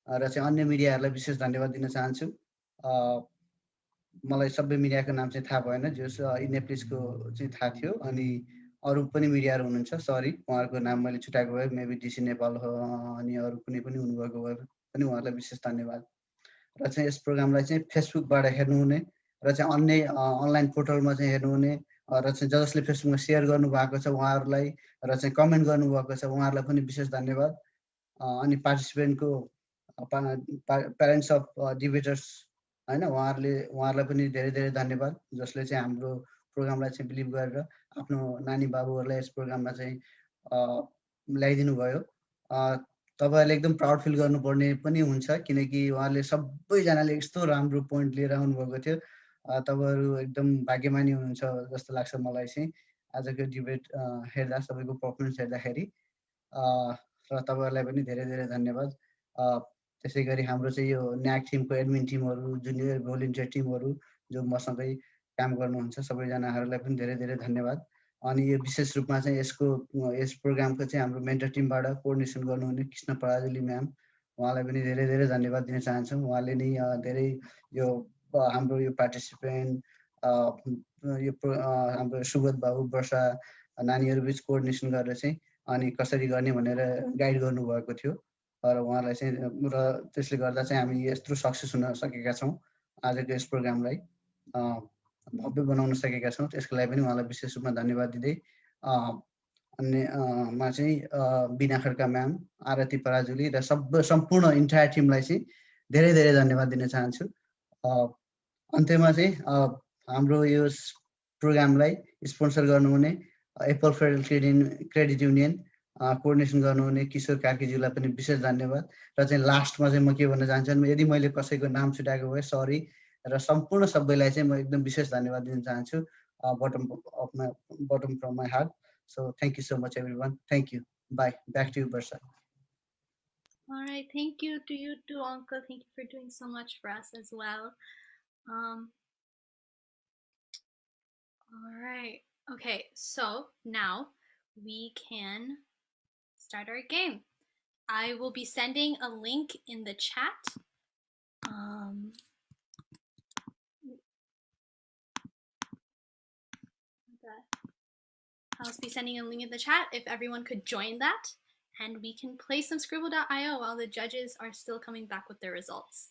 र चाहिँ अन्य मिडियाहरूलाई विशेष धन्यवाद दिन चाहन्छु। मलाई सबै मिडियाको नाम चाहिँ थाहा भएन, जस इनेप्लिजको चाहिँ थाहा थियो, अनि अरू पनि मिडियाहरू हुनुहुन्छ, सरी उहाँहरूको नाम मैले छुट्याएको भए, मेबी डिसी नेपाल हो अनि अरू कुनै पनि हुनुभएको भए पनि उहाँहरूलाई विशेष धन्यवाद। र चाहिँ यस प्रोग्रामलाई चाहिँ फेसबुकबाट हेर्नुहुने र चाहिँ अन्य अनलाइन पोर्टलमा चाहिँ हेर्नुहुने र चाहिँ जसले फेसबुकमा सेयर गर्नुभएको छ उहाँहरूलाई र चाहिँ कमेन्ट गर्नुभएको छ उहाँहरूलाई पनि विशेष धन्यवाद। अनि पार्टिसिपेन्टको प्यारेन्ट्स अफ डिबेटर्स होइन, उहाँहरूलाई पनि धेरै धेरै धन्यवाद, जसले चाहिँ हाम्रो प्रोग्रामलाई चाहिँ बिलिभ गरेर आफ्नो नानी बाबुहरूलाई यस प्रोग्राममा चाहिँ ल्याइदिनु भयो। तपाईँहरूले एकदम प्राउड फिल गर्नुपर्ने पनि हुन्छ, किनकि उहाँहरूले सबैजनाले यस्तो राम्रो पोइन्ट लिएर आउनुभएको थियो। तपाईँहरू एकदम भाग्यमानी हुनुहुन्छ जस्तो लाग्छ मलाई चाहिँ। आजको डिबेट हेर्दा सबैको पर्फर्मेन्स हेर्दाखेरि र तपाईँहरूलाई पनि धेरै धेरै धन्यवाद। त्यसै गरी हाम्रो चाहिँ यो NACC टिमको एडमिन टिमहरू, जुनियर भोलिन्टियर टिमहरू जो मसँगै काम गर्नुहुन्छ सबैजनाहरूलाई पनि धेरै धेरै धन्यवाद। अनि यो विशेष रूपमा चाहिँ यस प्रोग्रामको चाहिँ हाम्रो मेन्टर टिमबाट कोअर्डिनेसन गर्नुहुने कृष्ण पराजुली म्याम, उहाँलाई पनि धेरै धेरै धन्यवाद दिन चाहन्छौँ। उहाँले नै धेरै यो हाम्रो यो पार्टिसिपेन्ट यो हाम्रो सुगत बाबु वर्षा नानीहरू बिच कोअर्डिनेसन गरेर चाहिँ अनि कसरी गर्ने भनेर गाइड गर्नुभएको थियो र उहाँलाई चाहिँ र त्यसले गर्दा चाहिँ हामी यत्रो सक्सेस हुन सकेका छौँ। आजको यस प्रोग्रामलाई भव्य बनाउन सकेका छौँ, त्यसको लागि पनि उहाँलाई विशेष रूपमा धन्यवाद दिँदै अन्यमा चाहिँ बिना खड्का म्याम, आरती पराजुली र सम्पूर्ण इन्टायर टिमलाई चाहिँ धेरै धेरै धन्यवाद दिन चाहन्छु। अन्त्यमा चाहिँ हाम्रो यो प्रोग्रामलाई स्पोन्सर गर्नुहुने Apple federal credit union coordination गर्नुहुने किशोर कार्कीज्यूलाई पनि विशेष धन्यवाद। र चाहिँ लास्टमा चाहिँ म के भन्न चाहन्छु, यदि मैले कसैको नाम छुट्याएको भए सरी, र सम्पूर्ण सबैलाई चाहिँ म एकदम विशेष धन्यवाद दिन चाहन्छु bottom from my heart. So thank you so much everyone. Thank you. Bye. Back to you, Barsha. All right, thank you to you too, Uncle. Thank you for doing so much for us as well. All right. Okay, so now we can start our game. I will be sending a link in the chat. I'll be sending a link in the chat if everyone could join that, and we can play some Scribble.io while the judges are still coming back with their results.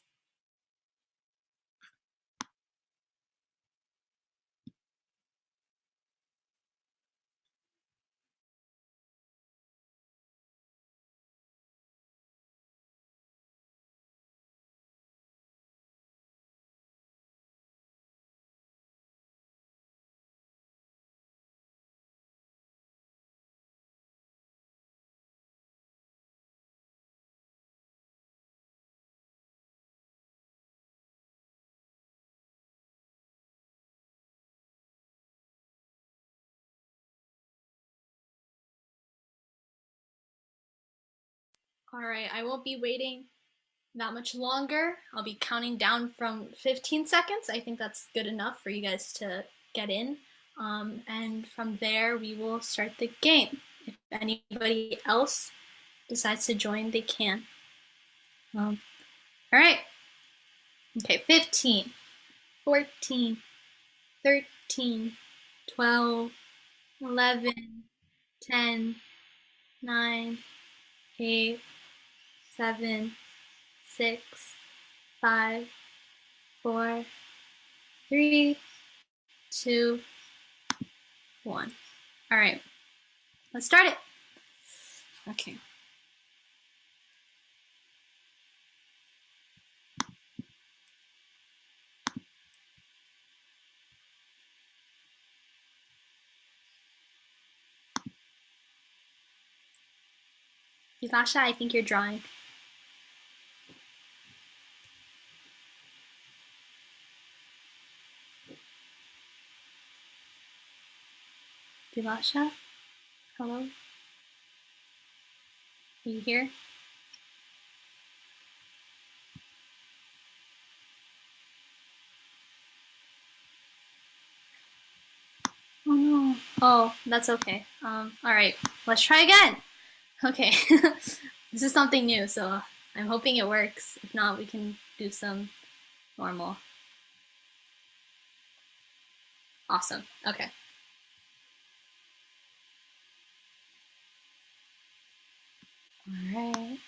All right, I won't be waiting that much longer. I'll be counting down from 15 seconds. I think that's good enough for you guys to get in. And from there, we will start the game. If anybody else decides to join, they can. All right. Okay, 15, 14, 13, 12, 11, 10, 9, 8, 7, 6, 5, 4, 3, 2, 1. All right, let's start it. Okay. Yvasha, I think you're drawing. Yvasha? Hello? Are you here? Oh no. Oh, that's okay. All right, let's try again. Okay, this is something new, so I'm hoping it works. If not, we can do some normal. Awesome, okay. All right.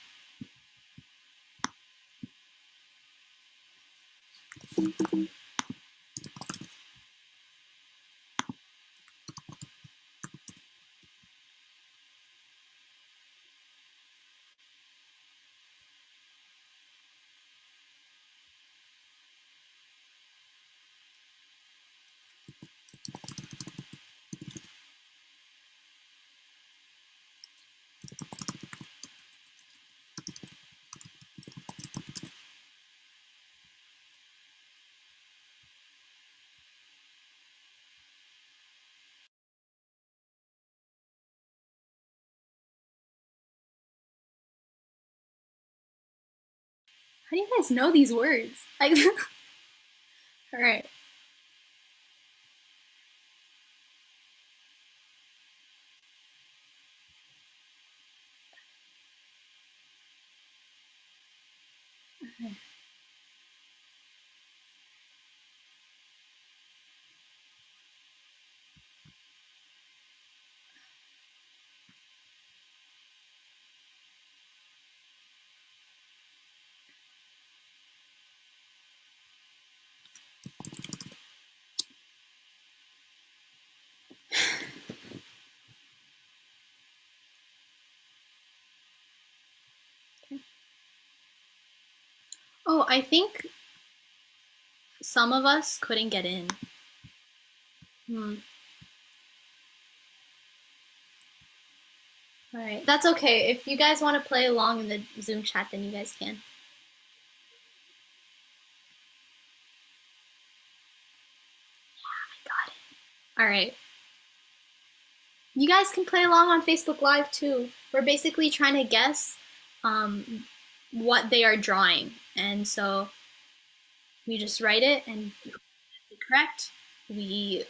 How do you guys know these words? All right. Okay. Oh, I think some of us couldn't get in. All right, that's okay. If you guys want to play along in the Zoom chat, then you guys can. Yeah, I got it. All right. You guys can play along on Facebook Live too. We're basically trying to guess what they are drawing. And so we just write it, and if it's correct, they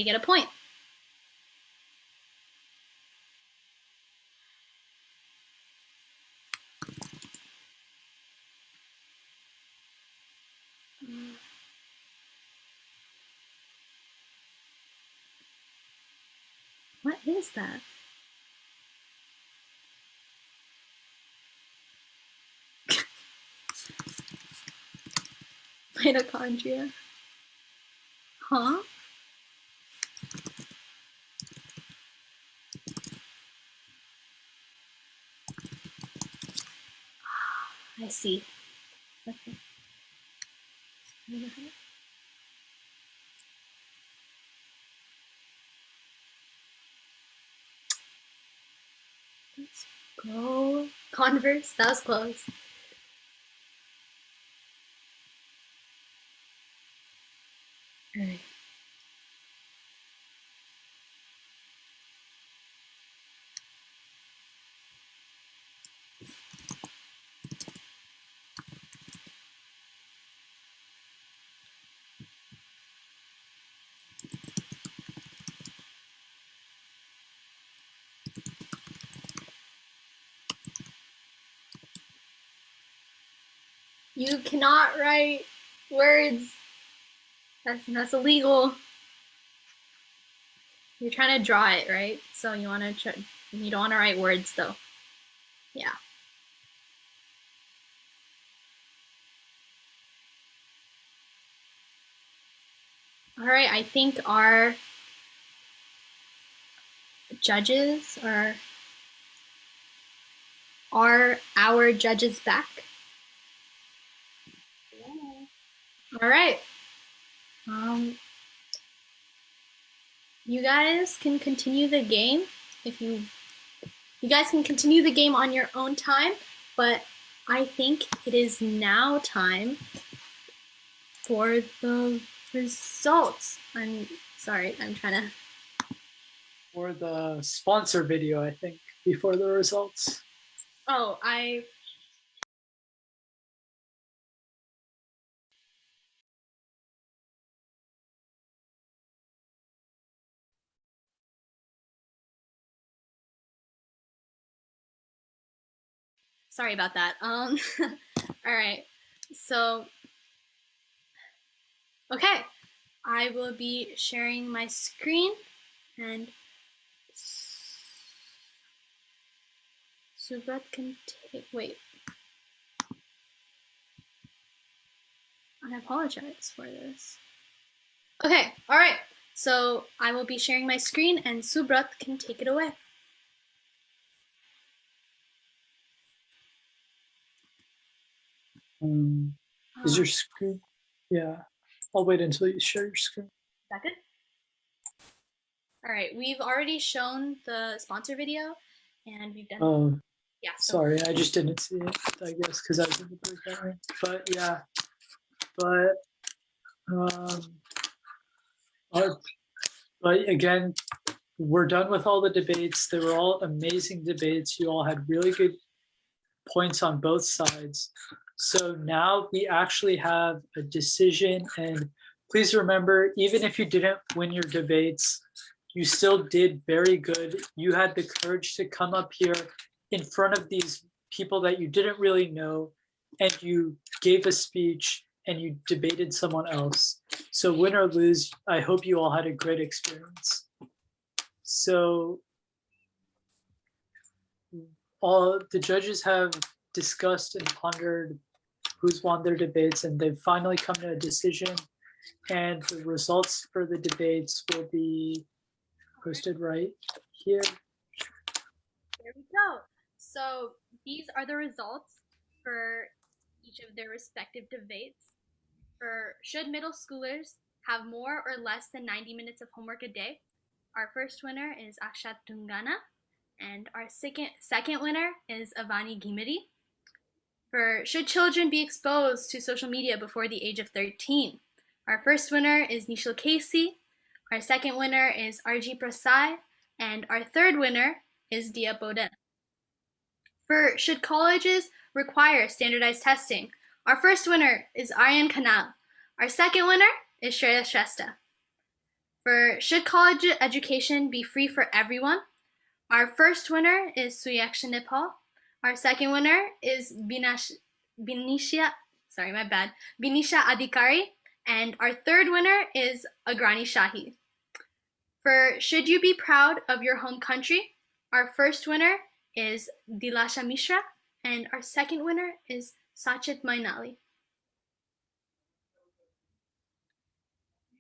get a point. What is that? Mitochondria. Huh? I see. Okay. Let's go. Converse, that was close. All right. You cannot write words. That's illegal. You're trying to draw it, right? So you want to you don't want to write words though. Yeah. All right, I think our judges are our judges back? Yeah. All right. You guys can continue the game if you guys can continue the game on your own time, but I think it is now time for the results. I'm sorry, I'm trying to. For the sponsor video, I think, before the results. Oh, sorry about that. All right, so, okay, I will be sharing my screen, and Subrat can take, wait. I apologize for this. Okay, all right, so I will be sharing my screen, and Subrat can take it away. Is your screen? Yeah, I'll wait until you share your screen. Is that good? All right, we've already shown the sponsor video, and we've done. Oh, yeah. So. Sorry, I just didn't see it. I guess because I was in the breakout room. But yeah, but again, we're done with all the debates. They were all amazing debates. You all had really good points on both sides. So now we actually have a decision, and please remember, even if you didn't win your debates, you still did very good. You had the courage to come up here in front of these people that you didn't really know, and you gave a speech and you debated someone else. So win or lose, I hope you all had a great experience. So all the judges have discussed and pondered who's won their debates, and they've finally come to a decision, and the results for the debates will be posted right here. There we go. So these are the results for each of their respective debates. For should middle schoolers have more or less than 90 minutes of homework a day, our first winner is Akshat Tungana, and our second winner is Avani Gimiri. For should children be exposed to social media before the age of 13, our first winner is Nishil Casey, our second winner is RG Prasai, and our third winner is Dia Boden. For should colleges require standardized testing, our first winner is Aryan Kanal. Our second winner is Shreya Shrestha. For should college education be free for everyone, our first winner is Suyaksha Nepal. Our second winner is Binisha Adhikari. And our third winner is Agrani Shahi. For should you be proud of your home country, our first winner is Dilasha Mishra, and our second winner is Sachit Mainali.